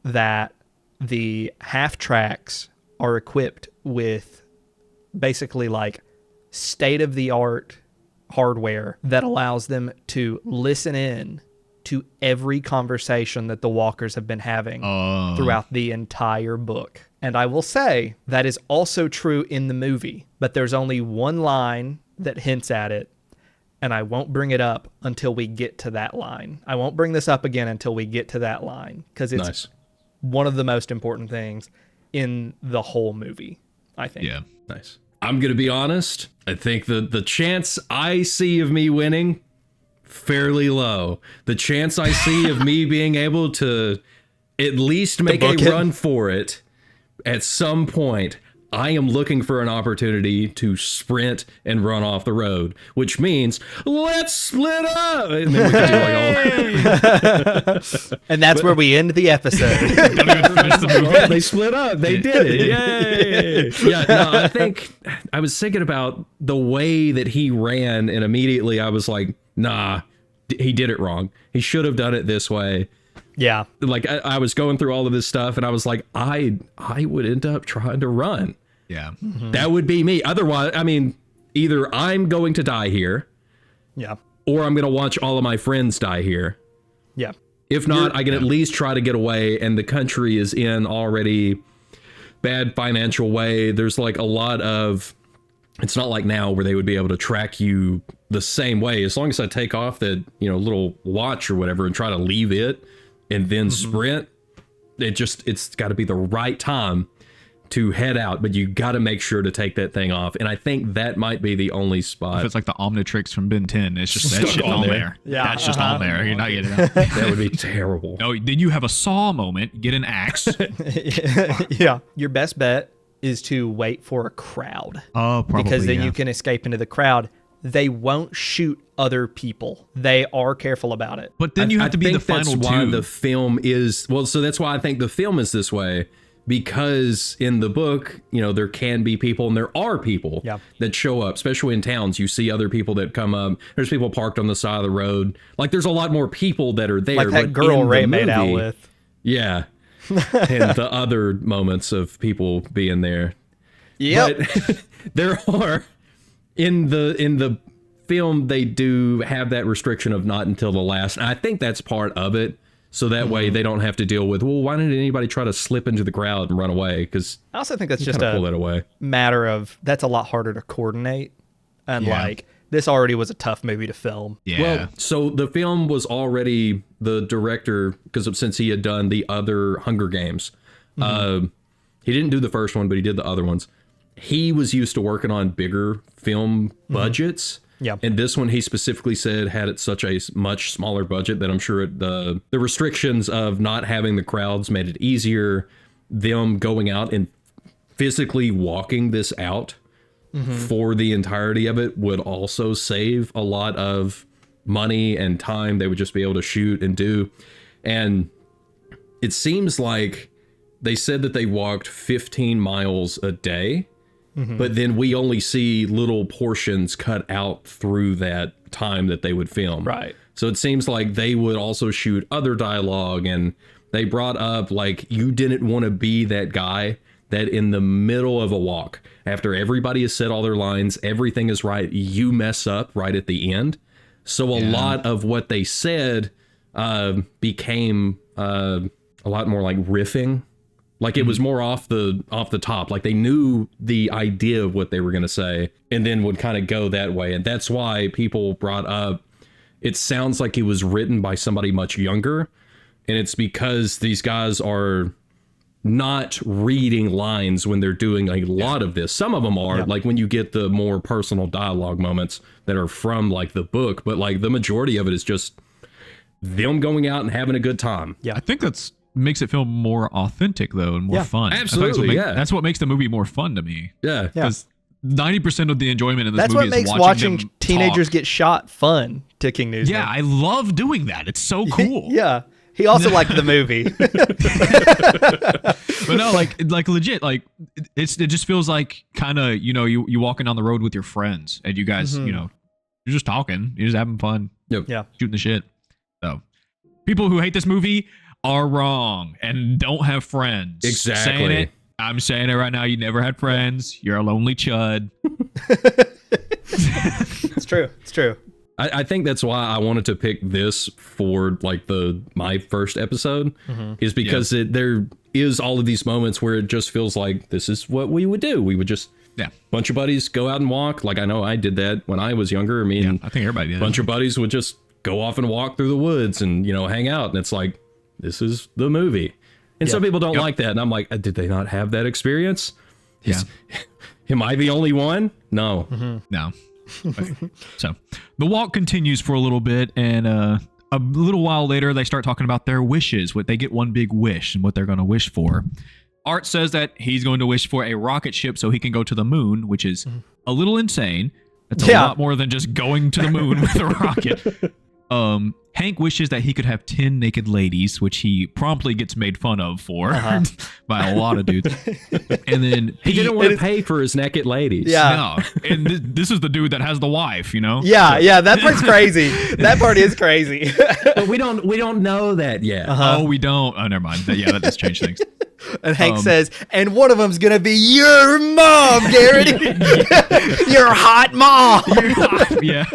that the half tracks are equipped with basically like state-of-the-art hardware that allows them to listen in to every conversation that the walkers have been having throughout the entire book. And I will say that is also true in the movie, but there's only one line that hints at it, and I won't bring it up until we get to that line. I won't bring this up again until we get to that line, because it's one of the most important things in the whole movie, I think. Yeah. Nice. I'm going to be honest. I think the chance I see of me winning, fairly low. The chance I see of me being able to at least make a run for it at some point, I am looking for an opportunity to sprint and run off the road, which means let's split up. And then we can do like all. And that's where we end the episode. They split up. They did it. Yay. Yeah, no, I think I was thinking about the way that he ran, and immediately I was like, nah, he did it wrong. He should have done it this way. Yeah. Like I was going through all of this stuff, and I was like, I would end up trying to run. Yeah. Mm-hmm. That would be me. Otherwise, I mean, either I'm going to die here. Yeah. Or I'm going to watch all of my friends die here. Yeah. If not, I can at least try to get away, and the country is in already bad financial way. There's like a lot of, it's not like now where they would be able to track you the same way. As long as I take off that, little watch or whatever and try to leave it and then sprint, it's got to be the right time to head out, but you got to make sure to take that thing off. And I think that might be the only spot. If it's like the Omnitrix from Ben 10, it's just that shit on there. Yeah. That's just on there. You're not getting it out. That would be terrible. No, then you have a saw moment, get an axe. Yeah. Your best bet is to wait for a crowd. Oh, probably. Because then you can escape into the crowd. They won't shoot other people. They are careful about it. But then you have to be the final that's why two. the film is, so that's why I think the film is this way. Because in the book, there can be people, and there are people that show up, especially in towns. You see other people that come up. There's people parked on the side of the road. Like, there's a lot more people that are there. Like that girl Ray made out with. Yeah. And the other moments of people being there. Yep. But there are, in the film, they do have that restriction of not until the last. And I think that's part of it. So that way they don't have to deal with, well, why didn't anybody try to slip into the crowd and run away? Because I also think that's just pull that away. Matter of, that's a lot harder to coordinate. And like, this already was a tough movie to film. Yeah. Well, so the film was already, the director, because since he had done the other Hunger Games, he didn't do the first one, but he did the other ones. He was used to working on bigger film budgets. Yeah. And this one, he specifically said, had it such a much smaller budget that I'm sure the restrictions of not having the crowds made it easier. Them going out and physically walking this out for the entirety of it would also save a lot of money and time. They would just be able to shoot and do. And it seems like they said that they walked 15 miles a day. But then we only see little portions cut out through that time that they would film. Right. So it seems like they would also shoot other dialogue, and they brought up like, you didn't want to be that guy that in the middle of a walk, after everybody has said all their lines, everything is right, you mess up right at the end. So a lot of what they said became a lot more like riffing. Like it was more off the top. Like they knew the idea of what they were going to say and then would kind of go that way. And that's why people brought up, it sounds like it was written by somebody much younger. And it's because these guys are not reading lines when they're doing a lot of this. Some of them are, like when you get the more personal dialogue moments that are from like the book, but like the majority of it is just them going out and having a good time. I think that's makes it feel more authentic though and more fun. Absolutely, that's what makes the movie more fun to me. Yeah. Because 90% of the enjoyment in this That's movie what is makes watching watching teenagers get shot fun to Kingnusmi. Yeah, I love doing that. It's so cool. Yeah. He also liked the movie. But no, like legit, like it just feels like kind of, you know, you walking down the road with your friends and you guys, you know, you're just talking, you're just having fun. Yep. Yeah. Shooting the shit. So people who hate this movie are wrong and don't have friends. Exactly. Saying it, I'm saying it right now. You never had friends. You're a lonely chud. It's true. It's true. I think that's why I wanted to pick this for like my first episode is because there is all of these moments where it just feels like this is what we would do. We would just bunch of buddies go out and walk. Like I know I did that when I was younger. I mean, I think everybody did. A bunch of buddies would just go off and walk through the woods and, you know, hang out. And it's like, this is the movie. And some people don't like that. And I'm like, did they not have that experience? Am I the only one? No. No. Okay. So the walk continues for a little bit, and a little while later they start talking about their wishes. What they get one big wish and what they're going to wish for. Art says that he's going to wish for a rocket ship so he can go to the moon, which is a little insane. It's a lot more than just going to the moon with a rocket. Hank wishes that he could have 10 naked ladies, which he promptly gets made fun of for by a lot of dudes. And then he didn't want to pay for his naked ladies. No. And this is the dude that has the wife, you know? Yeah, that part's crazy. That part is crazy. But we don't know that yet. Oh, we don't. Oh, never mind. Yeah, that does change things. And Hank says, and one of them's going to be your mom, Garrett. Your hot mom. Yeah.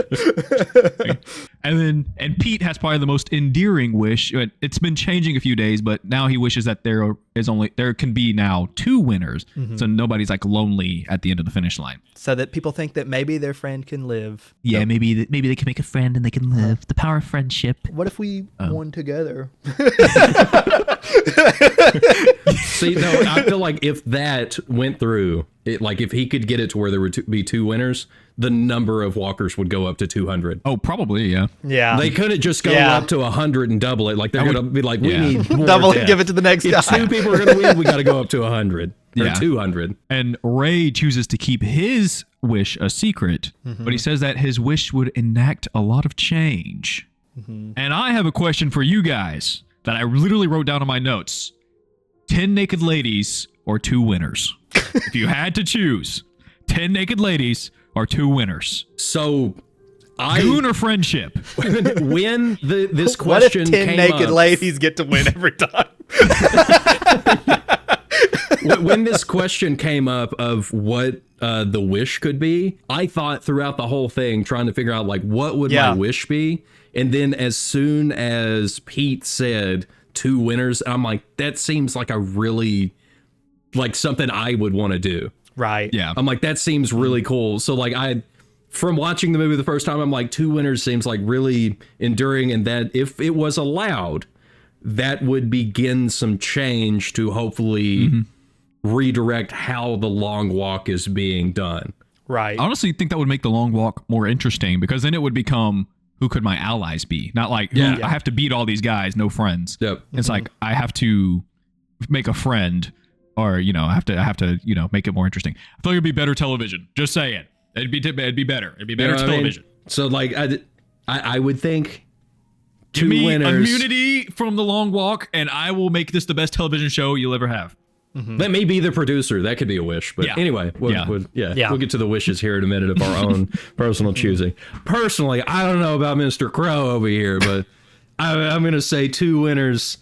And Pete has probably the most endearing wish. It's been changing a few days, but now he wishes that there can be now 2 winners. So nobody's like lonely at the end of the finish line. So that people think that maybe their friend can live. Yeah, maybe they can make a friend and they can live. The power of friendship. What if we won together? See, no, I feel like if that went through, like if he could get it to where there would be 2 winners, the number of walkers would go up to 200. Oh, probably, yeah. Yeah. They couldn't just go up to 100 and double it. Like they're going to be like, we need more double death. and give it to the next guy. If 2 people are going to win, we got to go up to 100 or 200. And Ray chooses to keep his wish a secret, but he says that his wish would enact a lot of change. And I have a question for you guys that I literally wrote down in my notes. 10 naked ladies or 2 winners? If you had to choose, 10 naked ladies or 2 winners? So, Goon or friendship? When this question what if 10 came naked up, ladies get to win every time? when this question came up of what the wish could be, I thought throughout the whole thing, trying to figure out like what would my wish be, and then as soon as Pete said 2 winners, I'm like, that seems like a really like something I would want to do. Right. Yeah. I'm like, that seems really cool. So like from watching the movie the first time, I'm like, 2 winners seems like really enduring, and that if it was allowed, that would begin some change to hopefully redirect how the long walk is being done. Right. I honestly think that would make the long walk more interesting, because then it would become, who could my allies be? Not like, I have to beat all these guys, no friends. Yep. It's like, I have to make a friend, or, you know, I have to, you know, make it more interesting. I feel like it'd be better television. Just say it. It'd be better. It'd be better television. I mean? So like, I would think 2 Give me winners. immunity from the long walk, and I will make this the best television show you'll ever have. Let me be the producer. That could be a wish. But anyway, we'll get to the wishes here in a minute of our own personal choosing. Personally, I don't know about Mr. Crow over here, but I'm going to say 2 winners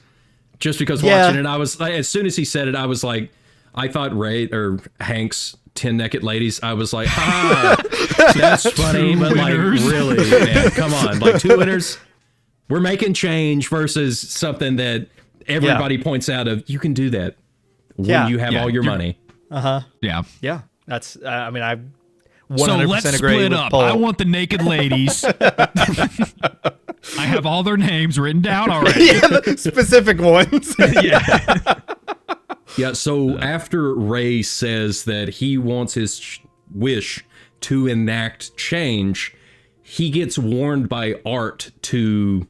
just because watching it, I was like, as soon as he said it, I was like, I thought Ray or Hank's 10 naked ladies. I was like, that's funny, but like, really, man, come on. Like 2 winners, we're making change versus something that everybody points out of, you can do that. When you have all your money. Yeah. Yeah. That's, I mean, I 100% So let's agree split with up. Paul. I want the naked ladies. I have all their names written down already. Yeah, the specific ones. Yeah, so after Ray says that he wants his wish to enact change, he gets warned by Art to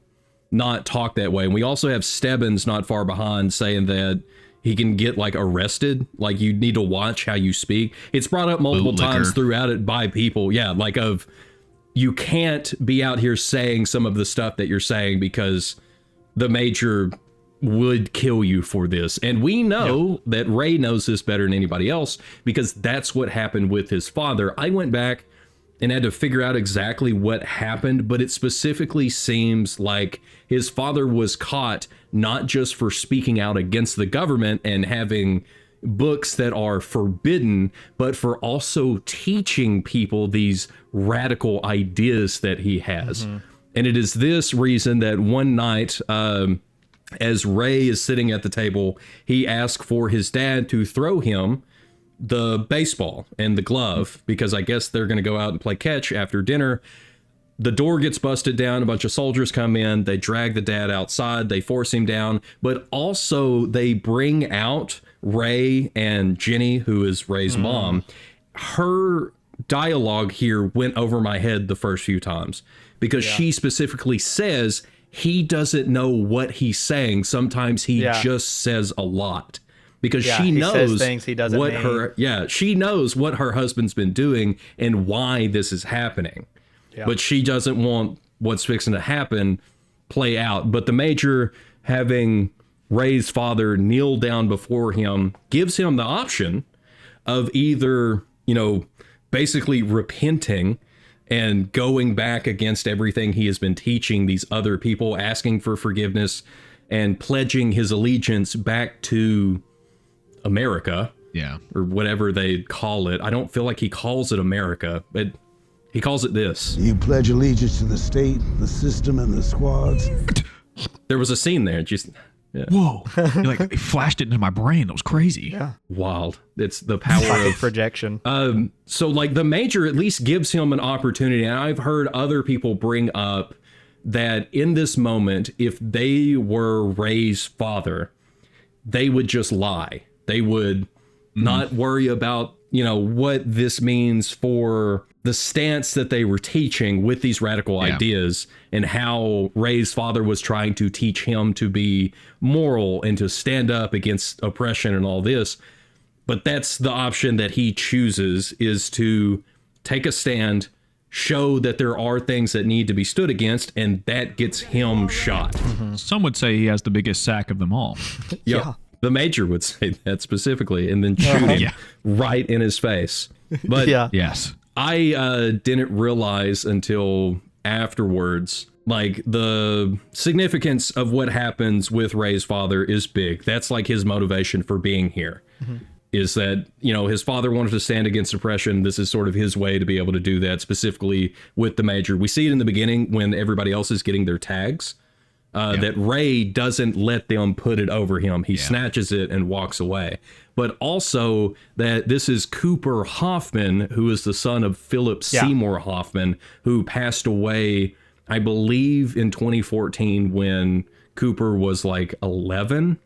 not talk that way. And we also have Stebbins not far behind saying that he can get like arrested. Like you need to watch how you speak. It's brought up multiple times throughout it by people. Yeah, like of you can't be out here saying some of the stuff that you're saying because the Major would kill you for this. And we know that Ray knows this better than anybody else because that's what happened with his father. I went back and had to figure out exactly what happened, but it specifically seems like his father was caught not just for speaking out against the government and having books that are forbidden, but for also teaching people these radical ideas that he has. And it is this reason that one night, as Ray is sitting at the table, he asks for his dad to throw him the baseball and the glove because I guess they're going to go out and play catch after dinner. The door gets busted down. A bunch of soldiers come in. They drag the dad outside. They force him down. But also they bring out Ray and Jenny, who is Ray's mom. Her dialogue here went over my head the first few times because she specifically says he doesn't know what he's saying. Sometimes he just says a lot because she knows things he doesn't mean. She knows what her husband's been doing and why this is happening. But she doesn't want what's fixing to happen play out. But the Major, having Ray's father kneel down before him, gives him the option of either, you know, basically repenting and going back against everything he has been teaching these other people, asking for forgiveness and pledging his allegiance back to America. Yeah. Or whatever they call it. I don't feel like he calls it America, but he calls it this. You pledge allegiance to the state, the system, and the squads. There was a scene there. Just whoa! It flashed it into my brain. That was crazy. Yeah, wild. It's the power of projection. So like the Major at least gives him an opportunity, and I've heard other people bring up that in this moment, if they were Ray's father, they would just lie. They would not worry about, you know, what this means for the stance that they were teaching with these radical ideas and how Ray's father was trying to teach him to be moral and to stand up against oppression and all this. But that's the option that he chooses, is to take a stand, show that there are things that need to be stood against, and that gets him shot. Some would say he has the biggest sack of them all. Yeah. The Major would say that specifically, and then shoot him right in his face. But yes, I didn't realize until afterwards, like, the significance of what happens with Ray's father is big. That's like his motivation for being here. Is that, you know, his father wanted to stand against oppression. This is sort of his way to be able to do that, specifically with the Major. We see it in the beginning when everybody else is getting their tags. That Ray doesn't let them put it over him. He snatches it and walks away. But also that this is Cooper Hoffman, who is the son of Philip Seymour Hoffman, who passed away, I believe, in 2014 when Cooper was like 10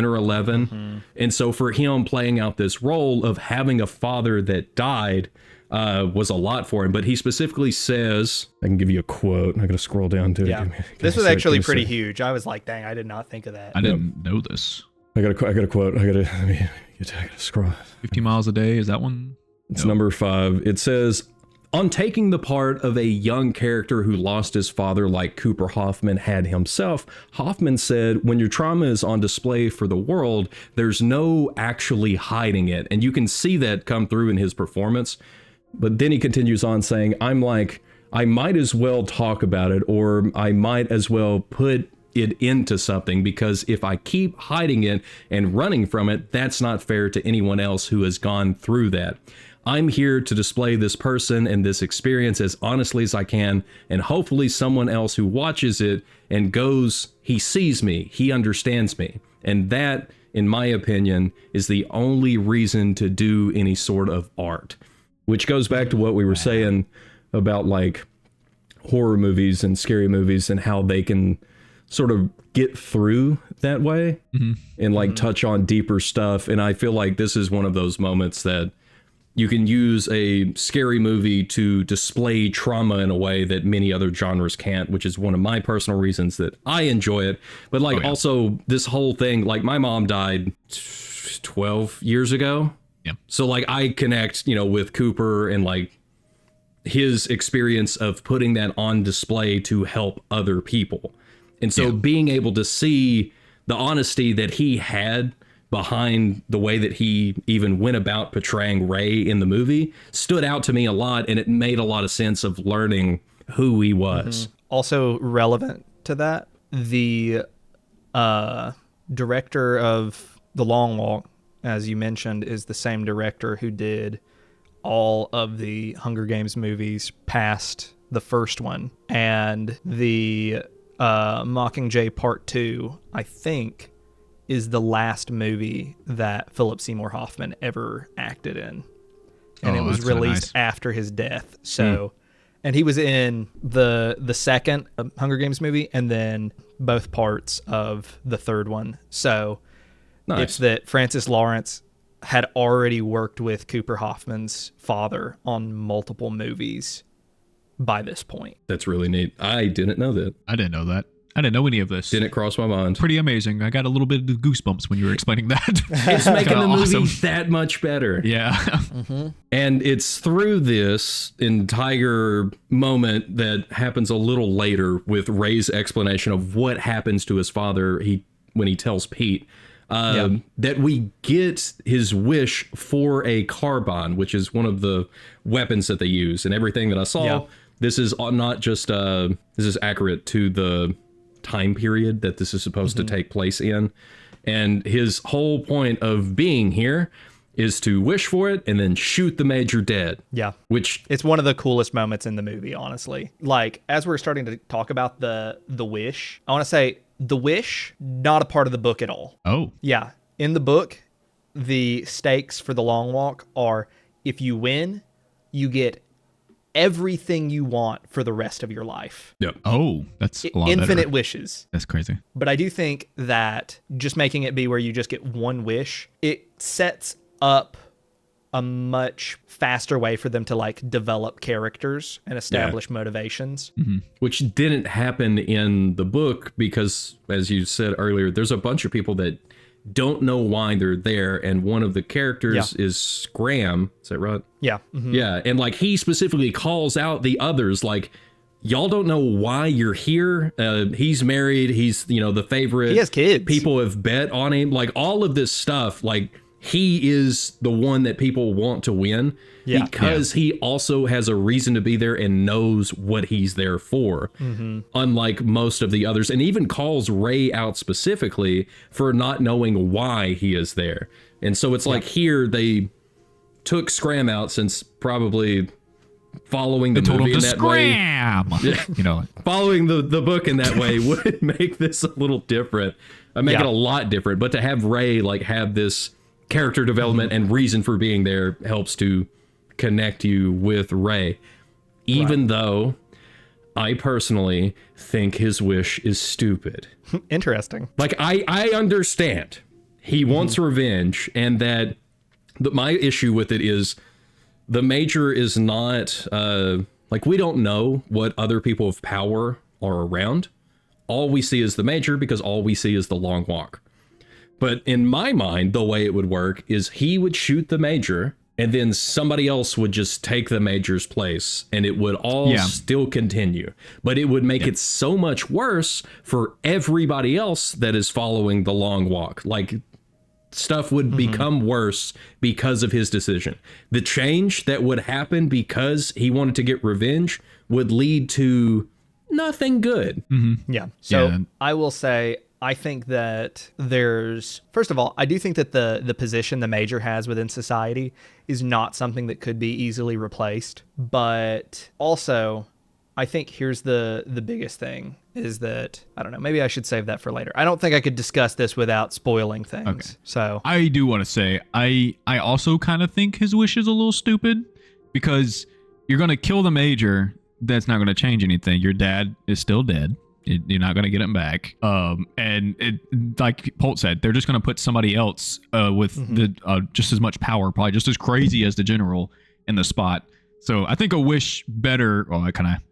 or 11. And so for him playing out this role of having a father that died was a lot for him. But he specifically says, I can give you a quote. I'm going to scroll down to it. This was actually pretty huge. I was like, dang, I did not think of that. I didn't know this. I got a quote. I got to scroll. 50 miles a day. Is that one? It's number 5. It says, on taking the part of a young character who lost his father like Cooper Hoffman had himself, Hoffman said, when your trauma is on display for the world, there's no actually hiding it. And you can see that come through in his performance. But then he continues on saying, I'm like, I might as well talk about it, or I might as well put it into something, because if I keep hiding it and running from it, that's not fair to anyone else who has gone through that. I'm here to display this person and this experience as honestly as I can, and hopefully someone else who watches it and goes, he sees me, he understands me. And that, in my opinion, is the only reason to do any sort of art. Which goes back to what we were saying about like horror movies and scary movies and how they can sort of get through that way and like touch on deeper stuff. And I feel like this is one of those moments that you can use a scary movie to display trauma in a way that many other genres can't, which is one of my personal reasons that I enjoy it. But like also this whole thing, like my mom died 12 years ago. Yeah. So like I connect, you know, with Cooper and like his experience of putting that on display to help other people. And so being able to see the honesty that he had behind the way that he even went about portraying Ray in the movie stood out to me a lot, and it made a lot of sense of learning who he was. Also relevant to that, the director of The Long Walk, as you mentioned, is the same director who did all of the Hunger Games movies past the first one. And the Mockingjay Part 2, I think, is the last movie that Philip Seymour Hoffman ever acted in. And it was released after his death. So, and he was in the second Hunger Games movie and then both parts of the third one. So it's that Francis Lawrence had already worked with Cooper Hoffman's father on multiple movies by this point. That's really neat. I didn't know that. I didn't know that. I didn't know any of this. Didn't cross my mind. Pretty amazing. I got a little bit of goosebumps when you were explaining that. It's making the movie that much better. Yeah. And it's through this entire moment that happens a little later with Ray's explanation of what happens to his father when he tells Pete that we get his wish for a carbine, which is one of the weapons that they use. And everything that I saw, this is not just, this is accurate to the time period that this is supposed to take place in. And his whole point of being here is to wish for it and then shoot the Major dead. Yeah. Which it's one of the coolest moments in the movie, honestly. Like, as we're starting to talk about the wish, I want to say the wish, not a part of the book at all. Oh. Yeah. In the book, the stakes for the Long Walk are if you win, you get everything you want for the rest of your life. Yep. Oh, that's a lot infinite better. wishes. That's crazy. But I do think that just making it be where you just get one wish, it sets up a much faster way for them to like develop characters and establish motivations. Which didn't happen in the book because, as you said earlier, there's a bunch of people that don't know why they're there, and one of the characters is Scram. Is that right? Yeah. Yeah, and like he specifically calls out the others, like, y'all don't know why you're here. He's married. He's, you know, the favorite. He has kids. People have bet on him. Like all of this stuff, like he is the one that people want to win because he also has a reason to be there and knows what he's there for. Unlike most of the others, and even calls Ray out specifically for not knowing why he is there. And so it's like here they took Scram out, since probably following the movie in that way, you know, following the book in that way would make this a little different. Make it a lot different. But to have Ray like have this character development and reason for being there helps to connect you with Ray, even though I personally think his wish is stupid. Interesting. Like I understand he wants revenge, and that my issue with it is the Major is not like, we don't know what other people of power are around. All we see is the Major because all we see is the Long Walk. But in my mind, the way it would work is he would shoot the Major and then somebody else would just take the Major's place, and it would all still continue. But it would make it so much worse for everybody else that is following the Long Walk. Like, stuff would become worse because of his decision. The change that would happen because he wanted to get revenge would lead to nothing good. Yeah. So I will say, I think that there's, first of all, I do think that the position the Major has within society is not something that could be easily replaced. But also, I think here's the biggest thing is that, I don't know, maybe I should save that for later. I don't think I could discuss this without spoiling things. Okay. So I do want to say, I also kind of think his wish is a little stupid, because you're going to kill the Major. That's not going to change anything. Your dad is still dead. You're not going to get them back. And it, like Polt said, they're just going to put somebody else with the just as much power, probably just as crazy as the general in the spot. So I think a wish better. Well, that kind of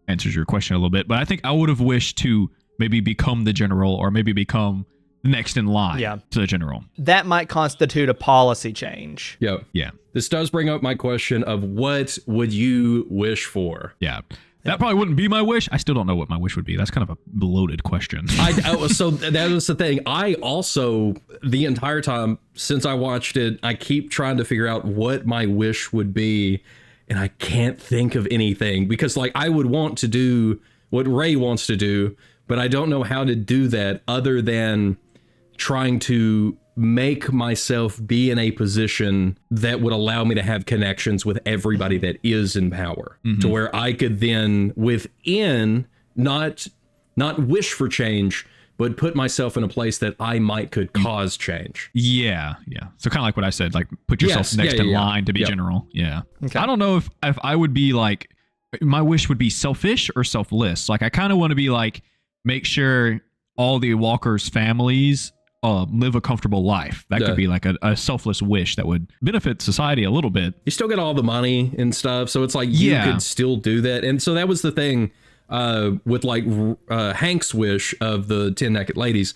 answers your question a little bit, but I think I would have wished to maybe become the general, or maybe become next in line to the general. That might constitute a policy change. Yep. Yeah. This does bring up my question of what would you wish for? Yeah. That probably wouldn't be my wish. I still don't know what my wish would be. That's kind of a loaded question. So that was the thing. I also, the entire time since I watched it, I keep trying to figure out what my wish would be, and I can't think of anything, because like I would want to do what Ray wants to do, but I don't know how to do that other than trying to make myself be in a position that would allow me to have connections with everybody that is in power, to where I could then within not wish for change, but put myself in a place that I could cause change. Yeah. So kind of like what I said, like put yourself next in line to be general. Yeah. Okay. I don't know if I would be like, my wish would be selfish or selfless. Like I kind of want to be like, make sure all the walkers' families live a comfortable life. That could be like a selfless wish that would benefit society a little bit. You still get all the money and stuff, so it's like you could still do that. And so that was the thing with like Hank's wish of the 10 Naked Ladies.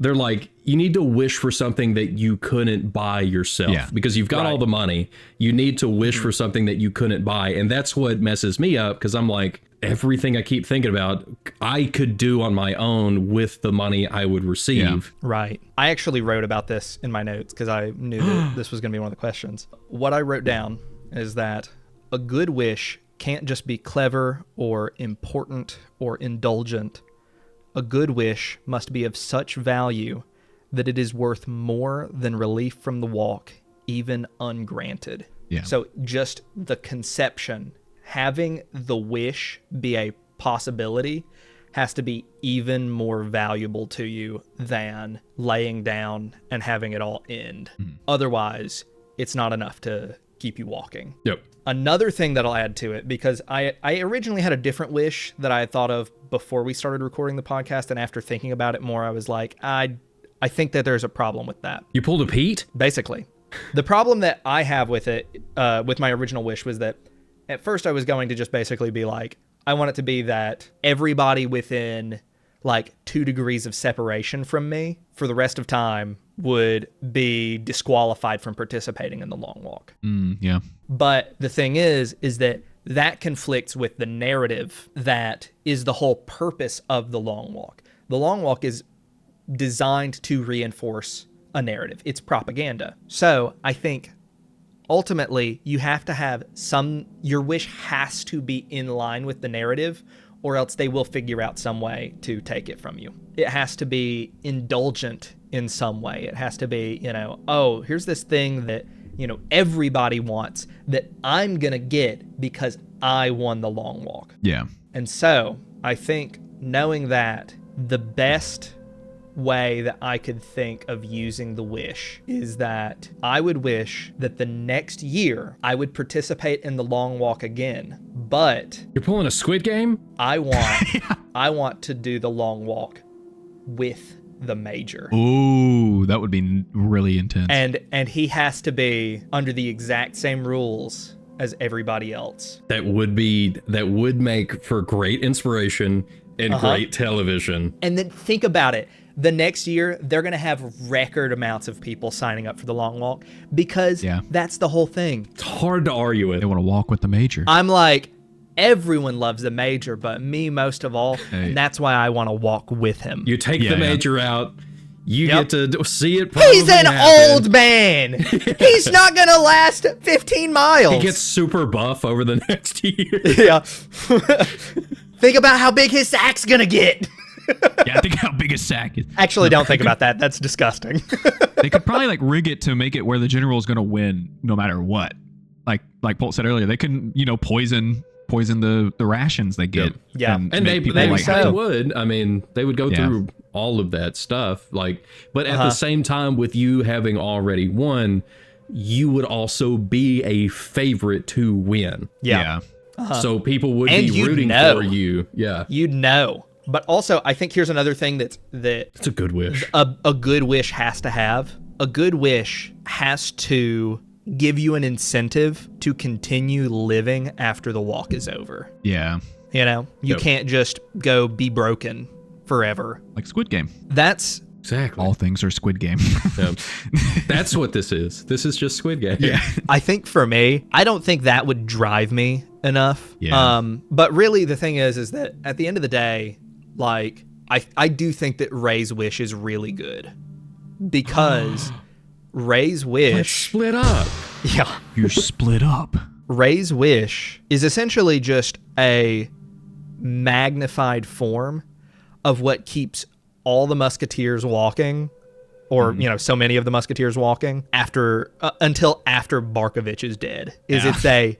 They're like, you need to wish for something that you couldn't buy yourself, because you've got all the money. You need to wish for something that you couldn't buy. And that's what messes me up, because I'm like, everything I keep thinking about, I could do on my own with the money I would receive. Yeah. Right. I actually wrote about this in my notes because I knew that this was going to be one of the questions. What I wrote down is that a good wish can't just be clever or important or indulgent. A good wish must be of such value that it is worth more than relief from the walk, even ungranted. Yeah. So just the conception, having the wish be a possibility, has to be even more valuable to you than laying down and having it all end. Otherwise, it's not enough to keep you walking. Yep. Another thing that I'll add to it, because I originally had a different wish that I had thought of before we started recording the podcast, and after thinking about it more, I was like, I think that there's a problem with that. You pulled a Pete? Basically. The problem that I have with it, with my original wish, was that at first I was going to just basically be like, I want it to be that everybody within like 2 degrees of separation from me for the rest of time would be disqualified from participating in the long walk. Yeah. But the thing is that conflicts with the narrative that is the whole purpose of the long walk. The long walk is designed to reinforce a narrative. It's propaganda. So I think ultimately you have to have your wish has to be in line with the narrative, or else they will figure out some way to take it from you. It has to be indulgent in some way. It has to be, oh, here's this thing that, everybody wants that I'm going to get because I won the long walk. Yeah. And so I think knowing that, the best way that I could think of using the wish is that I would wish that the next year I would participate in the long walk again, but You're pulling a Squid Game? I want to do the long walk with the major. Ooh, that would be really intense. And he has to be under the exact same rules as everybody else. That would make for great inspiration and great television. And then think about it. The next year, they're going to have record amounts of people signing up for the long walk because that's the whole thing. It's hard to argue with. They want to walk with the major. I'm like, everyone loves the major, but me most of all. Hey. And that's why I want to walk with him. You take the major out. You Yep. get to see it. He's an happen. old man. He's not going to last 15 miles. He gets super buff over the next year. Yeah. Think about how big his sack's going to get. Yeah, I think how big a sack is. Actually, don't think about that. That's disgusting. They could probably like rig it to make it where the general is going to win no matter what. Like Bolt said earlier, they can poison the rations they get. Yeah. And make they people like so. would. I mean, they would go through all of that stuff. But at the same time, with you having already won, you would also be a favorite to win. Yeah. So people would And be you'd rooting know. for you. Yeah. You'd know. But also, I think here's another thing that It's a good wish. a good wish has to have. A good wish has to give you an incentive to continue living after the walk is over. Yeah. You know, you Yep. can't just go be broken forever. Like Squid Game. That's Exactly. All things are Squid Game. Yep. That's what this is. This is just Squid Game. Yeah. I think for me, I don't think that would drive me enough. Yeah. But really the thing is that at the end of the day, like I do think that Ray's wish is really good because Ray's Let's wish, split up. yeah, You split up. Ray's wish is essentially just a magnified form of what keeps all the musketeers walking, or you know, so many of the musketeers walking after until after Barkovich is dead. Is Yeah. it's they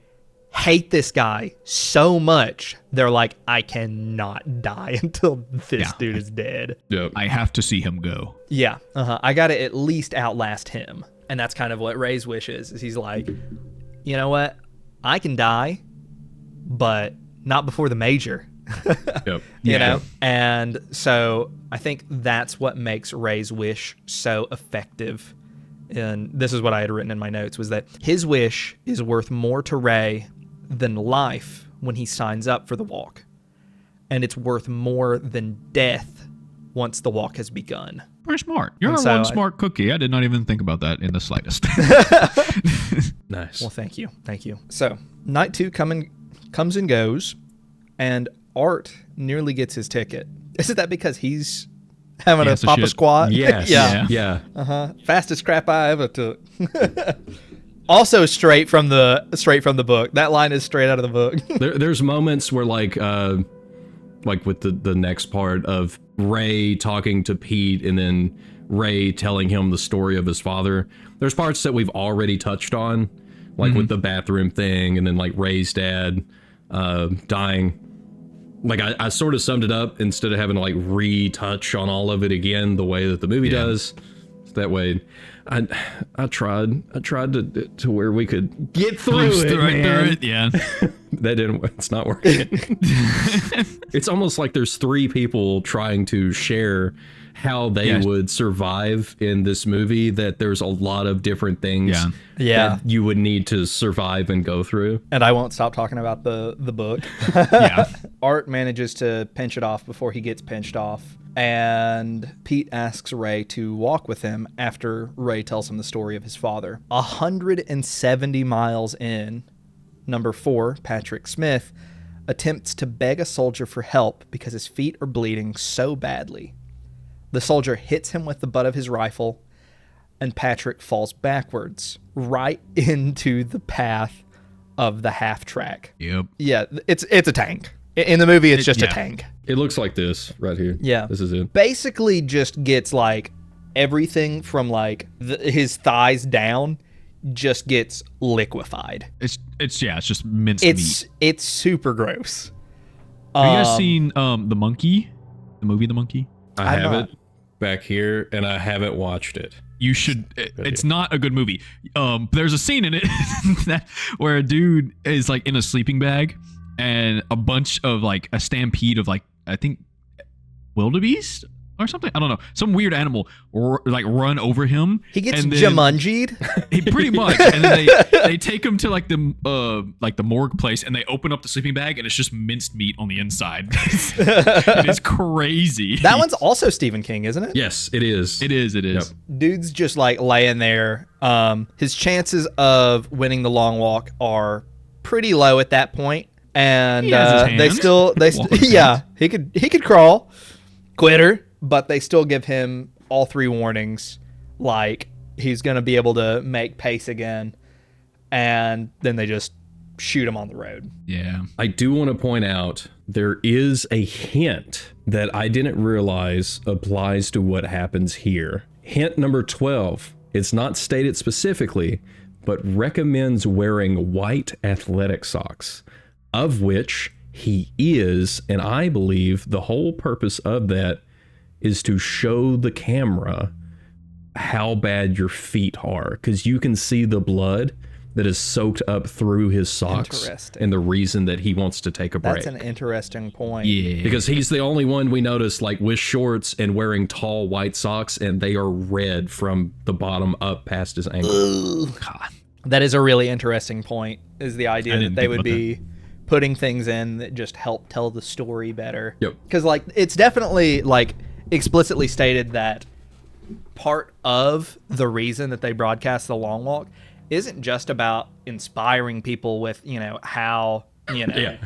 hate this guy so much they're like, I cannot die until this Yeah. dude is dead. Yep. I have to see him go. Yeah, I got to at least outlast him, and that's kind of what Ray's wish is he's like, you know what, I can die, but not before the major. Yep. You know? And so I think that's what makes Ray's wish so effective. And this is what I had written in my notes, was that his wish is worth more to Ray than life when he signs up for the walk. And it's worth more than death once the walk has begun. Pretty smart. You're And so one smart cookie. I did not even think about that in the slightest. Nice. Well, thank you. Thank you. So, night 2 comes and goes, and Art nearly gets his ticket. Isn't that because he's having He a has to papa shit. squat? Yes. yeah. Yeah. Fastest crap I ever took. Also straight from the book. That line is straight out of the book. There's moments where like with the next part of Ray talking to Pete and then Ray telling him the story of his father. There's parts that we've already touched on, like with the bathroom thing, and then like Ray's dad dying. Like I sort of summed it up instead of having to like retouch on all of it again the way that the movie does. That way, I tried to where we could get through it, man. Yeah. That didn't. It's not working. It's almost like there's 3 people trying to share how they would survive in this movie. That there's a lot of different things Yeah. that you would need to survive and go through. And I won't stop talking about the book. Yeah. Art manages to pinch it off before he gets pinched off. And Pete asks Ray to walk with him after Ray tells him the story of his father. 170 miles in, number 4, Patrick Smith, attempts to beg a soldier for help because his feet are bleeding so badly. The soldier hits him with the butt of his rifle, and Patrick falls backwards, right into the path of the half track. Yep. Yeah, it's a tank. In the movie, it's just a tank. It looks like this right here. Yeah. This is it. Basically just gets like everything from like his thighs down just gets liquefied. It's just minced meat. It's super gross. Have you guys seen The Monkey? The movie The Monkey? I I'm have not. it back here, and I haven't watched it. You should. It's not a good movie. There's a scene in it where a dude is like in a sleeping bag, and a bunch of like a stampede of like, I think wildebeest or something. I don't know. Some weird animal like run over him. He gets and then- Jumanji'd. He pretty much, and then they take him to like the morgue place, and they open up the sleeping bag, and it's just minced meat on the inside. It is crazy. That one's also Stephen King, isn't it? Yes, it is. It is. Yep. Dude's just like laying there. His chances of winning the long walk are pretty low at that point. And He has his they hands. still Walk with his yeah, he could crawl, quitter, but they still give him all 3 warnings, like he's gonna be able to make pace again, and then they just shoot him on the road. Yeah. I do want to point out there is a hint that I didn't realize applies to what happens here. Hint number 12. It's not stated specifically, but recommends wearing white athletic socks, of which he is, and I believe the whole purpose of that is to show the camera how bad your feet are, because you can see the blood that is soaked up through his socks. Interesting. And the reason that he wants to take a break. That's an interesting point. Yeah. Because he's the only one we notice like with shorts and wearing tall white socks, and they are red from the bottom up past his ankle. God. That is a really interesting point, is the I idea that didn't they think would about be putting things in that just help tell the story better. Yep. Because, like, it's definitely, like, explicitly stated that part of the reason that they broadcast the long walk isn't just about inspiring people with, you know, how, you know, Yeah.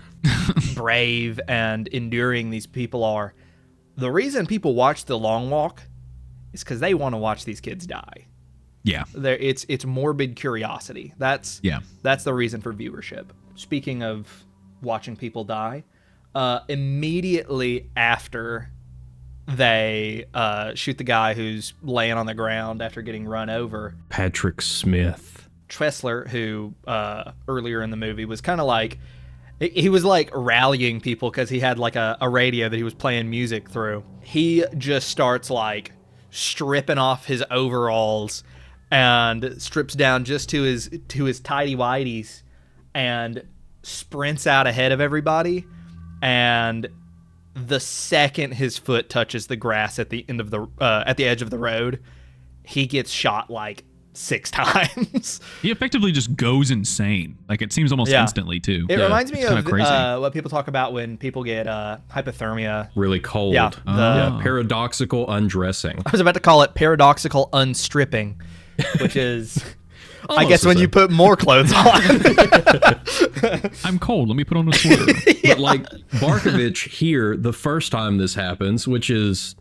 brave and enduring these people are. The reason people watch the long walk is because they want to watch these kids die. Yeah. It's morbid curiosity. That's Yeah. That's the reason for viewership. Speaking of watching people die, immediately after they shoot the guy who's laying on the ground after getting run over, Patrick Smith. Tressler, who earlier in the movie was kind of like, he was like rallying people because he had like a radio that he was playing music through. He just starts like stripping off his overalls and strips down just to his tidy whities and sprints out ahead of everybody. And the second his foot touches the grass at the end of the at the edge of the road, he gets shot like 6 times. He effectively just goes insane. Like, it seems almost Yeah. instantly, too. It reminds me It's kinda of crazy. what people talk about when people get hypothermia. Really cold. Yeah, Yeah, paradoxical undressing. I was about to call it paradoxical unstripping, which is, I Almost guess, the when you same. put more clothes on. I'm cold. Let me put on a sweater. But like Barkovich here, the first time this happens, which is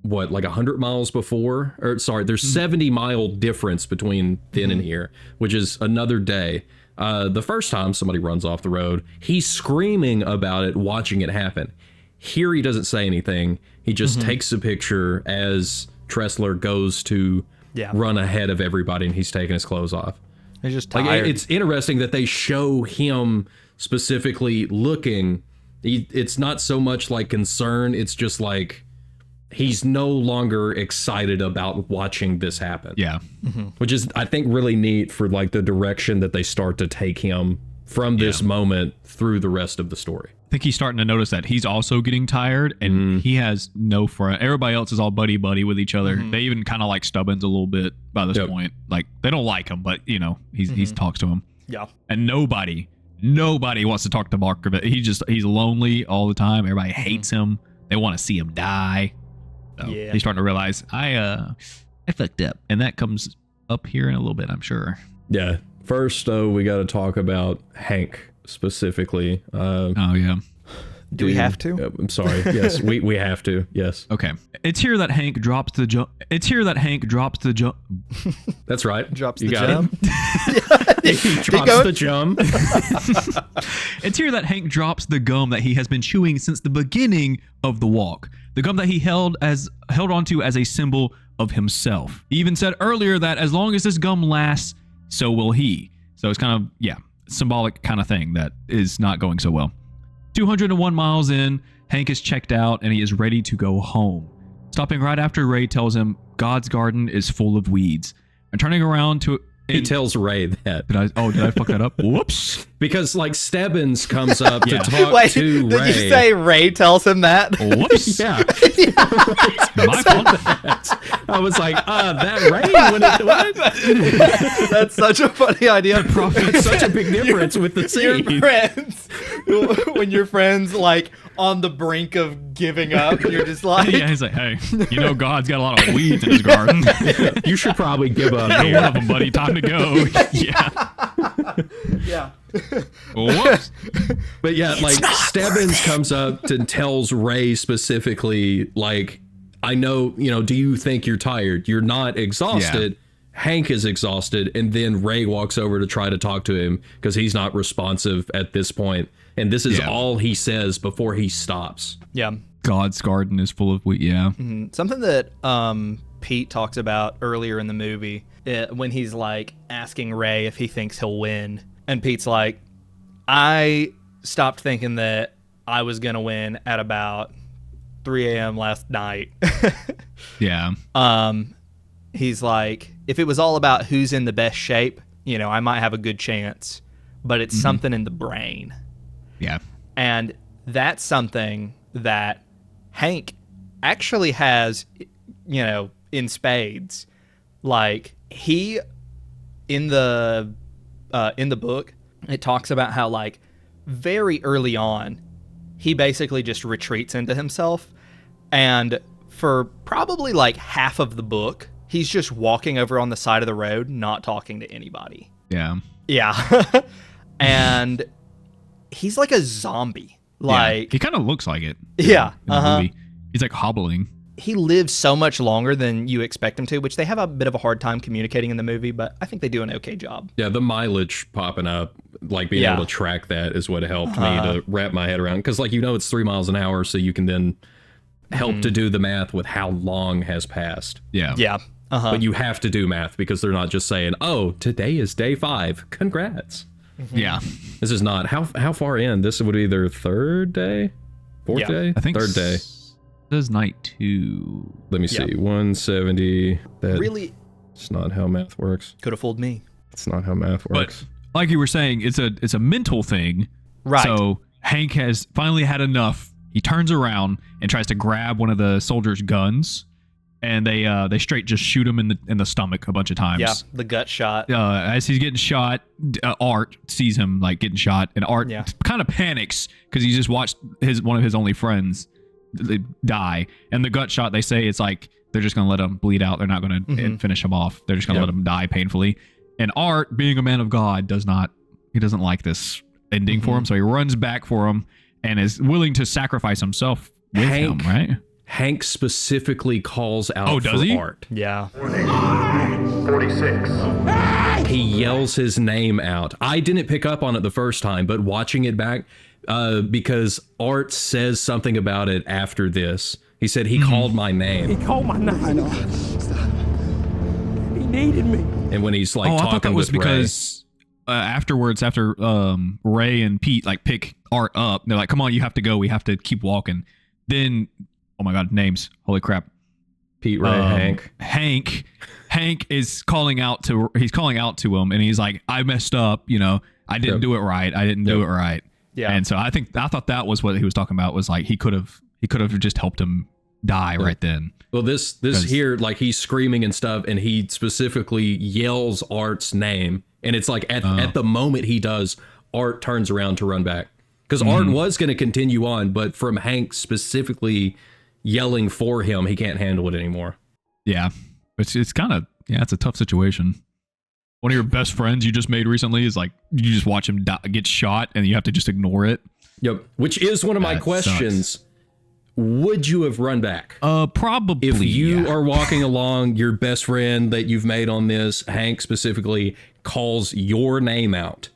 what, like 100 miles before, or sorry, there's 70-mile difference between then and here, which is another day. The first time somebody runs off the road, he's screaming about it, watching it happen. Here he doesn't say anything. He just takes a picture as Tressler goes to run ahead of everybody, and he's taking his clothes off. He's just Like, tired. it's interesting that they show him specifically looking. It's not so much like concern. It's just like he's no longer excited about watching this happen. Yeah. Which is, I think, really neat for like the direction that they start to take him from this moment through the rest of the story. I think he's starting to notice that he's also getting tired, and he has no friend. Everybody else is all buddy with each other. They even kind of like Stubbins a little bit by this point. Like, they don't like him, but you know, he talks to him. Yeah. And nobody wants to talk to Markovich. He's lonely all the time. Everybody hates him. They want to see him die. So Yeah. he's starting to realize I fucked up, and that comes up here in a little bit, I'm sure. Yeah. First, though, we got to talk about Hank specifically. Oh yeah. Do we have to? I'm sorry. Yes, we have to. Yes. Okay. It's here that Hank drops the jump. That's right. Drops You the got gem. it. He drops going. the gem. It's here that Hank drops the gum that he has been chewing since the beginning of the walk. The gum that he held onto as a symbol of himself. He even said earlier that as long as this gum lasts, so will he. So it's kind of, symbolic kind of thing that is not going so well. 201 miles in, Hank is checked out and he is ready to go home. Stopping right after Ray tells him God's garden is full of weeds. And turning around to... He tells Ray that. Did I fuck that up? Whoops. Because, like, Stebbins comes up to talk Wait, to did Ray. you say Ray tells him that? Whoops. Yeah. My fault. I was like, that Ray? What? That's such a funny idea. It's such a big difference with the Your scene. friends, when your friends like on the brink of giving up, you're just like, Yeah, he's like, hey, you know God's got a lot of weeds in his garden. You should probably give up One here. of them, buddy. Time to go. Yeah. yeah. Whoops. But yeah, like Stebbins comes up and tells Ray specifically, like, I know, do you think you're tired? You're not exhausted. Yeah. Hank is exhausted. And then Ray walks over to try to talk to him because he's not responsive at this point. And this is all he says before he stops. Yeah. God's garden is full of weeds. Yeah. Something that Pete talks about earlier in the movie when he's like asking Ray if he thinks he'll win. And Pete's like, I stopped thinking that I was going to win at about 3 a.m. last night. Yeah. He's like, if it was all about who's in the best shape, I might have a good chance, but it's something in the brain. Yeah. And that's something that Hank actually has, in spades. Like, he, in the book, it talks about how, like, very early on, he basically just retreats into himself. And for probably like half of the book, he's just walking over on the side of the road, not talking to anybody. Yeah. Yeah. And he's like a zombie. Like, he kind of looks like it. Yeah. In the movie. He's like hobbling. He lives so much longer than you expect him to, which they have a bit of a hard time communicating in the movie, but I think they do an okay job. Yeah, the mileage popping up, like being able to track that is what helped me to wrap my head around. Because, like, it's 3 miles an hour, so you can then help to do the math with how long has passed. Yeah. Yeah. But you have to do math because they're not just saying, oh, today is day 5. Congrats. Yeah. This is not, how far in? This would be their 3rd day? 4th day? I think 3rd day. This is night 2. Let me see. 170. That Really? It's not how math works. Could have fooled me. It's not how math works. But like you were saying, it's a mental thing. Right. So Hank has finally had enough. He turns around and tries to grab one of the soldiers' guns, and they straight just shoot him in the stomach a bunch of times. Yeah, the gut shot. As he's getting shot, Art sees him like getting shot, and Art kind of panics because he just watched one of his only friends die. And the gut shot, they say it's like they're just gonna let him bleed out. They're not gonna finish him off. They're just gonna let him die painfully. And Art, being a man of God, doesn't like this ending for him, so he runs back for him and is willing to sacrifice himself with him, right? Hank specifically calls out for Art. Yeah. 46. He yells his name out. I didn't pick up on it the first time, but watching it back, because Art says something about it after this. He said he called my name. He called my name. I know. He needed me. And when he's like I talking thought that was with because afterwards, after Ray and Pete like pick Art up, they're like, "Come on, you have to go. We have to keep walking." Then, oh my God, names! Holy crap! Pete, Ray, Hank is calling out to him, and he's like, "I messed up. I didn't do it right. I didn't do it right." Yeah. And so I thought that was what he was talking about. Was like he could have just helped him die right then. Well, this here, like, he's screaming and stuff, and he specifically yells Art's name, and it's like at the moment he does, Art turns around to run back because Art was going to continue on, but from Hank specifically yelling for him, he can't handle it anymore. Yeah, it's kind of it's a tough situation. One of your best friends you just made recently is like you just watch him get shot, and you have to just ignore it. Yep, which is one of my questions. Sucks. Would you have run back? Probably. If you are walking along, your best friend that you've made on this, Hank specifically, calls your name out,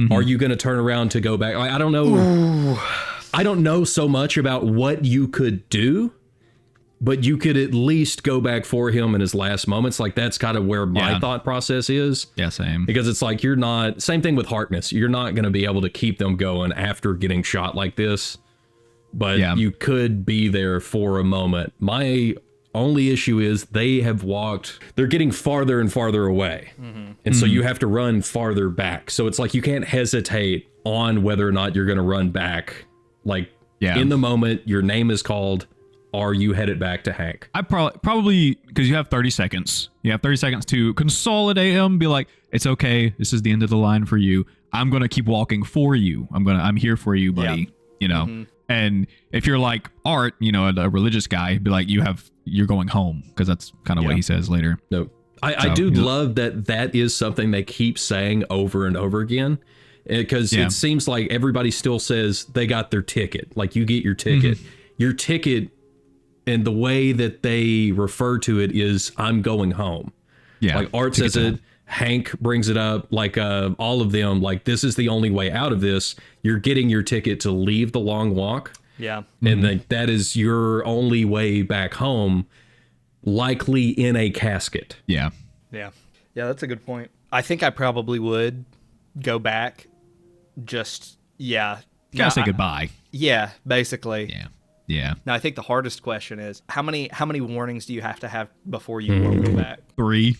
are you going to turn around to go back? I don't know. Ooh. I don't know so much about what you could do, but you could at least go back for him in his last moments. Like, that's kind of where my thought process is. Yeah, same. Because it's like same thing with Harkness. You're not going to be able to keep them going after getting shot like this. But you could be there for a moment. My only issue is they're getting farther and farther away. And so you have to run farther back. So it's like you can't hesitate on whether or not you're going to run back. Like, in the moment, your name is called, are you headed back to Hank? I probably, because you have 30 seconds. You have 30 seconds to consolidate him, be like, it's okay. This is the end of the line for you. I'm going to keep walking for you. I'm here for you, buddy. And if you're like Art, a religious guy, be like, you're going home, because that's kind of what he says later. No, I do love that is something they keep saying over and over again, because it seems like everybody still says they got their ticket. Like, you get your ticket. Your ticket, and the way that they refer to it is, I'm going home. Yeah, like Art says it. Hank brings it up, like all of them, like, this is the only way out of this. You're getting your ticket to leave the long walk. Yeah. And that is your only way back home, likely in a casket. Yeah. Yeah. Yeah, that's a good point. I think I probably would go back. Just, gotta say goodbye. Yeah, basically. Yeah. Now, I think the hardest question is, how many warnings do you have to have before you won't go back? 3.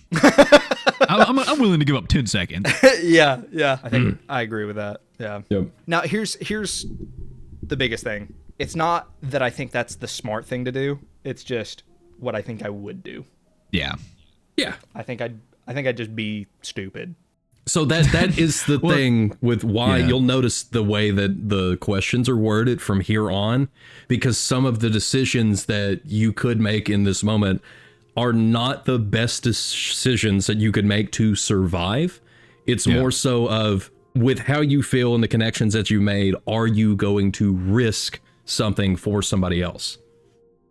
I'm willing to give up 10 seconds. Yeah. I think I agree with that. Yeah. Yep. Now here's the biggest thing. It's not that I think that's the smart thing to do. It's just what I think I would do. Yeah. Yeah. I think I'd just be stupid. So that is the thing with why yeah. you'll notice the way that the questions are worded from here on, because some of the decisions that you could make in this moment are not the best decisions that you could make to survive. It's more so of, with how you feel and the connections that you made, are you going to risk something for somebody else?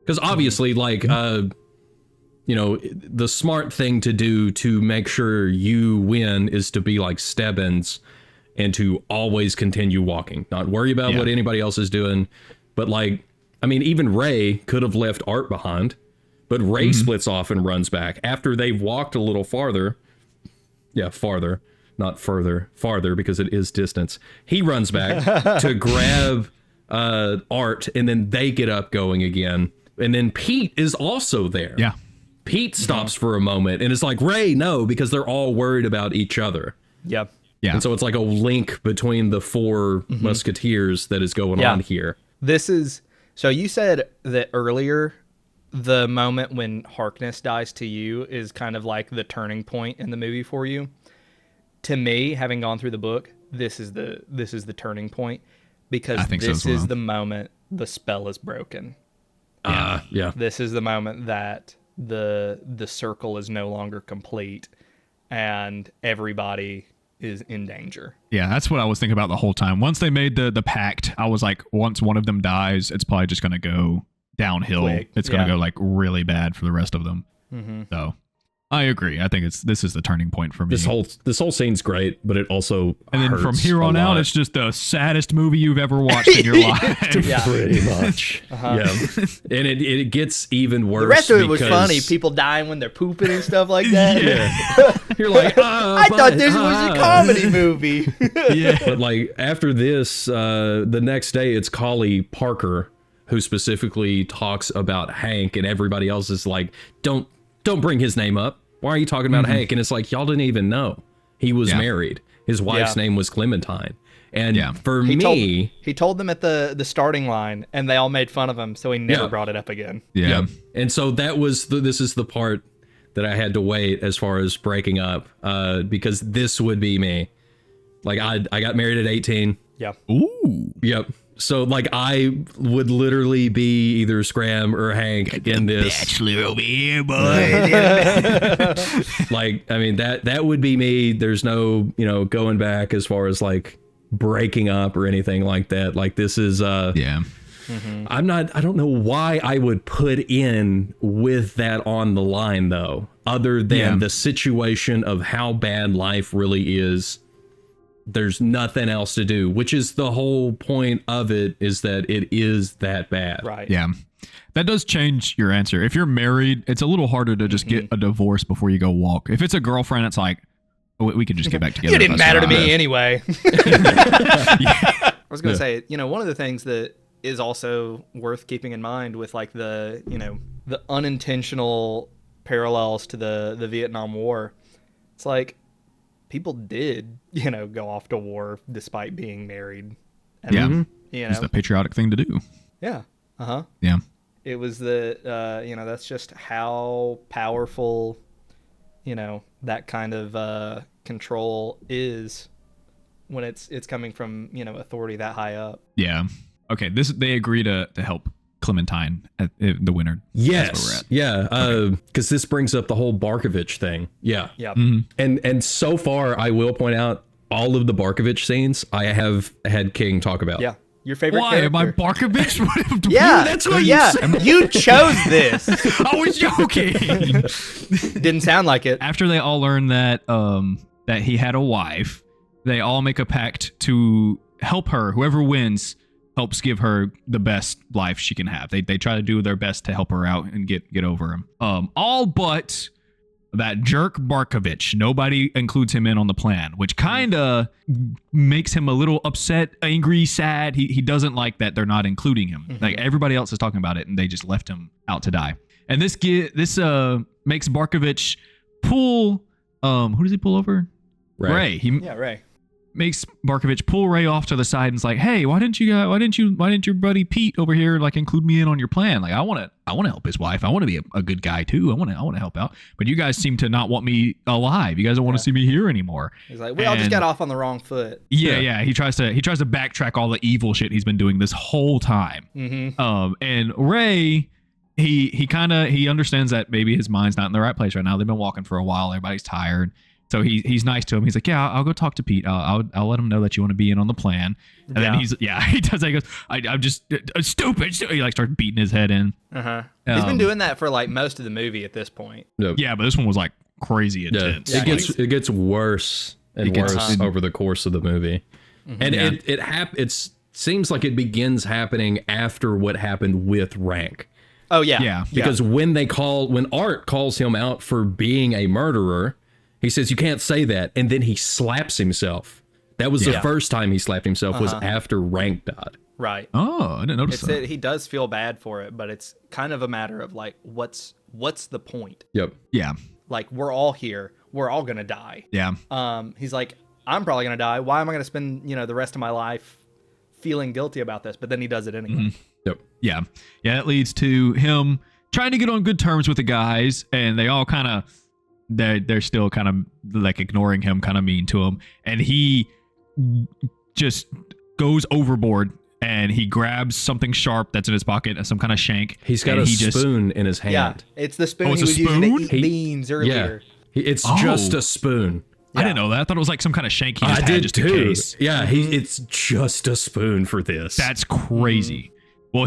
Because obviously, like, you know, the smart thing to do to make sure you win is to be like Stebbins and to always continue walking, not worry about what anybody else is doing. But like, I mean, even Ray could have left Art behind, but Ray splits off and runs back after they've walked a little farther. Yeah, farther, not further, farther, because it is distance. He runs back to grab Art, and then they get up going again. And then Pete is also there. Yeah. Pete stops for a moment and is like, Ray, no, because they're all worried about each other. Yep. Yeah. And so it's like a link between the four musketeers that is going on here. This is, so you said that earlier, the moment when Harkness dies to you is kind of like the turning point in the movie for you. To me, having gone through the book, this is the turning point, because I think this so as well. is the moment the spell is broken. Yeah. This is the moment that the circle is no longer complete and everybody is in danger. Yeah, that's what I was thinking about the whole time. Once they made the pact, I was like, once one of them dies, it's probably just going to go downhill. Quick, It's going to go like really bad for the rest of them. So I agree. I think this is the turning point for me. This whole scene's great, but it also and then from hurts here a on out, lot. it's just the saddest movie you've ever watched in your life. Yeah. pretty much. Yeah. And it gets even worse. The rest of it was because- funny. People dying when they're pooping and stuff like that. You're like, I thought this was a comedy movie. Yeah. But like after this, the next day it's Collie Parker who specifically talks about Hank, and everybody else is like, don't bring his name up. Why are you talking about Hank? And it's like, y'all didn't even know he was married. His wife's name was Clementine. And for me, he told them at the starting line, and they all made fun of him, so he never brought it up again. Yeah. And so that was this is the part that I had to wait as far as breaking up, because this would be me. Like I got married at 18. Yeah. Ooh. Yep. So like I would literally be either Scram or Hank in this. Bachelor over here, boy. Like, I mean, that would be me. There's no, going back as far as like breaking up or anything like that. Like this is Yeah. I don't know why I would put in with that on the line though, other than the situation of how bad life really is. There's nothing else to do, which is the whole point of it, is that it is that bad. Right. Yeah. That does change your answer. If you're married, it's a little harder to just get a divorce before you go walk. If it's a girlfriend, it's like, we could just get back together. You didn't matter to me anyway. I was going to say, one of the things that is also worth keeping in mind with like the unintentional parallels to the Vietnam War, it's like people did, go off to war despite being married. And, It's the patriotic thing to do. Yeah. Uh-huh. Yeah. It was that's just how powerful, that kind of control is when it's coming from, authority that high up. Yeah. Okay. They agree to help Clementine at the winter. Yes. Yeah. Because this brings up the whole Barkovich thing. Yeah. Yeah. And so far, I will point out all of the Barkovich scenes I have had King talk about. Yeah. Your favorite Why? character? Am I Barkovich? Yeah. That's what You chose this. I was joking. Didn't sound like it. After they all learn that he had a wife, they all make a pact to help her. Whoever wins helps give her the best life she can have. They try to do their best to help her out and get over him. All but that jerk Barkovich. Nobody includes him in on the plan, which kind of makes him a little upset, angry, sad. He doesn't like that they're not including him. Like everybody else is talking about it, and they just left him out to die. And this makes Barkovich pull who does he pull over? Ray. He Ray. makes Barkovich pull Ray off to the side and is like, "Hey, why didn't your buddy Pete over here like include me in on your plan? Like, I want to help his wife. I want to be a good guy too. I want to help out. But you guys seem to not want me alive. You guys don't want to see me here anymore." He's like, "We all just got off on the wrong foot." Yeah. He tries to backtrack all the evil shit he's been doing this whole time. Mm-hmm. And Ray, he understands that maybe his mind's not in the right place right now. They've been walking for a while. Everybody's tired. So he's nice to him. He's like, "Yeah, I'll go talk to Pete. I'll let him know that you want to be in on the plan." And then he does that. He goes, "I'm just stupid." He like starts beating his head in. He's been doing that for like most of the movie at this point. Yeah, but this one was like crazy intense. Yeah, it gets worse and worse over the course of the movie, and it seems like it begins happening after what happened with Rank. Oh yeah, because when Art calls him out for being a murderer, he says, "You can't say that," and then he slaps himself. That was the first time he slapped himself was after Rank died. Right. Oh, I didn't notice that. He does feel bad for it, but it's kind of a matter of like, what's the point? Yep. Yeah. Like, we're all here. We're all gonna die. Yeah. He's like, I'm probably gonna die. Why am I gonna spend the rest of my life feeling guilty about this? But then he does it anyway. Mm-hmm. Yep. Yeah. That leads to him trying to get on good terms with the guys, and they all kind of. They're still kind of like ignoring him, kind of mean to him, and he just goes overboard and he grabs something sharp that's in his pocket, some kind of shank. He's got a spoon in his hand. Yeah, it's the spoon it's he was using to eat beans earlier. Yeah, it's just a spoon. I didn't know that. I thought it was like some kind of shank he just I had did just too. in case. Yeah, it's just a spoon for this. That's crazy. Well,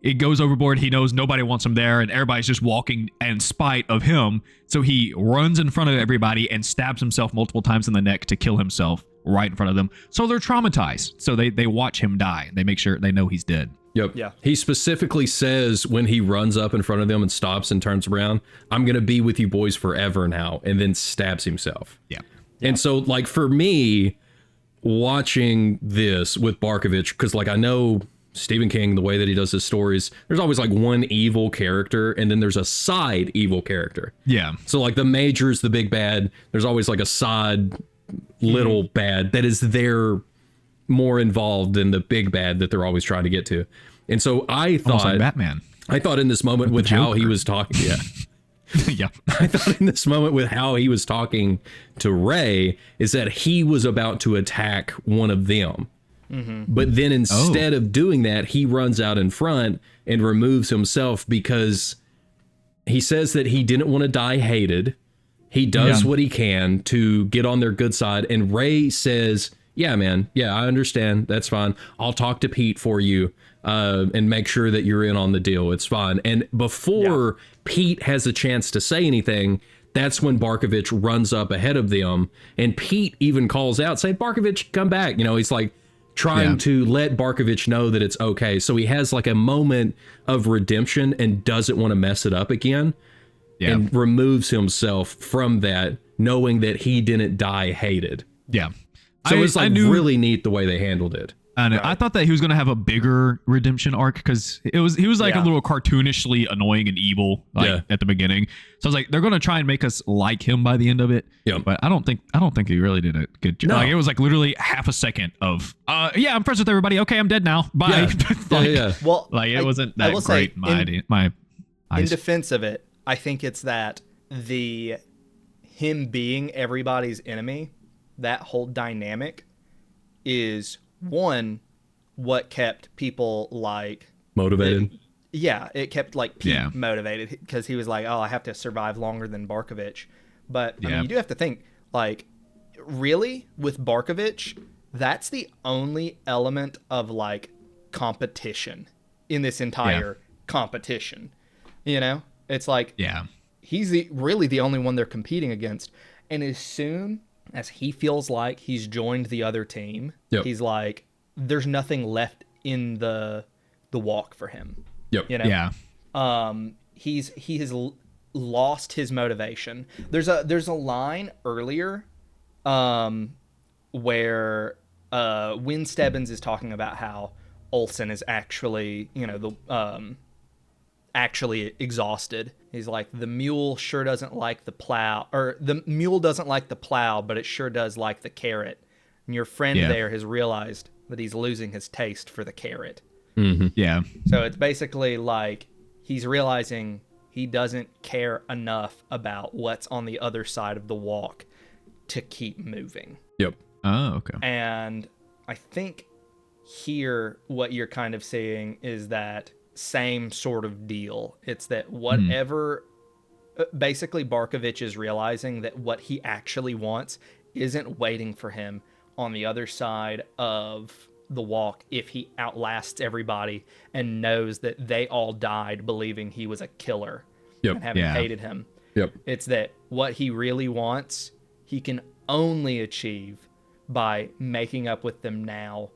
it goes overboard. He knows nobody wants him there, and everybody's just walking in spite of him. So he runs in front of everybody and stabs himself multiple times in the neck to kill himself right in front of them. So they're traumatized. So they watch him die. They make sure they know he's dead. Yep. Yeah. He specifically says when he runs up in front of them and stops and turns around, "I'm going to be with you boys forever now," and then stabs himself. Yeah. And so, like, for me, watching this with Barkovich, because, like, I know Stephen King, the way that he does his stories, there's always like one evil character and then there's a side evil character. Yeah. So like the major's the big bad. There's always like a side little bad that is there more involved than the big bad that they're always trying to get to. And so I thought like Batman. I thought in this moment with how he was talking. Yeah. Yeah. I thought in this moment with how he was talking to Ray is that he was about to attack one of them. But then instead of doing that, he runs out in front and removes himself because he says that he didn't want to die hated. He does what he can to get on their good side. And Ray says, "Yeah, man. Yeah, I understand. That's fine. I'll talk to Pete for you and make sure that you're in on the deal. It's fine." And before Pete has a chance to say anything, that's when Barkovich runs up ahead of them. And Pete even calls out saying, "Barkovich, come back." He's like, trying to let Barkovich know that it's okay. So he has like a moment of redemption and doesn't want to mess it up again and removes himself from that, knowing that he didn't die hated. Yeah. So it's like really neat the way they handled it. I know. Right. I thought that he was going to have a bigger redemption arc because he was like a little cartoonishly annoying and evil at the beginning. So I was like, they're going to try and make us like him by the end of it. Yeah. But I don't think he really did a good job. No. Like, it was like literally half a second of, I'm friends with everybody. Okay, I'm dead now. Bye. Yeah. Well, like it wasn't that great. In defense of it, I think it's that him being everybody's enemy, that whole dynamic is one, what kept people like motivated. It kept like Pete motivated because he was like, "Oh, I have to survive longer than Barkovich." But I mean, you do have to think like, really, with Barkovich, that's the only element of like competition in this entire competition. It's like he's really the only one they're competing against, and as soon as he feels like he's joined the other team, he's like, there's nothing left in the walk for him. He has lost his motivation. There's a line earlier where Win Stebbins is talking about how Olsen is actually, actually exhausted. He's like, the mule sure doesn't like the plow, or the mule doesn't like the plow, but it sure does like the carrot. And your friend there has realized that he's losing his taste for the carrot. Mm-hmm. Yeah. So it's basically like he's realizing he doesn't care enough about what's on the other side of the walk to keep moving. Yep. Oh, okay. And I think here what you're kind of seeing is that same sort of deal. It's that whatever basically Barkovich is realizing that what he actually wants isn't waiting for him on the other side of the walk if he outlasts everybody and knows that they all died believing he was a killer and having hated him. Yep. It's that what he really wants, he can only achieve by making up with them now,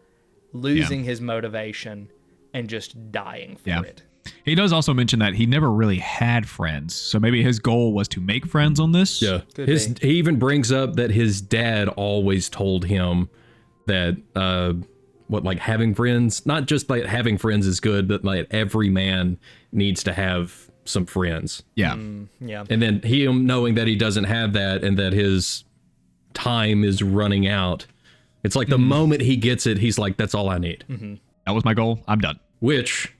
losing his motivation, and just dying for it. He does also mention that he never really had friends, so maybe his goal was to make friends on this. Yeah. He even brings up that his dad always told him that like having friends, not just like having friends is good, but like every man needs to have some friends. Yeah. Yeah. And then him knowing that he doesn't have that and that his time is running out. It's like the moment he gets it, he's like, that's all I need. That was my goal. I'm done. Which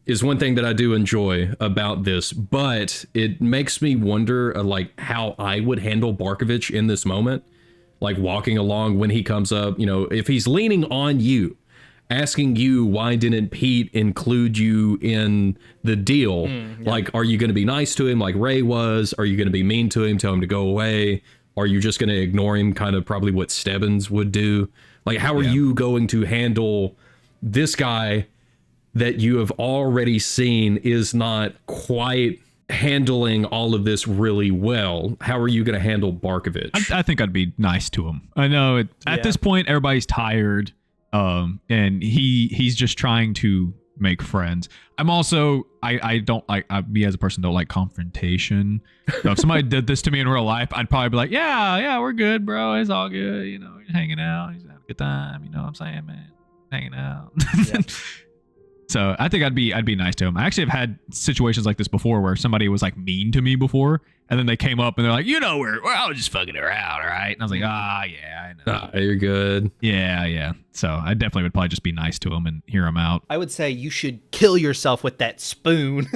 is one thing that I do enjoy about this, but it makes me wonder like how I would handle Barkovich in this moment. Like walking along when he comes up, if he's leaning on you, asking you, why didn't Pete include you in the deal? Like, are you going to be nice to him like Ray was? Are you going to be mean to him, tell him to go away? Are you just going to ignore him, kind of probably what Stebbins would do? Like, how are you going to handle this guy that you have already seen is not quite handling all of this really well? How are you going to handle Barkovich? I think I'd be nice to him. I know at this point everybody's tired, and he's just trying to make friends. I'm also I don't like me as a person don't like confrontation. So if somebody did this to me in real life, I'd probably be like, yeah, we're good, bro. It's all good. We're hanging out. He's having a good time. You know what I'm saying, man? Hanging out. So I think I'd be nice to him. I actually have had situations like this before where somebody was like mean to me before, and then they came up and they're like, I was just fucking around, all right? And I was like, yeah, I know. You're good. Yeah. So I definitely would probably just be nice to him and hear him out. I would say you should kill yourself with that spoon.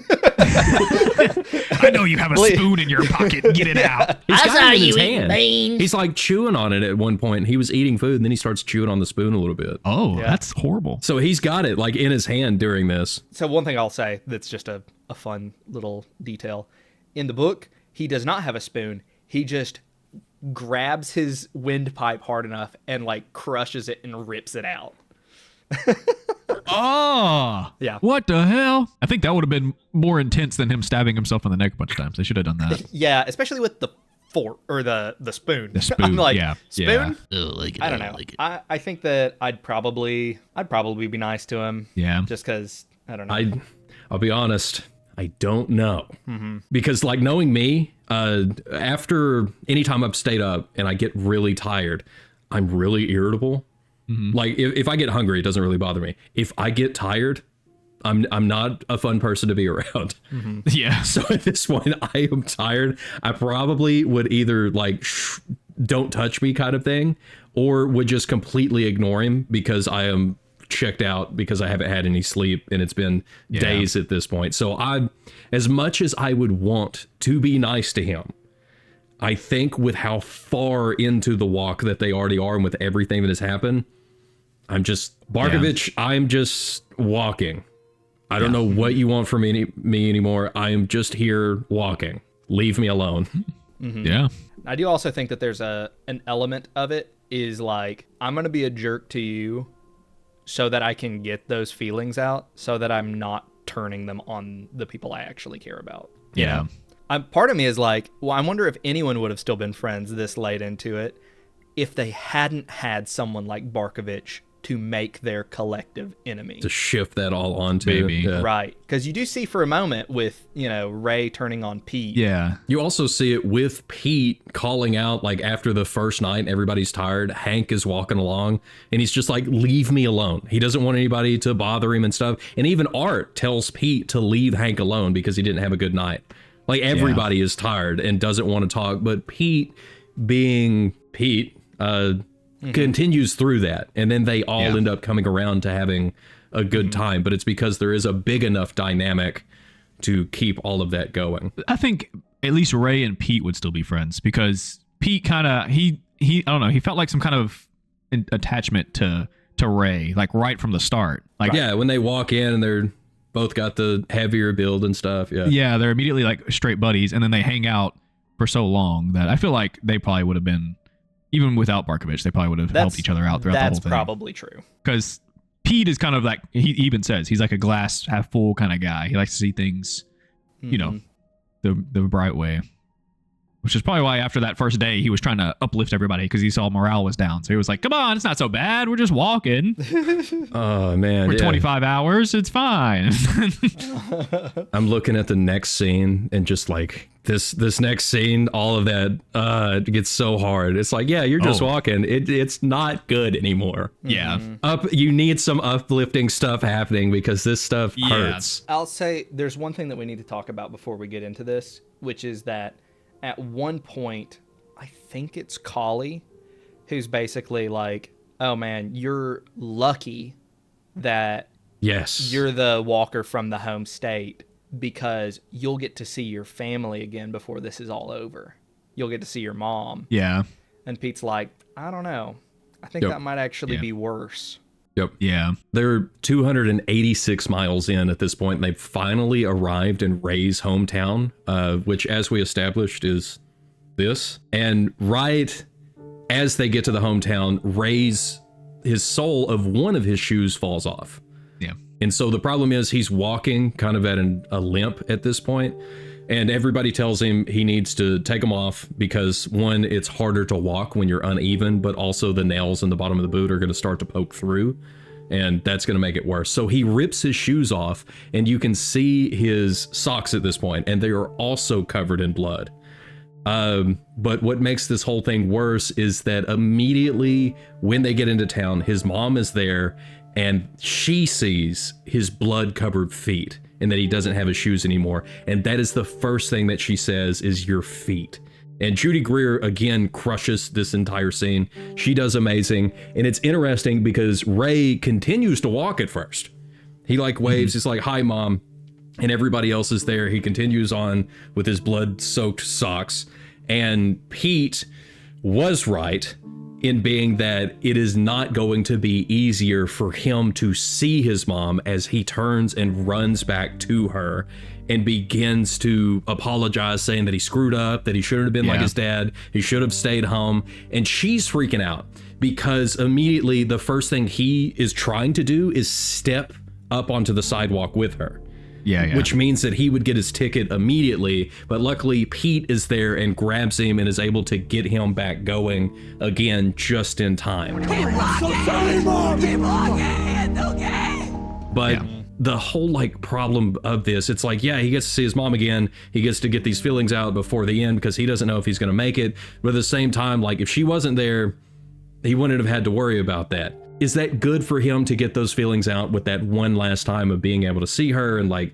I know you have a spoon in your pocket. Get it out. He's got it in his hand. He's like chewing on it at one point. He was eating food and then he starts chewing on the spoon a little bit. Oh, that's horrible. So he's got it like in his hand during this. So one thing I'll say that's just a fun little detail. In the book, he does not have a spoon. He just grabs his windpipe hard enough and like crushes it and rips it out. Oh, yeah. What the hell? I think that would have been more intense than him stabbing himself in the neck a bunch of times. They should have done that. Yeah, especially with the fork or the spoon. The spoon. I'm like, yeah. spoon? Yeah. I don't know. I think that I'd probably be nice to him. Yeah. Just because I don't know. I'll be honest. I don't know. Because like knowing me, after any time I've stayed up and I get really tired, I'm really irritable. Like if I get hungry, it doesn't really bother me. If I get tired, I'm not a fun person to be around. Yeah. So at this point, I am tired. I probably would either like don't touch me kind of thing, or would just completely ignore him because I am checked out because I haven't had any sleep and it's been days at this point. So as much as I would want to be nice to him, I think with how far into the walk that they already are and with everything that has happened, Barkovich, I'm just walking. I don't know what you want from me anymore. I am just here walking. Leave me alone. Yeah. I do also think that there's an element of it is like, I'm going to be a jerk to you so that I can get those feelings out so that I'm not turning them on the people I actually care about. Yeah. Part of me is like, well, I wonder if anyone would have still been friends this late into it if they hadn't had someone like Barkovich to make their collective enemy. To shift that all onto. Maybe. Yeah. Right. Because you do see for a moment with, Ray turning on Pete. Yeah. You also see it with Pete calling out, like, after the first night, everybody's tired. Hank is walking along, and he's just like, leave me alone. He doesn't want anybody to bother him and stuff. And even Art tells Pete to leave Hank alone because he didn't have a good night. Like, everybody is tired and doesn't want to talk. But Pete, being Pete, continues through that. And then they all end up coming around to having a good time. But it's because there is a big enough dynamic to keep all of that going. I think at least Ray and Pete would still be friends because Pete kind of, he I don't know, he felt like some kind of attachment to Ray, like right from the start. Like, yeah, when they walk in and they're both got the heavier build and stuff. Yeah, they're immediately like straight buddies, and then they hang out for so long that I feel like they probably would have been, even without Barkovich, they probably would have helped each other out throughout the whole thing. That's probably true. Because Pete is kind of like, he even says, he's like a glass half full kind of guy. He likes to see things, the bright way. Which is probably why after that first day, he was trying to uplift everybody because he saw morale was down. So he was like, come on, it's not so bad. We're just walking. Oh, man. For 25 hours, it's fine. I'm looking at the next scene and just like this next scene, all of that gets so hard. It's like, yeah, you're just walking. It's not good anymore. Yeah. You need some uplifting stuff happening because this stuff hurts. I'll say there's one thing that we need to talk about before we get into this, which is that at one point, I think it's Collie, who's basically like, oh man, you're lucky that you're the walker from the home state because you'll get to see your family again before this is all over. You'll get to see your mom. Yeah. And Pete's like, I don't know. I think that might actually be worse. Yep. Yeah. They're 286 miles in at this point, and they've finally arrived in Ray's hometown, which, as we established, is this. And right as they get to the hometown, his sole of one of his shoes falls off. Yeah. And so the problem is he's walking kind of at a limp at this point, and everybody tells him he needs to take them off because, one, it's harder to walk when you're uneven, but also the nails in the bottom of the boot are going to start to poke through, and that's going to make it worse. So he rips his shoes off, and you can see his socks at this point, and they are also covered in blood. But what makes this whole thing worse is that immediately when they get into town, his mom is there, and she sees his blood-covered feet and that he doesn't have his shoes anymore. And that is the first thing that she says is your feet. And Judy Greer, again, crushes this entire scene. She does amazing. And it's interesting because Ray continues to walk at first. He like waves, he's like, hi, Mom. And everybody else is there. He continues on with his blood-soaked socks. And Pete was right in being that it is not going to be easier for him to see his mom as he turns and runs back to her and begins to apologize, saying that he screwed up, that he shouldn't have been like his dad, he should have stayed home. And she's freaking out because immediately the first thing he is trying to do is step up onto the sidewalk with her. Yeah. Which means that he would get his ticket immediately, but luckily Pete is there and grabs him and is able to get him back going again just in time. But the whole like problem of this, it's like, yeah, he gets to see his mom again. He gets to get these feelings out before the end because he doesn't know if he's going to make it. But at the same time, like if she wasn't there, he wouldn't have had to worry about that. Is that good for him to get those feelings out with that one last time of being able to see her and like,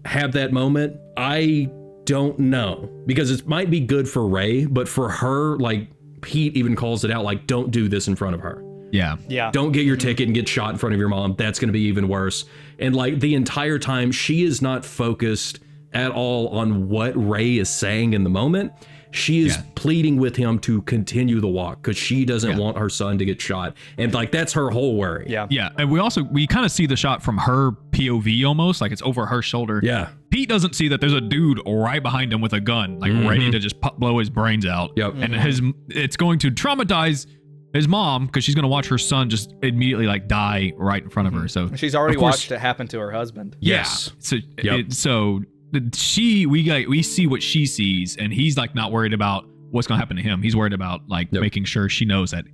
have that moment? I don't know, because it might be good for Ray, but for her, like Pete even calls it out, like, don't do this in front of her. Yeah. Don't get your ticket and get shot in front of your mom. That's going to be even worse. And like the entire time, she is not focused at all on what Ray is saying in the moment. She is pleading with him to continue the walk because she doesn't want her son to get shot. And like, that's her whole worry. Yeah. And we kind of see the shot from her POV almost, like it's over her shoulder. Yeah. Pete doesn't see that there's a dude right behind him with a gun, like ready to just blow his brains out. Yep. And it's going to traumatize his mom because she's going to watch her son just immediately like die right in front of her. So she's already watched it happen to her husband. Yes. So we see what she sees, and he's like not worried about what's gonna happen to him. He's worried about like making sure she knows that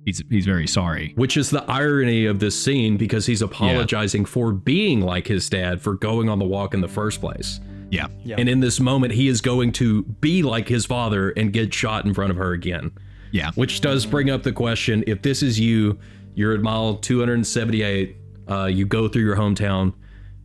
he's very sorry. Which is the irony of this scene, because he's apologizing for being like his dad, for going on the walk in the first place. Yeah. And in this moment, he is going to be like his father and get shot in front of her again. Yeah. Which does bring up the question, if this is you, you're at mile 278, you go through your hometown,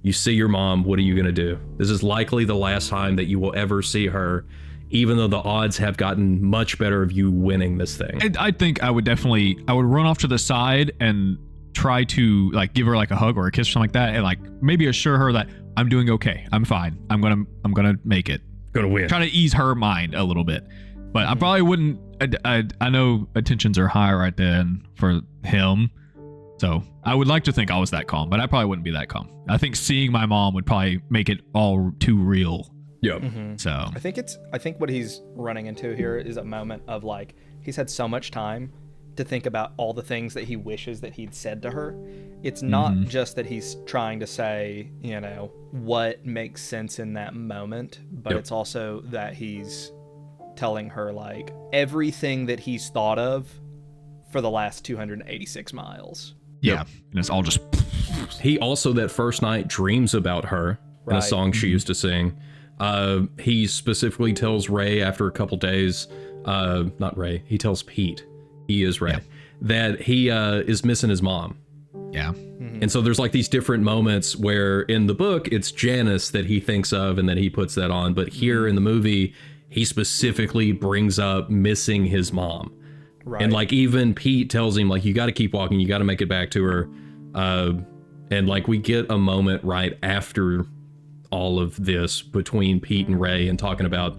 you see your mom, what are you going to do? This is likely the last time that you will ever see her, even though the odds have gotten much better of you winning this thing. I think I would run off to the side and try to like give her like a hug or a kiss or something like that, and like maybe assure her that I'm doing okay. I'm fine. I'm gonna make it. Gonna win. Try to ease her mind a little bit. But I probably wouldn't. I know attentions are high right then for him, so I would like to think I was that calm, but I probably wouldn't be that calm. I think seeing my mom would probably make it all too real. Yep. So I think what he's running into here is a moment of like, he's had so much time to think about all the things that he wishes that he'd said to her. It's not just that he's trying to say, you know, what makes sense in that moment, but it's also that he's telling her like everything that he's thought of for the last 286 miles. Yeah. And it's all just. He also that first night dreams about her in a song she used to sing. He specifically tells Ray after a couple days, not Ray, he tells Pete, he is Ray, that he is missing his mom. Yeah. And so there's like these different moments where in the book it's Janice that he thinks of and then he puts that on, but here in the movie he specifically brings up missing his mom. Right. And like even Pete tells him like, you got to keep walking, you got to make it back to her. And like we get a moment right after all of this between Pete and Ray and talking about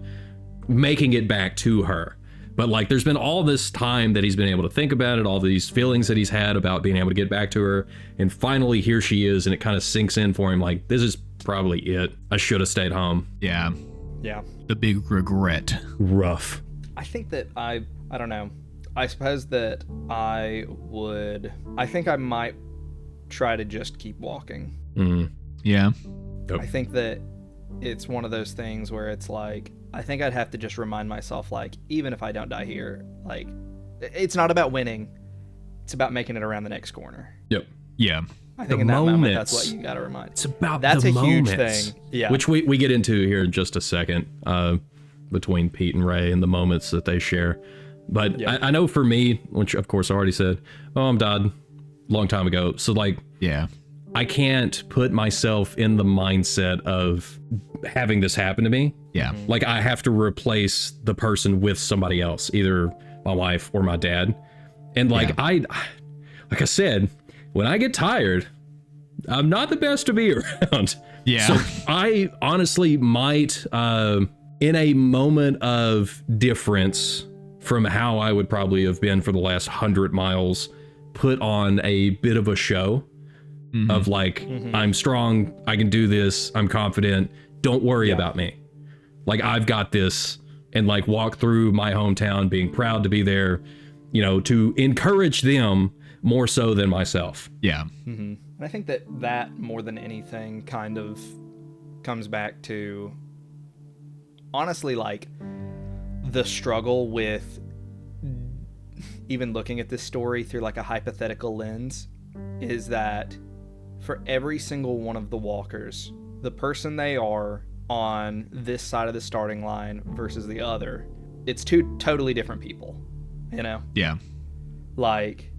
making it back to her. But like there's been all this time that he's been able to think about it, all these feelings that he's had about being able to get back to her, and finally here she is, and it kind of sinks in for him like, this is probably it. I should have stayed home. Yeah. Yeah. The big regret. Rough. I think that I don't know. I suppose that I think I might try to just keep walking. Yeah. Yep. I think that it's one of those things where it's like, I think I'd have to just remind myself, like, even if I don't die here, like, it's not about winning. It's about making it around the next corner. Yep. Yeah. I think in that moment, that's what you got to remind. It's about that's the a moments, huge thing. Yeah. Which we get into here in just a second, between Pete and Ray and the moments that they share. But I know for me, which of course I already said, I'm dead a long time ago. So like, yeah. I can't put myself in the mindset of having this happen to me. Yeah. Like I have to replace the person with somebody else, either my wife or my dad. And like like I said, when I get tired, I'm not the best to be around. Yeah. So I honestly might, in a moment of difference from how I would probably have been for the last 100 miles, put on a bit of a show. Of like, I'm strong, I can do this, I'm confident, don't worry about me. Like, I've got this, and like walk through my hometown being proud to be there, you know, to encourage them more so than myself. Yeah. And I think that more than anything kind of comes back to, honestly, like the struggle with even looking at this story through like a hypothetical lens is that for every single one of the walkers, the person they are on this side of the starting line versus the other, it's two totally different people, you know? Yeah. Like,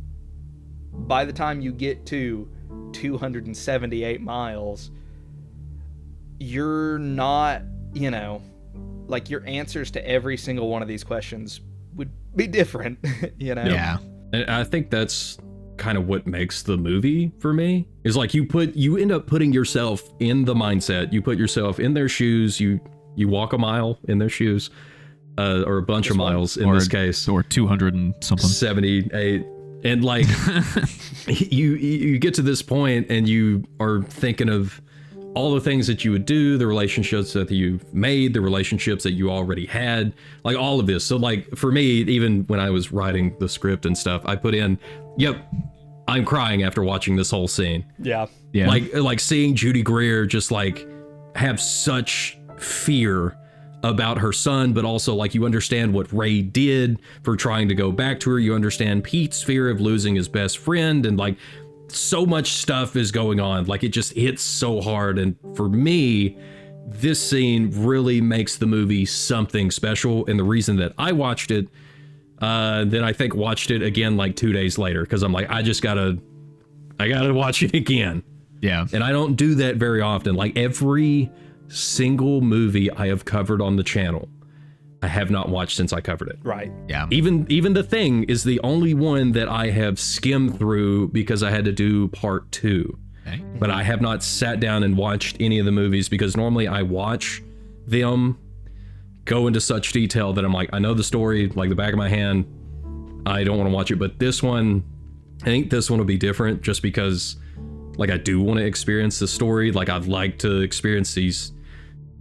by the time you get to 278 miles, you're not, you know, like your answers to every single one of these questions would be different, you know? Yeah. And I think that's kind of what makes the movie for me, is like you end up putting yourself in the mindset, you put yourself in their shoes, you walk a mile in their shoes, or a bunch of miles in this case, or 200 and something, 78, and like you get to this point and you are thinking of all the things that you would do, the relationships that you've made, the relationships that you already had, like all of this. So like for me, even when I was writing the script and stuff, I put in, I'm crying after watching this whole scene. Yeah. Like seeing Judy Greer just like have such fear about her son, but also like you understand what Ray did for trying to go back to her. You understand Pete's fear of losing his best friend, and like so much stuff is going on. Like it just hits so hard. And for me, this scene really makes the movie something special. And the reason that I watched it, then I think watched it again like 2 days later, because I'm like, I gotta watch it again. Yeah. And I don't do that very often. Like every single movie I have covered on the channel, I have not watched since I covered it. Right. Yeah. Even The Thing is the only one that I have skimmed through because I had to do part 2. Okay. But I have not sat down and watched any of the movies, because normally I watch them go into such detail that I'm like, I know the story like the back of my hand. I don't want to watch it. But this one, I think this one will be different, just because like I do want to experience the story. Like I'd like to experience these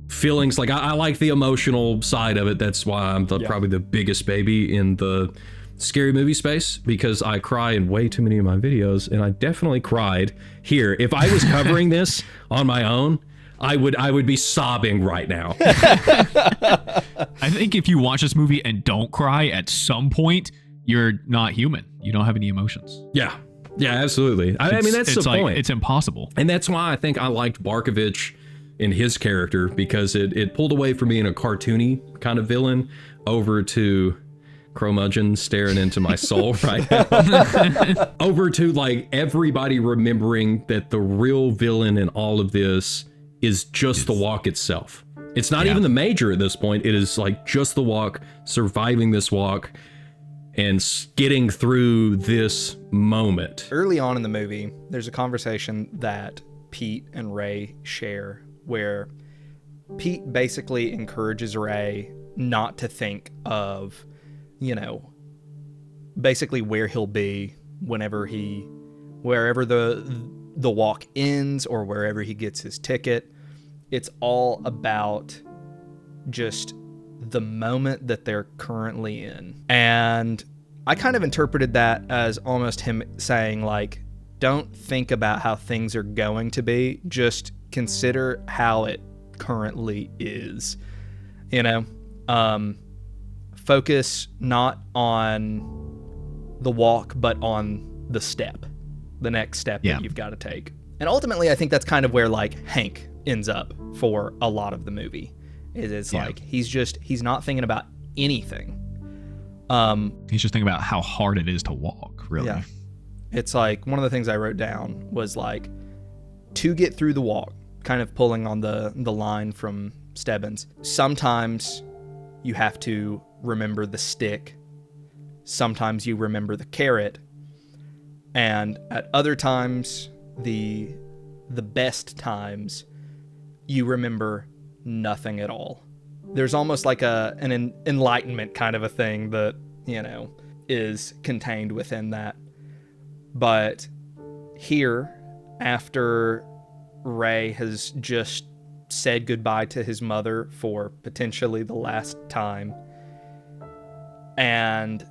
feelings. Like I like the emotional side of it. That's why I'm probably the biggest baby in the scary movie space, because I cry in way too many of my videos, and I definitely cried here. If I was covering this on my own, I would be sobbing right now. I think if you watch this movie and don't cry at some point, you're not human. You don't have any emotions. Yeah, absolutely. I mean, that's the point. It's impossible. And that's why I think I liked Barkovich in his character, because it pulled away from being a cartoony kind of villain over to Crowmudgeon staring into my soul right now. Over to like everybody remembering that the real villain in all of this is just the walk itself. It's not even the major at this point. It is like just the walk, surviving this walk, and getting through this moment. Early on in the movie, there's a conversation that Pete and Ray share where Pete basically encourages Ray not to think of, you know, basically where he'll be wherever the walk ends or wherever he gets his ticket. It's all about just the moment that they're currently in. And I kind of interpreted that as almost him saying, like, don't think about how things are going to be, just consider how it currently is. You know, focus not on the walk, but on the next step that you've got to take. And ultimately, I think that's kind of where like Hank ends up for a lot of the movie. It's like he's not thinking about anything. He's just thinking about how hard it is to walk, really. Yeah. It's like one of the things I wrote down was like, to get through the walk, kind of pulling on the line from Stebbins, sometimes you have to remember the stick, sometimes you remember the carrot, and at other times, the best times, you remember nothing at all. There's almost like an enlightenment kind of a thing that, you know, is contained within that. But here, after Ray has just said goodbye to his mother for potentially the last time, and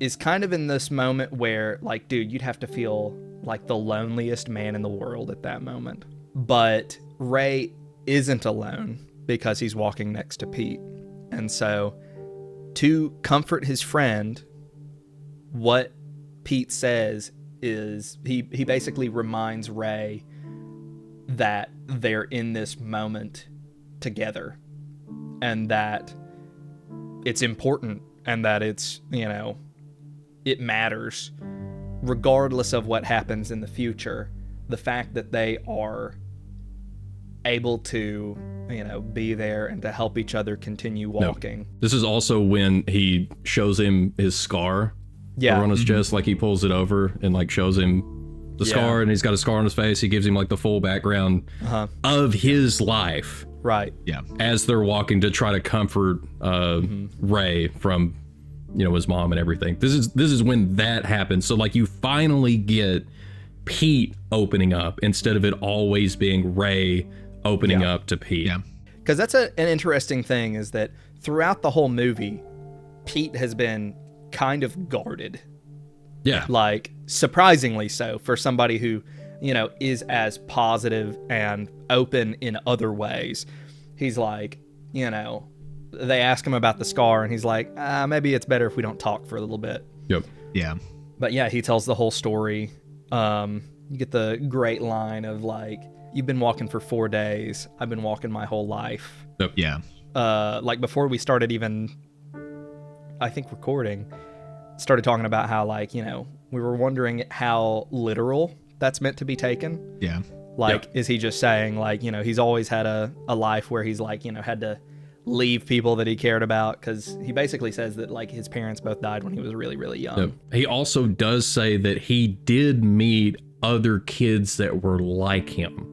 is kind of in this moment where, like, dude, you'd have to feel like the loneliest man in the world at that moment. But Ray isn't alone because he's walking next to Pete. And so, to comfort his friend, what Pete says is he basically reminds Ray that they're in this moment together, and that it's important, and that it's, you know, it matters regardless of what happens in the future. The fact that they are able to, you know, be there and to help each other continue walking. No. This is also when he shows him his scar on his chest. Like he pulls it over and like shows him the scar, and he's got a scar on his face. He gives him like the full background of his life. Right. Yeah. As they're walking to try to comfort Ray from, you know, his mom and everything. This is when that happens. So like you finally get Pete opening up instead of it always being Ray opening up to Pete. Yeah. Because that's an interesting thing, is that throughout the whole movie, Pete has been kind of guarded. Yeah. Like, surprisingly so for somebody who, you know, is as positive and open in other ways. He's like, you know, they ask him about the scar, and he's like, maybe it's better if we don't talk for a little bit. Yep. Yeah. But yeah, he tells the whole story. You get the great line of like, you've been walking for 4 days. I've been walking my whole life. Yep. Yeah. Like before we started even, I think, recording, started talking about how, like, you know, we were wondering how literal that's meant to be taken. Yeah. Like, is he just saying, like, you know, he's always had a life where he's, like, you know, had to leave people that he cared about? Because he basically says that, like, his parents both died when he was really, really young. Yep. He also does say that he did meet other kids that were like him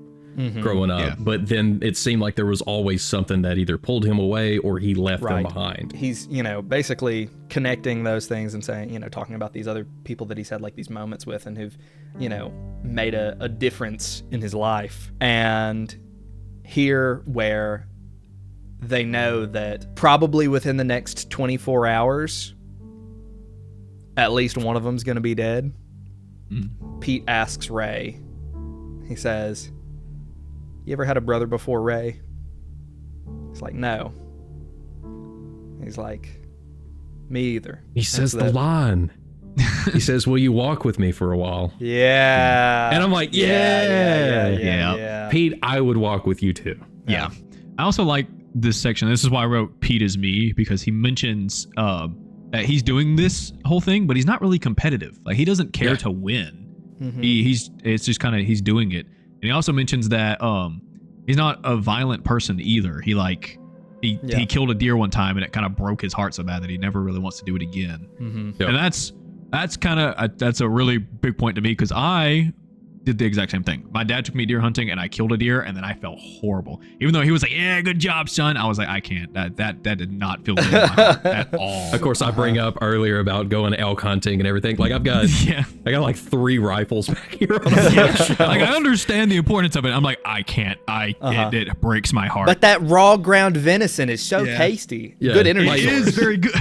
growing up, but then it seemed like there was always something that either pulled him away or he left them behind. He's, you know, basically connecting those things and saying, you know, talking about these other people that he's had like these moments with and who've, you know, made a difference in his life. And here, where they know that probably within the next 24 hours, at least one of them's going to be dead. Pete asks Ray, he says, you ever had a brother before, Ray? He's like, no. He's like, me either. He says the line. He says, will you walk with me for a while? Yeah. And I'm like, yeah. Pete, I would walk with you too. Yeah. I also like this section. This is why I wrote Pete is me, because he mentions that he's doing this whole thing, but he's not really competitive. Like, he doesn't care to win. It's just kind of, he's doing it. And he also mentions that he's not a violent person either. He killed a deer one time and it kind of broke his heart so bad that he never really wants to do it again. And that's a really big point to me, because I did the exact same thing. My dad took me deer hunting and I killed a deer, and then I felt horrible. Even though he was like, yeah, good job, son. I was like, I can't. That did not feel good in my heart at all. Of course, I bring up earlier about going elk hunting and everything. Like, I got like 3 rifles back here on a Like, I understand the importance of it. I'm like, I can't. It breaks my heart. But that raw ground venison is so tasty. Yeah. Good energy. Like, it is very good.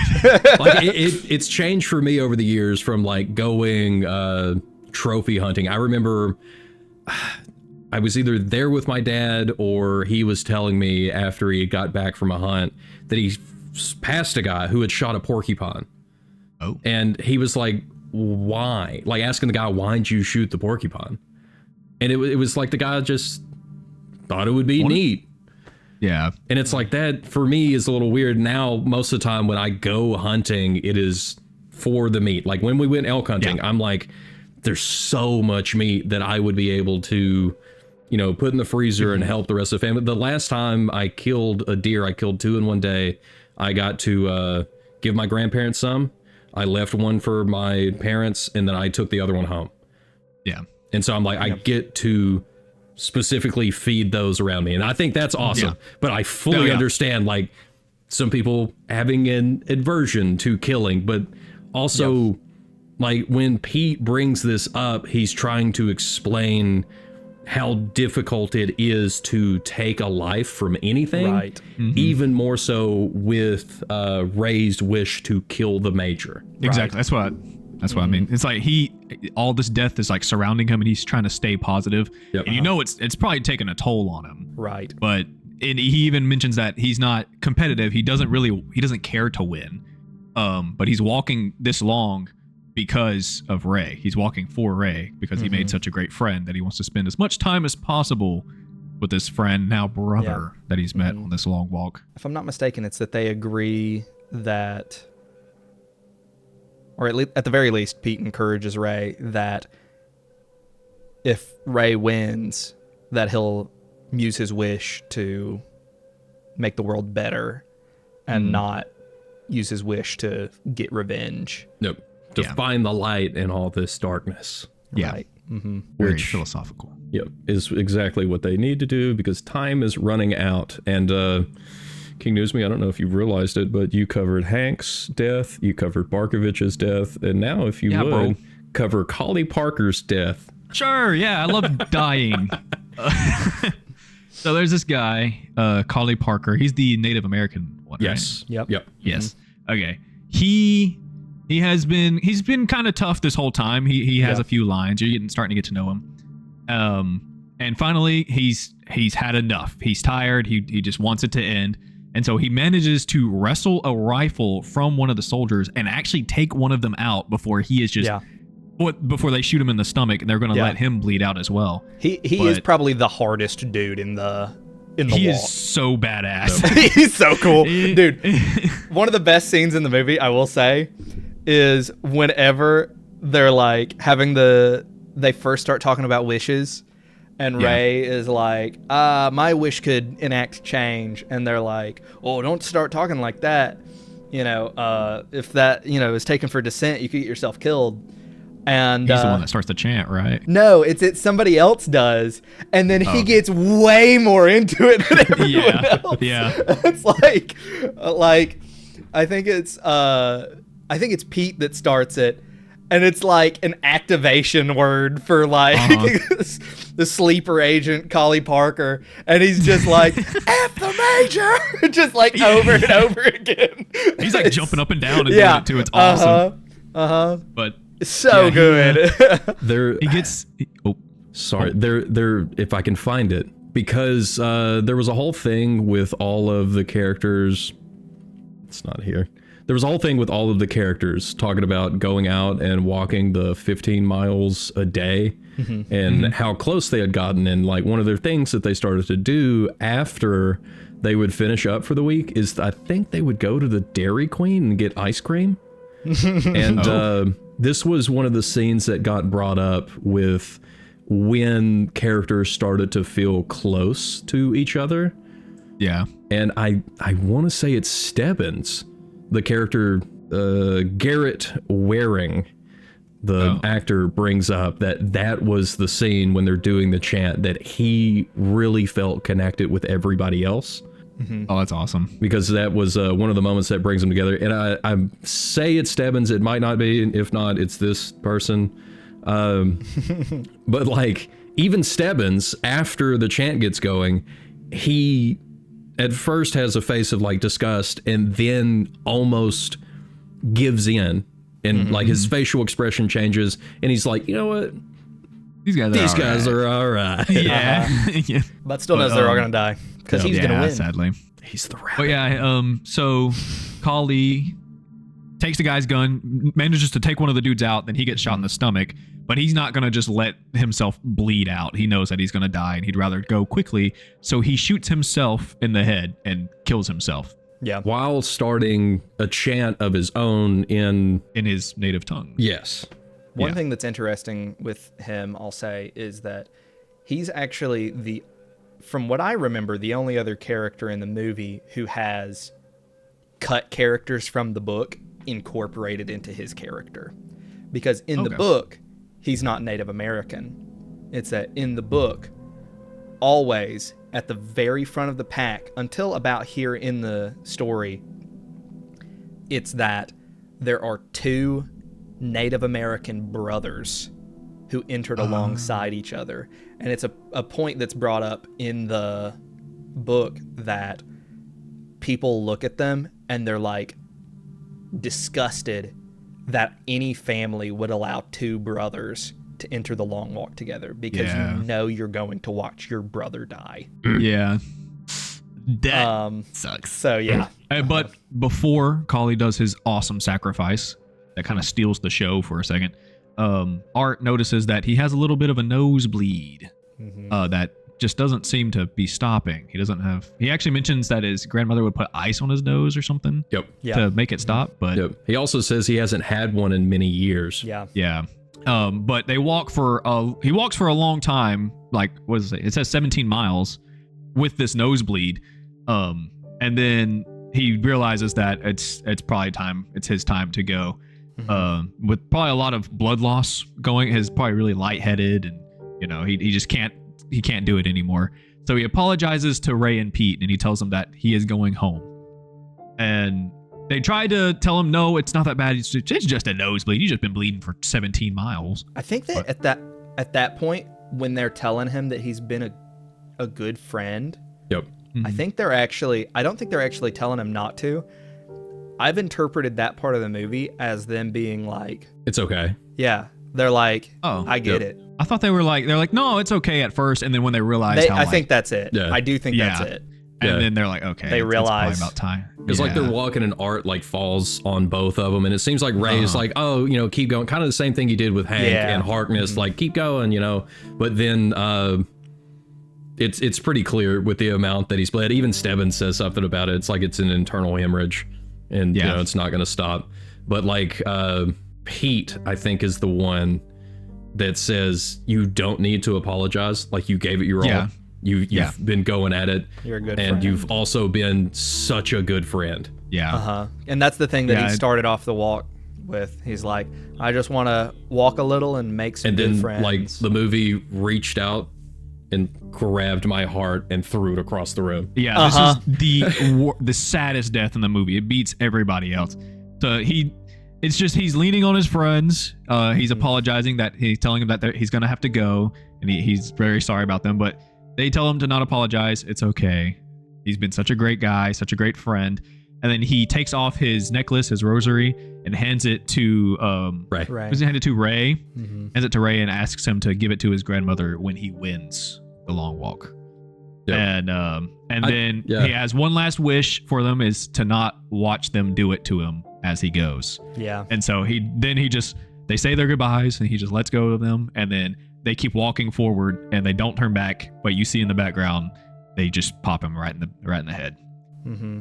Like, it's changed for me over the years from like going trophy hunting. I remember I was either there with my dad or he was telling me after he got back from a hunt that he passed a guy who had shot a porcupine. Oh. And he was like, why? Like, asking the guy, why'd you shoot the porcupine? And it was like the guy just thought it would be neat. Yeah. And it's like, that for me is a little weird. Now, most of the time when I go hunting, it is for the meat. Like, when we went elk hunting, I'm like, there's so much meat that I would be able to, you know, put in the freezer and help the rest of the family. The last time I killed a deer, I killed 2 in one day. I got to give my grandparents some. I left one for my parents, and then I took the other one home. Yeah. And so I'm like, I get to specifically feed those around me. And I think that's awesome. But I fully understand, like, some people having an aversion to killing, but also like, when Pete brings this up, he's trying to explain how difficult it is to take a life from anything, even more so with Ray's wish to kill the major. Exactly. That's what I mean. It's like all this death is like surrounding him, and he's trying to stay positive. And you know, it's probably taking a toll on him. Right. But he even mentions that he's not competitive. He doesn't care to win. But he's walking this long because of Ray. He's walking for Ray because he made such a great friend that he wants to spend as much time as possible with this friend, now brother, that he's met on this long walk. If I'm not mistaken, it's that they agree that, or at the very least, Pete encourages Ray that if Ray wins, that he'll use his wish to make the world better and not use his wish to get revenge. Nope. To find the light in all this darkness. Yeah. Right. Very philosophical. Yep. Is exactly what they need to do, because time is running out. And Kingnusmi, I don't know if you realized it, but you covered Hank's death, you covered Barkovich's death, and now, if you would, cover Collie Parker's death. Sure, yeah, I love dying. So there's this guy, Collie Parker. He's the Native American one, yes. right? Yep. Yes. Okay. He's been kind of tough this whole time. He has a few lines. You're starting to get to know him. And finally he's had enough. He's tired. He just wants it to end. And so he manages to wrestle a rifle from one of the soldiers and actually take one of them out before he is just before they shoot him in the stomach, and they're going to let him bleed out as well. He is probably the hardest dude in the he wall. is so badass. He's so cool. Dude, one of the best scenes in the movie, I will say, is whenever they're like having they first start talking about wishes, and Ray is like, my wish could enact change. And they're like, oh, don't start talking like that. You know, if that, you know, is taken for dissent, you could get yourself killed. And he's the one that starts the chant, right? No, it's somebody else does. And then he gets way more into it than everyone else. Yeah. It's like I think it's Pete that starts it. And it's like an activation word for like the sleeper agent, Collie Parker. And he's just like, F the major! Just like over and over again. He's like jumping up and down and doing it too. It's awesome. But so good. There, he gets... Sorry, there. If I can find it. Because there was a whole thing with all of the characters... It's not here. There was a whole thing with all of the characters talking about going out and walking the 15 miles a day and how close they had gotten. And like one of their things that they started to do after they would finish up for the week is I think they would go to the Dairy Queen and get ice cream. And this was one of the scenes that got brought up with when characters started to feel close to each other. Yeah. And I want to say it's Stebbins. The character Garrett Waring, the actor, brings up that was the scene when they're doing the chant that he really felt connected with everybody else. Oh, that's awesome. Because that was one of the moments that brings them together. And I say it's Stebbins. It might not be. If not, it's this person. But like even Stebbins, after the chant gets going, he... at first has a face of like disgust and then almost gives in and like his facial expression changes and he's like, you know what? These guys are all right. Yeah. Yeah. But still knows they're all going to die because he's going to win. Sadly. He's the rabbit. But yeah, so Collie takes the guy's gun, manages to take one of the dudes out, then he gets shot in the stomach, but he's not going to just let himself bleed out. He knows that he's going to die and he'd rather go quickly, so he shoots himself in the head and kills himself. Yeah. While starting a chant of his own in his native tongue. Yes. One thing that's interesting with him, I'll say, is that he's actually from what I remember, the only other character in the movie who has cut characters from the book incorporated into his character. Because in the book, he's not Native American. It's that in the book, always at the very front of the pack, until about here in the story, it's that there are two Native American brothers who entered alongside each other. And it's a point that's brought up in the book that people look at them and they're like disgusted that any family would allow two brothers to enter the long walk together because you know you're going to watch your brother die. Yeah. That sucks. So yeah. But before Collie does his awesome sacrifice that kind of steals the show for a second, Art notices that he has a little bit of a nosebleed that just doesn't seem to be stopping. He actually mentions that his grandmother would put ice on his nose or something to make it stop. But he also says he hasn't had one in many years. Yeah. But he walks for a long time, like, what is it? It says 17 miles with this nosebleed. And then he realizes that it's probably time. It's his time to go. With probably a lot of blood loss going, he's probably really lightheaded, and he just can't do it anymore. So he apologizes to Ray and Pete, and he tells them that he is going home. And they try to tell him, no, it's not that bad. It's just a nosebleed. You've just been bleeding for 17 miles. I think that at that point, when they're telling him that he's been a good friend, I think I don't think they're actually telling him not to. I've interpreted that part of the movie as them being like, it's okay. Yeah. They're like, oh, I get it. I thought they're like, no, it's okay at first. And then when they realize I think that's it. Yeah. I do think that's it. And then they're like, okay, They realize. it's probably about time. It's like they're walking and Art like falls on both of them. And it seems like Ray is like, oh, keep going. Kind of the same thing you did with Hank and Harkness, like keep going, But then it's pretty clear with the amount that he's bled. Even Stebbins says something about it. It's like it's an internal hemorrhage and it's not going to stop. But like Pete, I think, is the one that says you don't need to apologize. Like you gave it your all. You've been going at it. You're a good and friend. you've also been such a good friend. Yeah. And that's the thing that he started off the walk with. He's like, I just want to walk a little and make some good friends. Like the movie reached out and grabbed my heart and threw it across the room. Yeah, this is the saddest death in the movie. It beats everybody else. So he's leaning on his friends. He's apologizing that he's telling him that he's gonna have to go, and he's very sorry about them. But they tell him to not apologize. It's okay. He's been such a great guy, such a great friend. And then he takes off his necklace, his rosary, and hands it to Ray. Does he hand it to Ray? Hands it to Ray and asks him to give it to his grandmother when he wins the long walk. Yep. And then he has one last wish for them, is to not watch them do it to him as he goes. Yeah. And so they say their goodbyes and he just lets go of them, and then they keep walking forward and they don't turn back, but you see in the background they just pop him right in the head.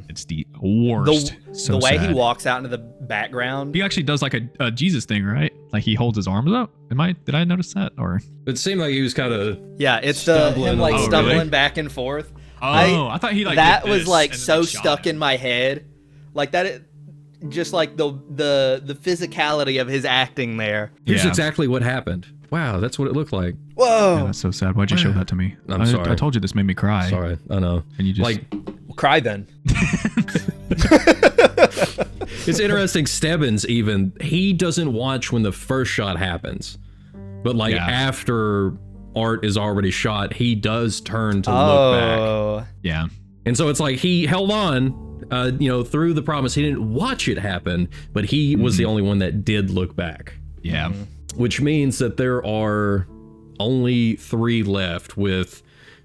It's the worst. The way he walks out into the background. He actually does like a Jesus thing, right? Like he holds his arms up. Did I notice that? Or it seemed like he was kind of it's stumbling him stumbling really? back and forth. I thought he like that did was this like and then so they shot stuck him. in my head, like that. Just like the physicality of his acting there. Here's exactly what happened. Wow, that's what it looked like. Whoa, Yeah, that's so sad. Why'd you show that to me? I'm sorry. I told you this made me cry. Sorry, I know. And you just like cry then. It's interesting. Stebbins, even he doesn't watch when the first shot happens, but like after Art is already shot, he does turn to look back. Yeah. And so it's like he held on, through the promise. He didn't watch it happen, but he was the only one that did look back. Yeah. Which means that there are only 3 left with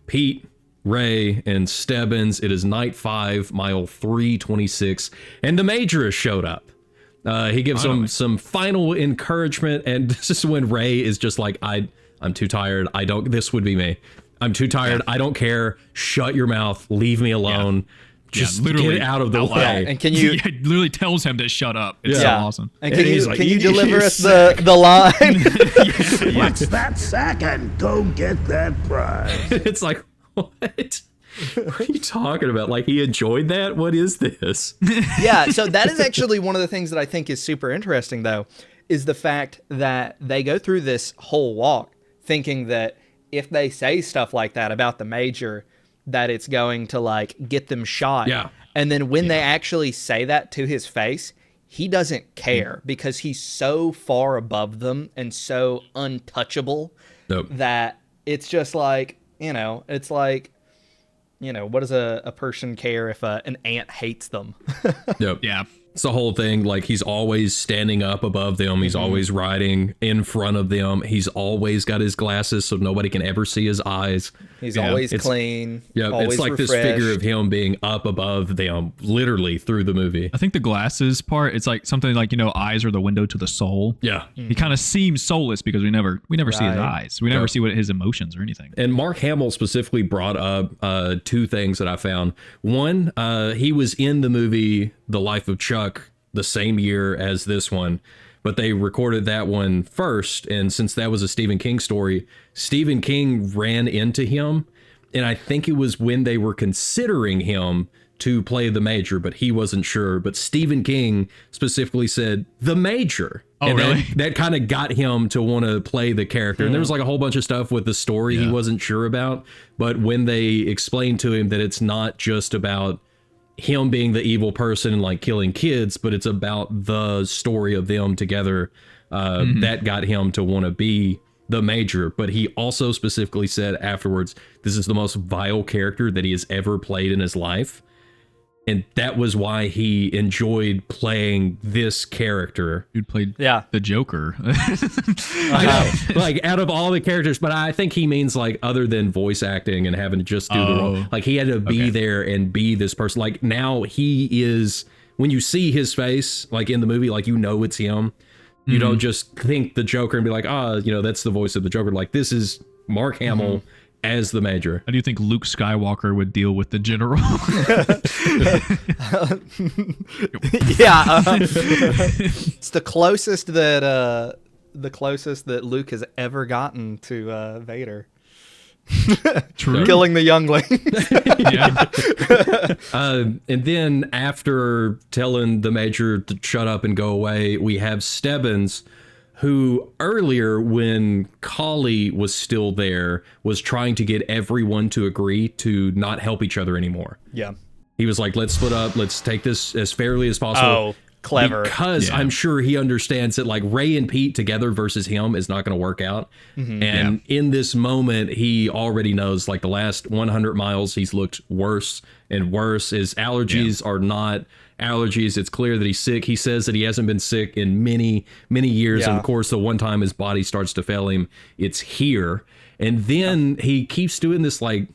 Pete, Ray, and Stebbins. It is night 5, mile 326, and the Major has showed up. He gives them some final encouragement, and this is when Ray is just like, I'm too tired. This would be me. I'm too tired. I don't care. Shut your mouth. Leave me alone. Just literally get out of the way. And can you? It literally tells him to shut up. It's so awesome. And can he's you like, can you "You're deliver us sick." the line? What's that second? Go get that prize. It's like, what? What are you talking about? Like, he enjoyed that? What is this? Yeah, so that is actually one of the things that I think is super interesting, though, is the fact that they go through this whole walk thinking that if they say stuff like that about the Major, that it's going to, like, get them shot. Yeah. And then when they actually say that to his face, he doesn't care because he's so far above them and so untouchable that it's just like, it's like, what does a person care if an ant hates them? Yep. Yeah. It's the whole thing. Like, he's always standing up above them. He's always riding in front of them. He's always got his glasses so nobody can ever see his eyes. He's always clean. Yeah, always it's like refreshed. this figure of him being up above them, literally through the movie. I think the glasses part, it's like something like, eyes are the window to the soul. Yeah. He kind of seems soulless because we never see his eyes. We never see what his emotions or anything. And Mark Hamill specifically brought up 2 things that I found. One, he was in the movie The Life of Chuck the same year as this one, but they recorded that one first. And since that was a Stephen King story, Stephen King ran into him. And I think it was when they were considering him to play the Major, but he wasn't sure. But Stephen King specifically said, the Major. Oh, and really? That kind of got him to want to play the character. And there was like a whole bunch of stuff with the story he wasn't sure about. But when they explained to him that it's not just about him being the evil person and like killing kids, but it's about the story of them together, that got him to want to be the Major. But he also specifically said afterwards, this is the most vile character that he has ever played in his life. And that was why he enjoyed playing this character. Dude played Yeah. the Joker. I know, like out of all the characters, but I think he means like other than voice acting and having to just do the role. Like he had to be there and be this person. Like now he is, when you see his face, like in the movie, like you know it's him. You don't just think the Joker and be like, that's the voice of the Joker. Like this is Mark Hamill as the Major. How do you think Luke Skywalker would deal with the general? Yeah, it's the closest that Luke has ever gotten to Vader. True. Killing the youngling. Yeah. And then after telling the Major to shut up and go away, we have Stebbins, who earlier, when Collie was still there, was trying to get everyone to agree to not help each other anymore. Yeah. He was like, let's split up. Let's take this as fairly as possible. Oh, clever. Because I'm sure he understands that like Ray and Pete together versus him is not going to work out. And in this moment, he already knows like the last 100 miles, he's looked worse and worse. His allergies are not allergies. It's clear that he's sick. He says that he hasn't been sick in many, many years. And of course, the one time his body starts to fail him, it's here. And then he keeps doing this like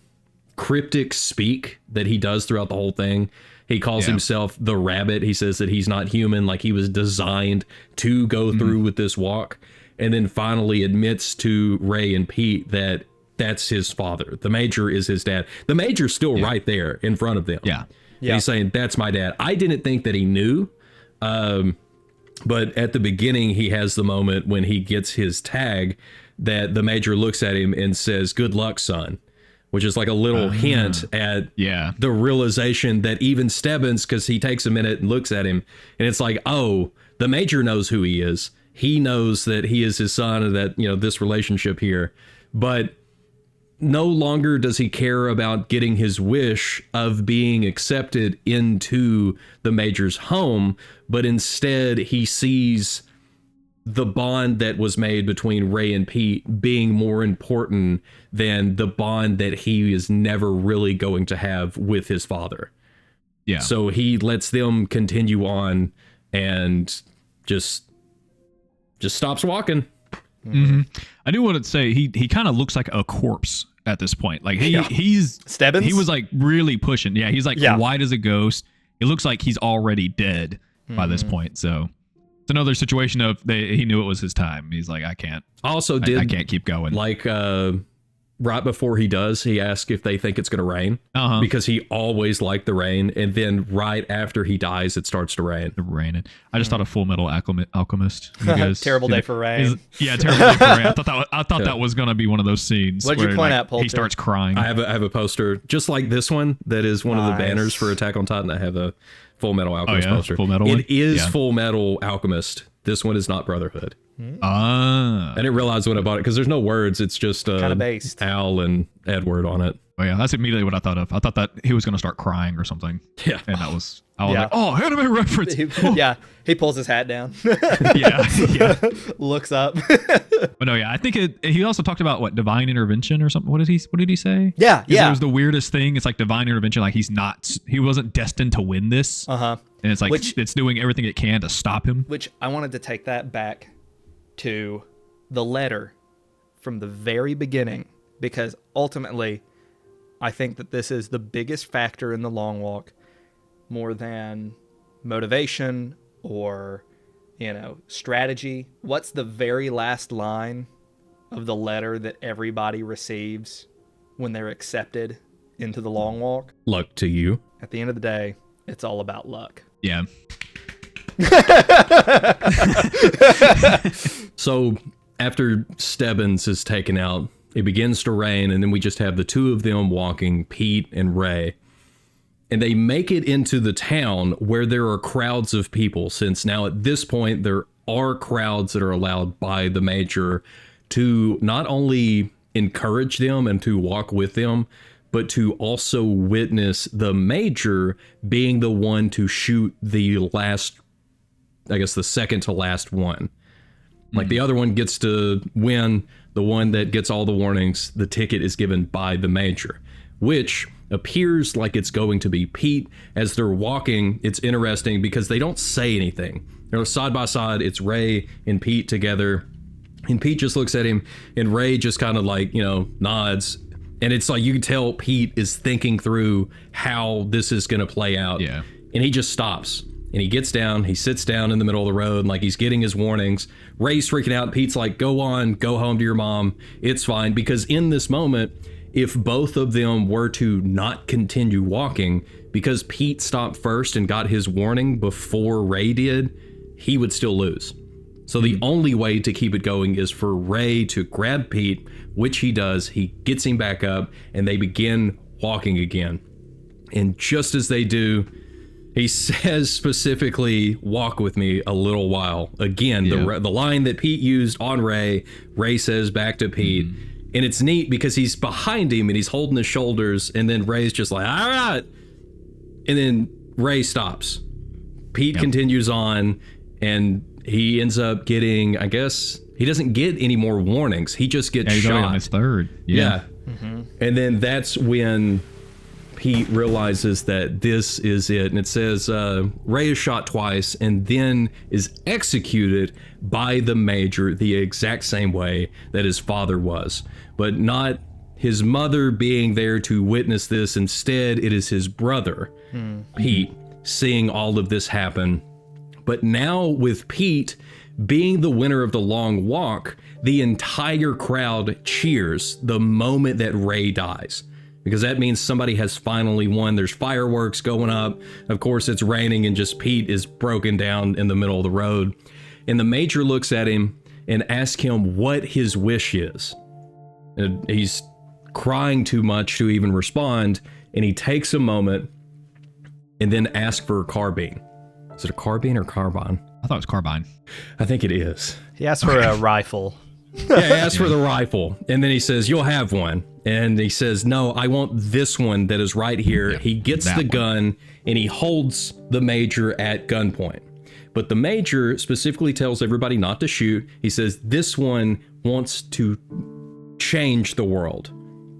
cryptic speak that he does throughout the whole thing. He calls himself the rabbit. He says that he's not human, like he was designed to go through with this walk. And then finally admits to Ray and Pete that that's his father. The Major is his dad. The Major's still right there in front of them. Yeah. And he's saying, that's my dad. I didn't think that he knew. But at the beginning, he has the moment when he gets his tag that the Major looks at him and says, good luck, son. Which is like a little hint at the realization that even Stebbins, because he takes a minute and looks at him, and it's like, oh, the Major knows who he is. He knows that he is his son and that, this relationship here. But no longer does he care about getting his wish of being accepted into the Major's home, but instead he sees the bond that was made between Ray and Pete being more important than the bond that he is never really going to have with his father. Yeah. So he lets them continue on and just stops walking. I do want to say he kind of looks like a corpse at this point. Like he's Stebbins? He was like really pushing. Yeah, he's like white as a ghost. It looks like he's already dead by this point. So it's another situation of he knew it was his time. He's like, I can't keep going. Like right before he does, he asks if they think it's going to rain because he always liked the rain. And then right after he dies, it starts to rain. Raining. I just thought of Full Metal Alchemist. You guys, Terrible day for rain. Terrible day for rain. I thought that was going to be one of those scenes. What'd you point at, Polter? He starts crying. I have a poster just like this one that is one of the banners for Attack on Titan. I have a Full Metal Alchemist poster. Full Metal It is Full Metal Alchemist. This one is not Brotherhood. I didn't realize when I bought it because there's no words. It's just kind of based Al and Edward on it. Oh yeah, that's immediately what I thought of. I thought that he was going to start crying or something. Yeah, and I was like, oh, anime reference. He pulls his hat down. Looks up. But no, I think he also talked about what divine intervention or something. What did he say? It was the weirdest thing. It's like divine intervention. Like he wasn't destined to win this. And it's like it's doing everything it can to stop him. Which I wanted to take that back to the letter from the very beginning, because ultimately I think that this is the biggest factor in the long walk, more than motivation or strategy. What's the very last line of the letter that everybody receives when they're accepted into the long walk? Luck to you. At the end of the day, it's all about luck. Yeah. So after Stebbins is taken out, it begins to rain, and then we just have the two of them walking, Pete and Ray. And they make it into the town where there are crowds of people, since now at this point there are crowds that are allowed by the Major to not only encourage them and to walk with them, but to also witness the Major being the one to shoot the last, I guess the second to last one. Like the other one gets to win, the one that gets all the warnings, the ticket is given by the Major. which appears like it's going to be Pete. As they're walking, it's interesting because they don't say anything. They're side by side. It's Ray and Pete together. And Pete just looks at him, and Ray just kind of like, nods. And it's like you can tell Pete is thinking through how this is going to play out. Yeah. And he just stops. And he gets down. He sits down in the middle of the road, like he's getting his warnings. Ray's freaking out. Pete's like, go on, go home to your mom. It's fine. Because in this moment, if both of them were to not continue walking, because Pete stopped first and got his warning before Ray did, he would still lose. So the only way to keep it going is for Ray to grab Pete, which he does. He gets him back up, and they begin walking again. And just as they do, he says specifically, walk with me a little while. Again, the line that Pete used on Ray, Ray says back to Pete. And it's neat because he's behind him and he's holding his shoulders, and then Ray's just like, all right. And then Ray stops. Pete continues on, and he ends up getting, I guess, he doesn't get any more warnings. He just gets he's shot. already on his third. Yeah. And then that's when Pete realizes that this is it. And it says Ray is shot twice and then is executed by the Major the exact same way that his father was. But not his mother being there to witness this. Instead, it is his brother, Pete, seeing all of this happen. But now with Pete being the winner of the long walk, the entire crowd cheers the moment that Ray dies, because that means somebody has finally won. There's fireworks going up. Of course, it's raining, and just Pete is broken down in the middle of the road. And the Major looks at him and asks him what his wish is. And he's crying too much to even respond, and he takes a moment and then asks for a carbine. Is it a carbine or carbine? I thought it was carbine. I think it is. He asked for a rifle. Yeah, he asked for the rifle. And then he says, you'll have one. And he says, no, I want this one that is right here. Yeah, he gets the gun and he holds the Major at gunpoint. But the Major specifically tells everybody not to shoot. He says, this one wants to change the world,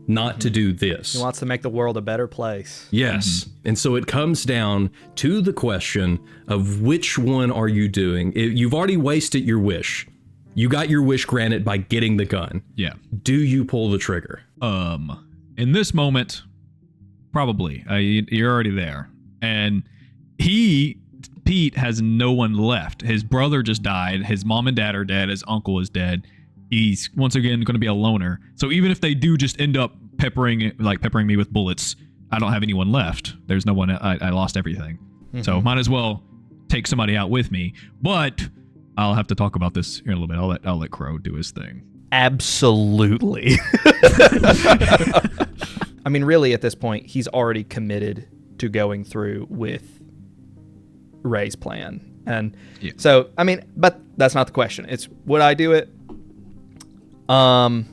not to do this. He wants to make the world a better place. Yes. And so it comes down to the question of which one are you doing? You've already wasted your wish. You got your wish granted by getting the gun. Yeah. Do you pull the trigger? In this moment, probably. You're already there. And Pete has no one left. His brother just died. His mom and dad are dead. His uncle is dead. He's once again going to be a loner. So even if they do just end up peppering me with bullets, I don't have anyone left. There's no one. I lost everything. So might as well take somebody out with me. But I'll have to talk about this in a little bit. I'll let Crow do his thing. Absolutely. I mean, really, at this point, he's already committed to going through with Ray's plan. And so, I mean, but that's not the question. It's, would I do it? I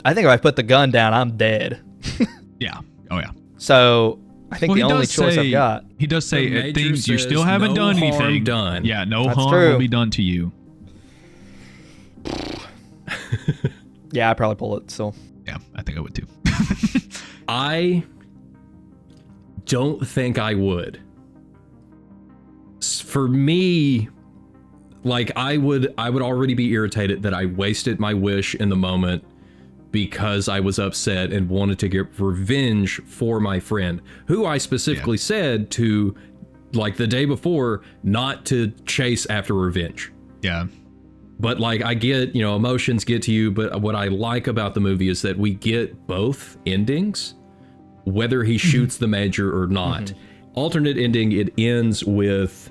think if I put the gun down, I'm dead. Yeah. Oh, yeah. So I think the only choice I've got. He does say The Major things you says still haven't no done harm anything. done. Yeah, no That's harm true. will be done to you. Yeah, I'd probably pull it still. Yeah, I think I would too. I don't think I would. For me, like I would already be irritated that I wasted my wish in the moment because I was upset and wanted to get revenge for my friend, who I specifically said to, like the day before, not to chase after revenge. Yeah. But like I get, emotions get to you, but what I like about the movie is that we get both endings, whether he shoots the Major or not. Alternate ending, it ends with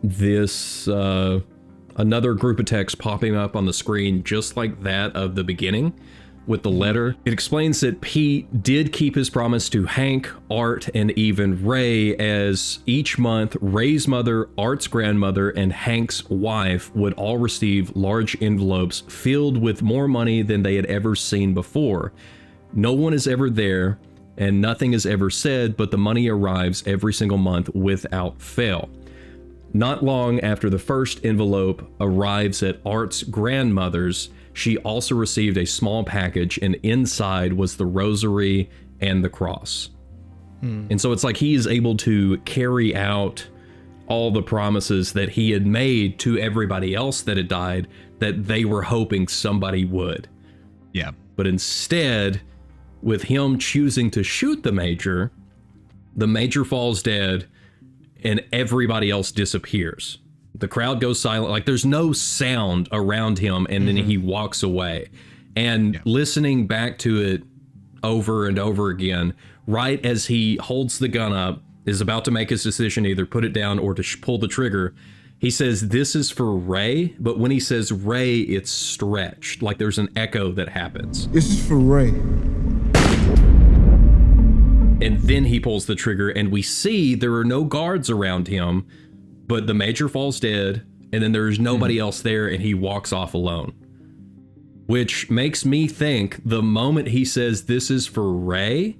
this another group of text popping up on the screen just like that of the beginning with the letter. It explains that Pete did keep his promise to Hank, Art, and even Ray, as each month Ray's mother, Art's grandmother, and Hank's wife would all receive large envelopes filled with more money than they had ever seen before. No one is ever there and nothing is ever said, but the money arrives every single month without fail. Not long after the first envelope arrives at Art's grandmother's, she also received a small package, and inside was the rosary and the cross. And so it's like he is able to carry out all the promises that he had made to everybody else that had died, that they were hoping somebody would. Yeah. But instead, with him choosing to shoot the Major falls dead and everybody else disappears. The crowd goes silent. Like, there's no sound around him, and then he walks away. And listening back to it over and over again, right as he holds the gun up, is about to make his decision, either put it down or to pull the trigger, he says, "This is for Ray." But when he says Ray, it's stretched. Like there's an echo that happens. This is for Ray. And then he pulls the trigger, and we see there are no guards around him, but the Major falls dead, and then there's nobody else there, and he walks off alone. Which makes me think the moment he says this is for Ray,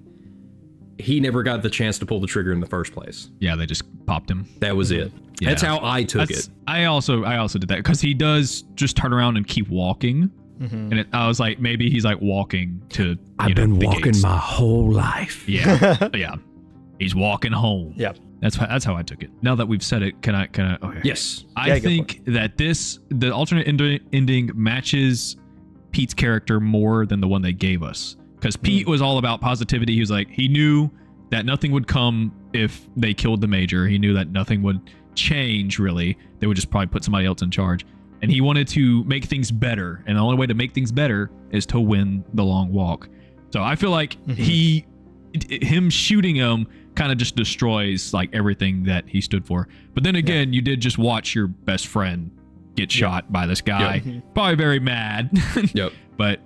he never got the chance to pull the trigger in the first place. Yeah, they just popped him. That was it. Yeah. That's how I took it. I also did that, because he does just turn around and keep walking. And I was like, maybe he's like walking to. I've been walking gates. my whole life. Yeah, yeah. He's walking home. Yep. That's how I took it. Now that we've said it, can I? Okay. Yes. I think that the alternate ending matches Pete's character more than the one they gave us, because Pete was all about positivity. He was like, he knew that nothing would come if they killed the Major. He knew that nothing would change, really. They would just probably put somebody else in charge. And he wanted to make things better. And the only way to make things better is to win the long walk. So I feel like him shooting him kind of just destroys like everything that he stood for. But then again, you did just watch your best friend get shot by this guy. Probably very mad. Yep. But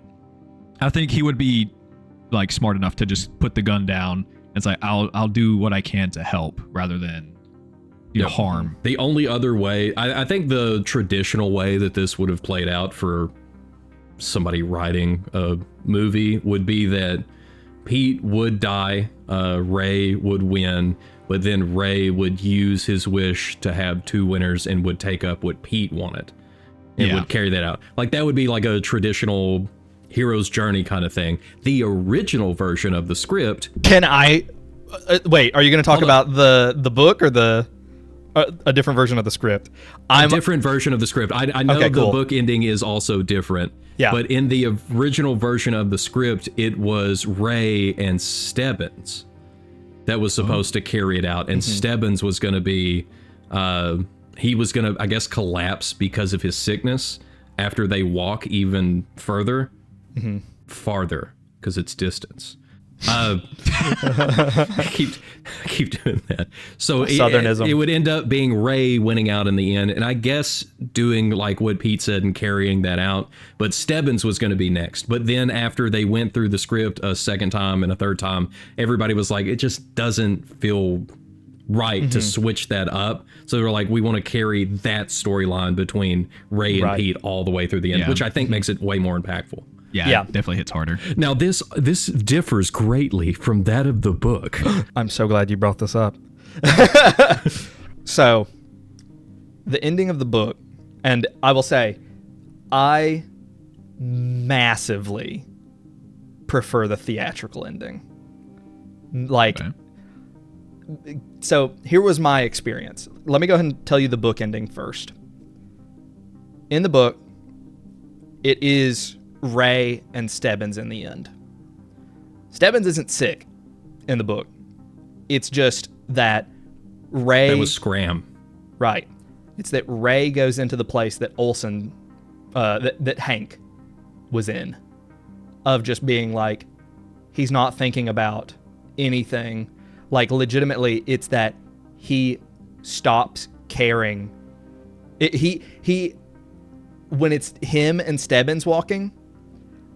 I think he would be like smart enough to just put the gun down. It's like, I'll do what I can to help rather than harm. The only other way, I think the traditional way that this would have played out for somebody writing a movie would be that Pete would die, Ray would win, but then Ray would use his wish to have two winners and would take up what Pete wanted and would carry that out. Like that would be like a traditional hero's journey kind of thing. The original version of the script. Can I wait? Are you going to talk about the book or the a different version of the script? A different version of the script. I know the book ending is also different. Yeah. But in the original version of the script, it was Ray and Stebbins that was supposed to carry it out, and Stebbins was going to be, he was going to, I guess, collapse because of his sickness after they walk even further, farther, because it's distance. I keep doing that. So Southernism. It would end up being Ray winning out in the end, and I guess doing like what Pete said and carrying that out. But Stebbins was going to be next. But then after they went through the script a second time and a third time, everybody was like, it just doesn't feel right to switch that up. So they were like, we want to carry that storyline between Ray and Pete all the way through the end, which I think makes it way more impactful. Yeah, it definitely hits harder. Now, this differs greatly from that of the book. I'm so glad you brought this up. So, the ending of the book, and I will say, I massively prefer the theatrical ending. Like, so here was my experience. Let me go ahead and tell you the book ending first. In the book, it is Ray and Stebbins in the end. Stebbins isn't sick in the book. It's just that Ray... That was Scram. Right. It's that Ray goes into the place that Olsen... that Hank was in. Of just being like, he's not thinking about anything. Like, legitimately, it's that he stops caring. He when it's him and Stebbins walking...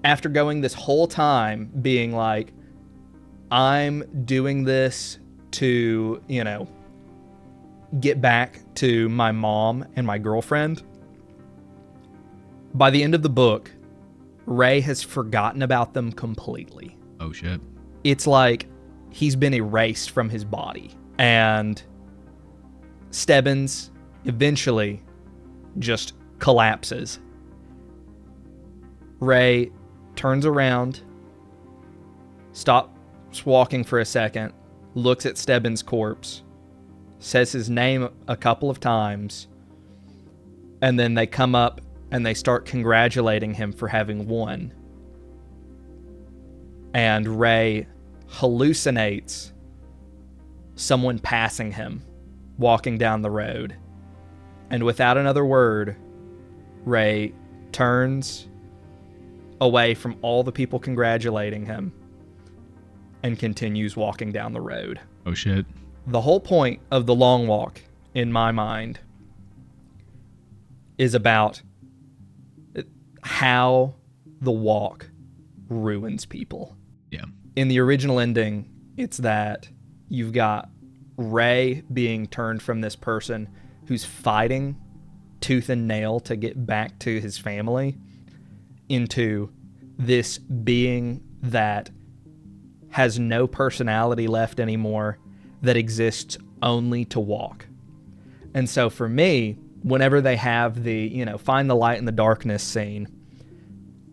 After going this whole time being like, I'm doing this to, get back to my mom and my girlfriend. By the end of the book, Ray has forgotten about them completely. Oh, shit. It's like he's been erased from his body. And Stebbins eventually just collapses. Ray turns around, stops walking for a second, looks at Stebbins' corpse, says his name a couple of times, and then they come up and they start congratulating him for having won. And Ray hallucinates someone passing him, walking down the road. And without another word, Ray turns away from all the people congratulating him and continues walking down the road. Oh, shit. The whole point of the long walk, in my mind, is about how the walk ruins people. Yeah. In the original ending, it's that you've got Ray being turned from this person who's fighting tooth and nail to get back to his family into this being that has no personality left anymore, that exists only to walk. And so for me, whenever they have the, find the light in the darkness scene,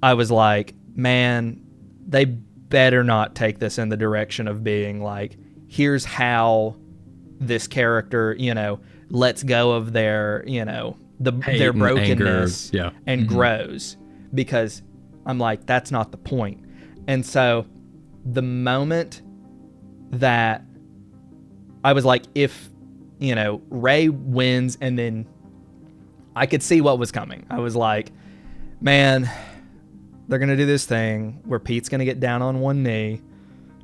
I was like, man, they better not take this in the direction of being like, here's how this character, lets go of their, their brokenness and grows. Because I'm like, that's not the point. And so the moment that I was like, if, Ray wins, and then I could see what was coming. I was like, man, they're going to do this thing where Pete's going to get down on one knee,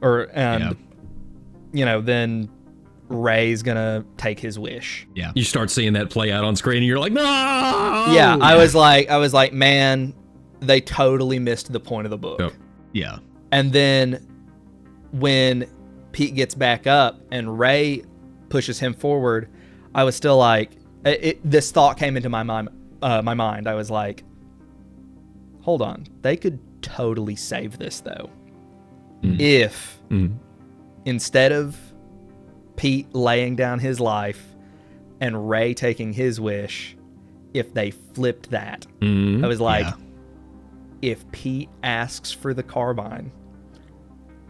then Ray's going to take his wish. Yeah. You start seeing that play out on screen and you're like, no! Yeah, I was like, man, they totally missed the point of the book. Yep. Yeah. And then when Pete gets back up and Ray pushes him forward, I was still like, this thought came into my mind. I was like, hold on, they could totally save this though. If instead of Pete laying down his life and Ray taking his wish, if they flipped that, I was like, if Pete asks for the carbine,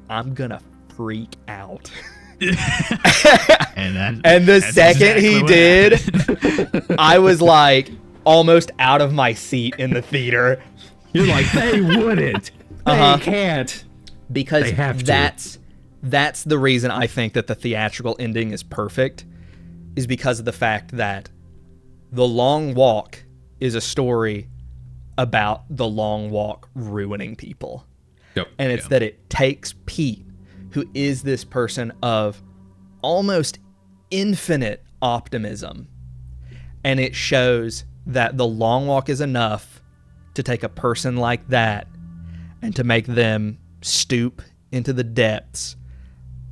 I'm gonna freak out. and the second exactly he what did, I was like almost out of my seat in the theater. You're like, they wouldn't. They can't. Because They have to. that's the reason I think that the theatrical ending is perfect, is because of the fact that The Long Walk is a story about the long walk ruining people. Yep. And it's that it takes Pete, who is this person of almost infinite optimism, and it shows that the long walk is enough to take a person like that and to make them stoop into the depths,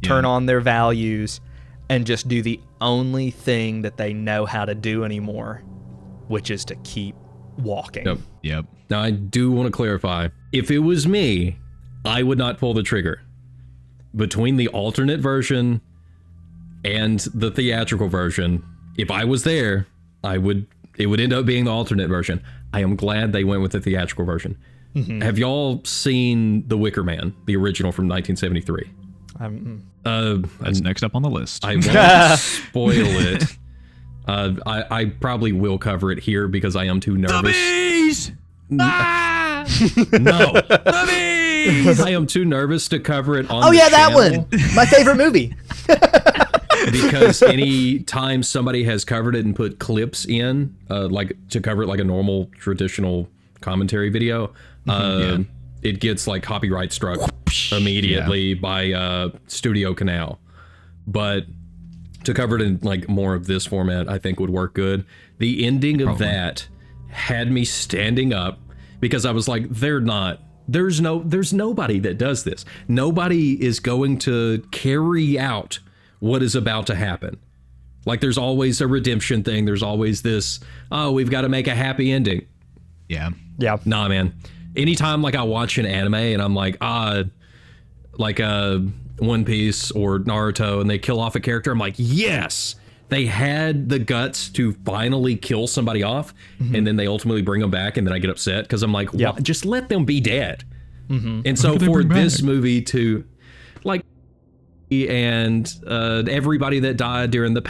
turn on their values, and just do the only thing that they know how to do anymore, which is to keep walking. Yep. Now, I do want to clarify. If it was me, I would not pull the trigger. Between the alternate version and the theatrical version, if I was there, it would end up being the alternate version. I am glad they went with the theatrical version. Have y'all seen The Wicker Man, the original from 1973? That's next up on the list. I won't spoil it. I probably will cover it here because I am too nervous. Bees! No. I am too nervous to cover it on the that channel one. My favorite movie. because any time somebody has covered it and put clips in, like to cover it like a normal traditional commentary video, it gets like copyright struck immediately by Studio Canal. But to cover it in like more of this format, I think would work good. The ending of that had me standing up because I was like, there's nobody that does this. Nobody is going to carry out what is about to happen. Like there's always a redemption thing. There's always this, we've got to make a happy ending. Yeah. Nah, man. Anytime like I watch an anime and I'm like, like One Piece or Naruto and they kill off a character, I'm like, yes, they had the guts to finally kill somebody off, and then they ultimately bring them back, and then I get upset because I'm like, Yep. "What? Just let them be dead." And so What could they for bring this back? movie to, like, and everybody that died during the,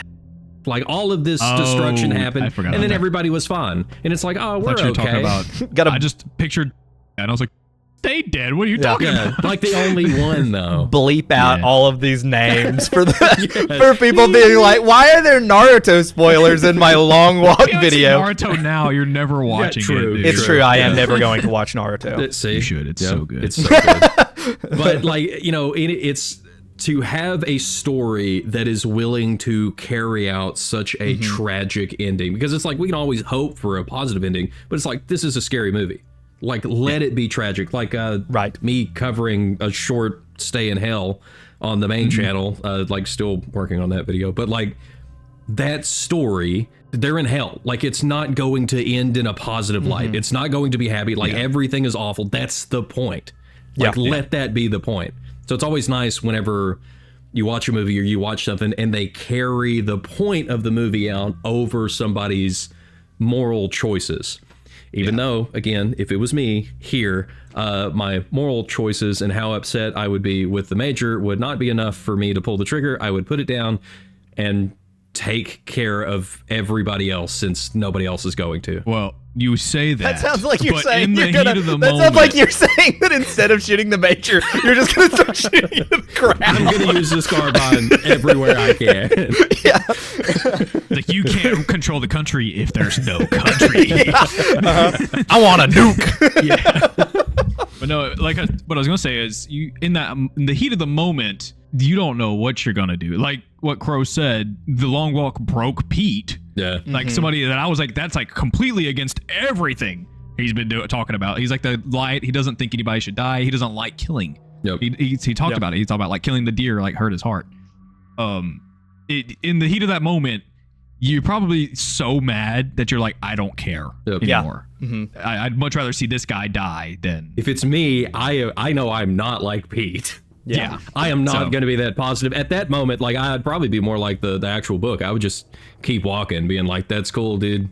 like, all of this destruction I happened, forgot and about then that. everybody was fine, and it's like, oh, we're I thought you were okay. talking about. Gotta- I just pictured, and I was like, "Stay dead." What are you talking Yeah, about? like the only one though. Bleep out Yeah. all of these names for for people being like, why are there Naruto spoilers in my long walk If you haven't seen video? Naruto now, you're never watching true. it. Dude. It's true. I am Yeah. never going to watch Naruto. See, You should. It's so good. It's so good. But like, you know, it's to have a story that is willing to carry out such a tragic ending, because it's like we can always hope for a positive ending, but it's like this is a scary movie. Like, let it be tragic. Like Right. me covering a short stay in hell on the main channel, like still working on that video, but like that story, they're in hell. Like, it's not going to end in a positive light. It's not going to be happy. Like, everything is awful. That's the point. Like, Yeah. let that be the point. So it's always nice whenever you watch a movie or you watch something and they carry the point of the movie out over somebody's moral choices. Even though, again, if it was me here, my moral choices and how upset I would be with the major would not be enough for me to pull the trigger. I would put it down and take care of everybody else, since nobody else is going to. Well, you say that. That sounds like you're but saying in the you're gonna. heat of the That moment, sounds like you're saying that instead of shooting the major, you're just gonna start shooting the crowd. I'm going to use this carbine everywhere I can. Yeah. like, you can't control the country if there's no country. I want a nuke. But no, like what I was gonna say is, you in the heat of the moment, you don't know what you're gonna do. Like what Crow said, the long walk broke Pete. Yeah. Like somebody that I was like, that's like completely against everything he's been talking about. He's like the light. He doesn't think anybody should die. He doesn't like killing. Yep. He talked about it. He talked about like killing the deer, like hurt his heart. In the heat of that moment, you're probably so mad that you're like, I don't care Yeah. anymore. I'd much rather see this guy die than. If it's me, I know I'm not like Pete. Yeah. I am not So- going to be that positive. At that moment, like, I'd probably be more like the actual book. I would just keep walking, being like, that's cool, dude.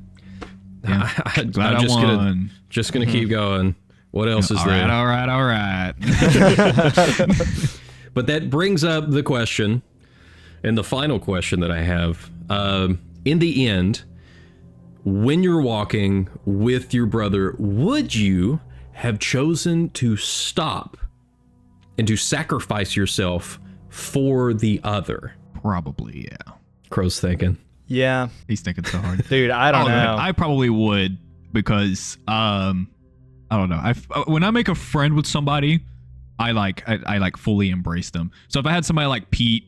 Yeah. I'm Glad I just won. gonna keep going. What else is there? All right. But that brings up the question, and the final question that I have. In the end, when you're walking with your brother, would you have chosen to stop and to sacrifice yourself for the other? Probably, yeah. Crow's thinking. Yeah, He's thinking so hard. dude, I don't know. I probably would, because I don't know. When I make a friend with somebody, I like fully embrace them. So if I had somebody like Pete,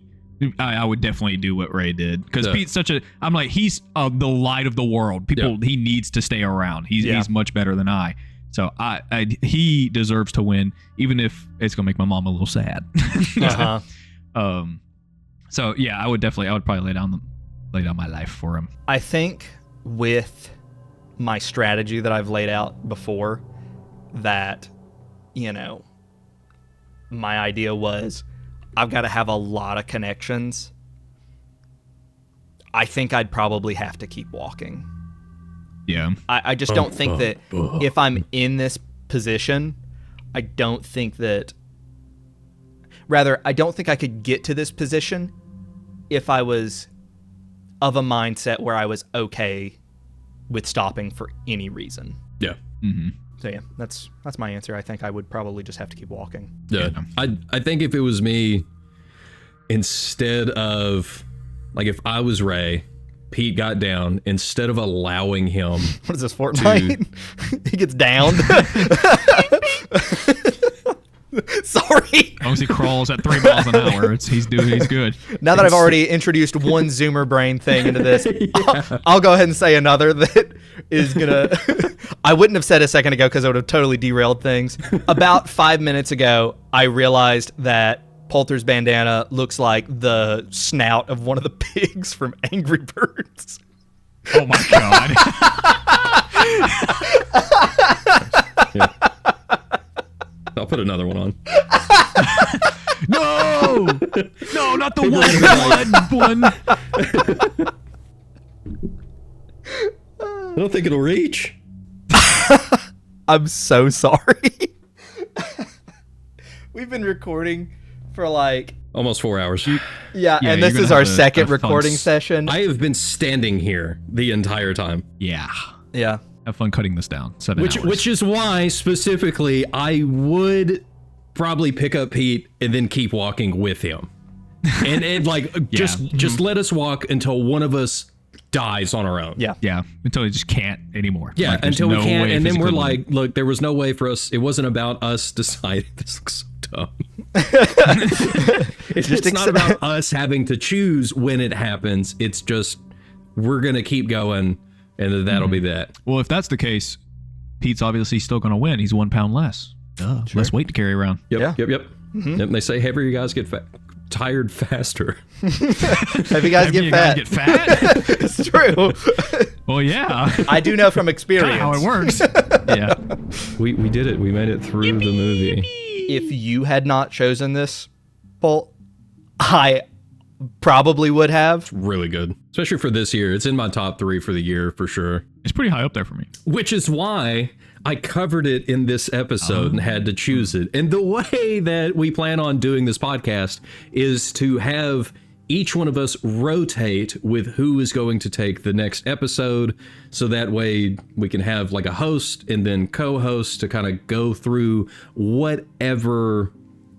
I would definitely do what Ray did, because Yeah. Pete's I'm like, he's the light of the world. He needs to stay around. He's much better than I. So he deserves to win, even if it's gonna make my mom a little sad. So yeah, I would probably lay down my life for him. I think with my strategy that I've laid out before, that, you know, my idea was I've got to have a lot of connections. I think I'd probably have to keep walking. Yeah. I just don't think that if I'm in this position, I don't think that. Rather, I don't think I could get to this position if I was of a mindset where I was okay with stopping for any reason. Yeah. Mm-hmm. So yeah, that's my answer. I think I would probably just have to keep walking. Yeah. I think if it was me, instead of, like, if I was Ray, Pete got down, instead of allowing him. What is this, Fortnite? He gets downed. Sorry. As long as he crawls at 3 miles an hour, he's good. Now that I've already introduced one Zoomer brain thing into this, I'll go ahead and say another that is gonna. I wouldn't have said a second ago because it would have totally derailed things. About 5 minutes ago, I realized that Polter's bandana looks like the snout of one of the pigs from Angry Birds. Oh my god. I'll put another one on. No, not the one. don't think it'll reach. I'm so sorry. We've been recording for like Almost 4 hours. yeah, and you're this gonna is our have second a fun recording session. I have been standing here the entire time. Yeah. Yeah. Have fun cutting this down. 7 hours. Which is why, specifically, I would probably pick up Pete and then keep walking with him. And like, just let us walk until one of us dies on our own. Yeah. Yeah, until you just can't anymore. Yeah, Like, there's until we no can't. way And then we're physically- like, look, there was no way for us. It wasn't about us deciding. This looks so dumb. It's not about us having to choose when it happens. It's just, we're going to keep going, and then that'll be that. Well, if that's the case, Pete's obviously still going to win. He's 1 pound less. Less weight to carry around. Yep. Yep. And they say heavier guys get tired faster. Heavy guys You get guys fat. get fat? It's true. Well, yeah. I do know from experience. Kinda how it works. Yeah. We did it. We made it through the movie. If you had not chosen this, Bolt, I probably would have. Really good, especially for this year. It's in my top 3 for the year for sure. It's pretty high up there for me. Which is why I covered it in this episode and had to choose it. And the way that we plan on doing this podcast is to have each one of us rotate with who is going to take the next episode. So that way we can have like a host and then co-host to kind of go through whatever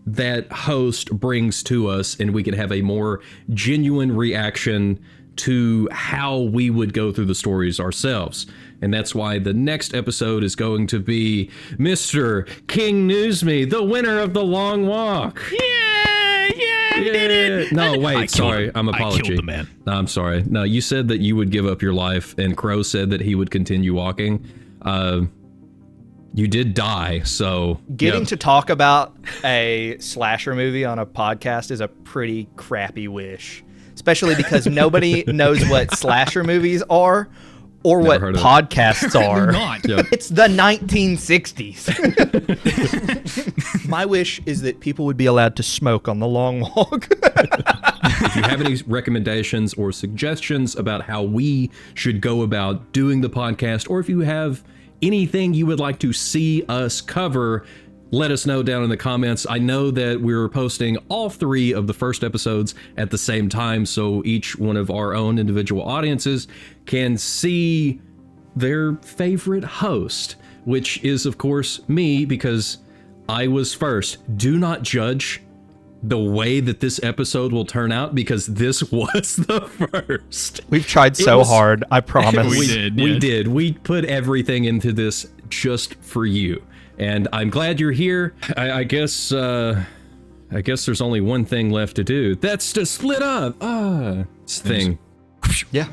that host brings to us, and we can have a more genuine reaction to how we would go through the stories ourselves. And that's why the next episode is going to be Mr. Kingnusmi, the winner of the long walk. Did it. No, wait, I killed sorry. him. I'm I killed apology. the man. No, I'm sorry. No, you said that you would give up your life, and Crow said that he would continue walking. You did die, so Getting yep. to talk about a slasher movie on a podcast is a pretty crappy wish, especially because nobody knows what slasher movies are or what heard of it. podcasts are. They're not. Yep. It's the 1960s. My wish is that people would be allowed to smoke on the long walk. If you have any recommendations or suggestions about how we should go about doing the podcast, or if you have anything you would like to see us cover, let us know down in the comments. I know that we're posting all 3 of the first episodes at the same time, so each one of our own individual audiences can see their favorite host, which is, of course, me, because I was first. Do not judge the way that this episode will turn out, because this was the first. We've tried so hard, I promise. We did, We yes. did. We put everything into this just for you. And I'm glad you're here. I guess there's only one thing left to do. That's to split up. It's the thing. Yeah.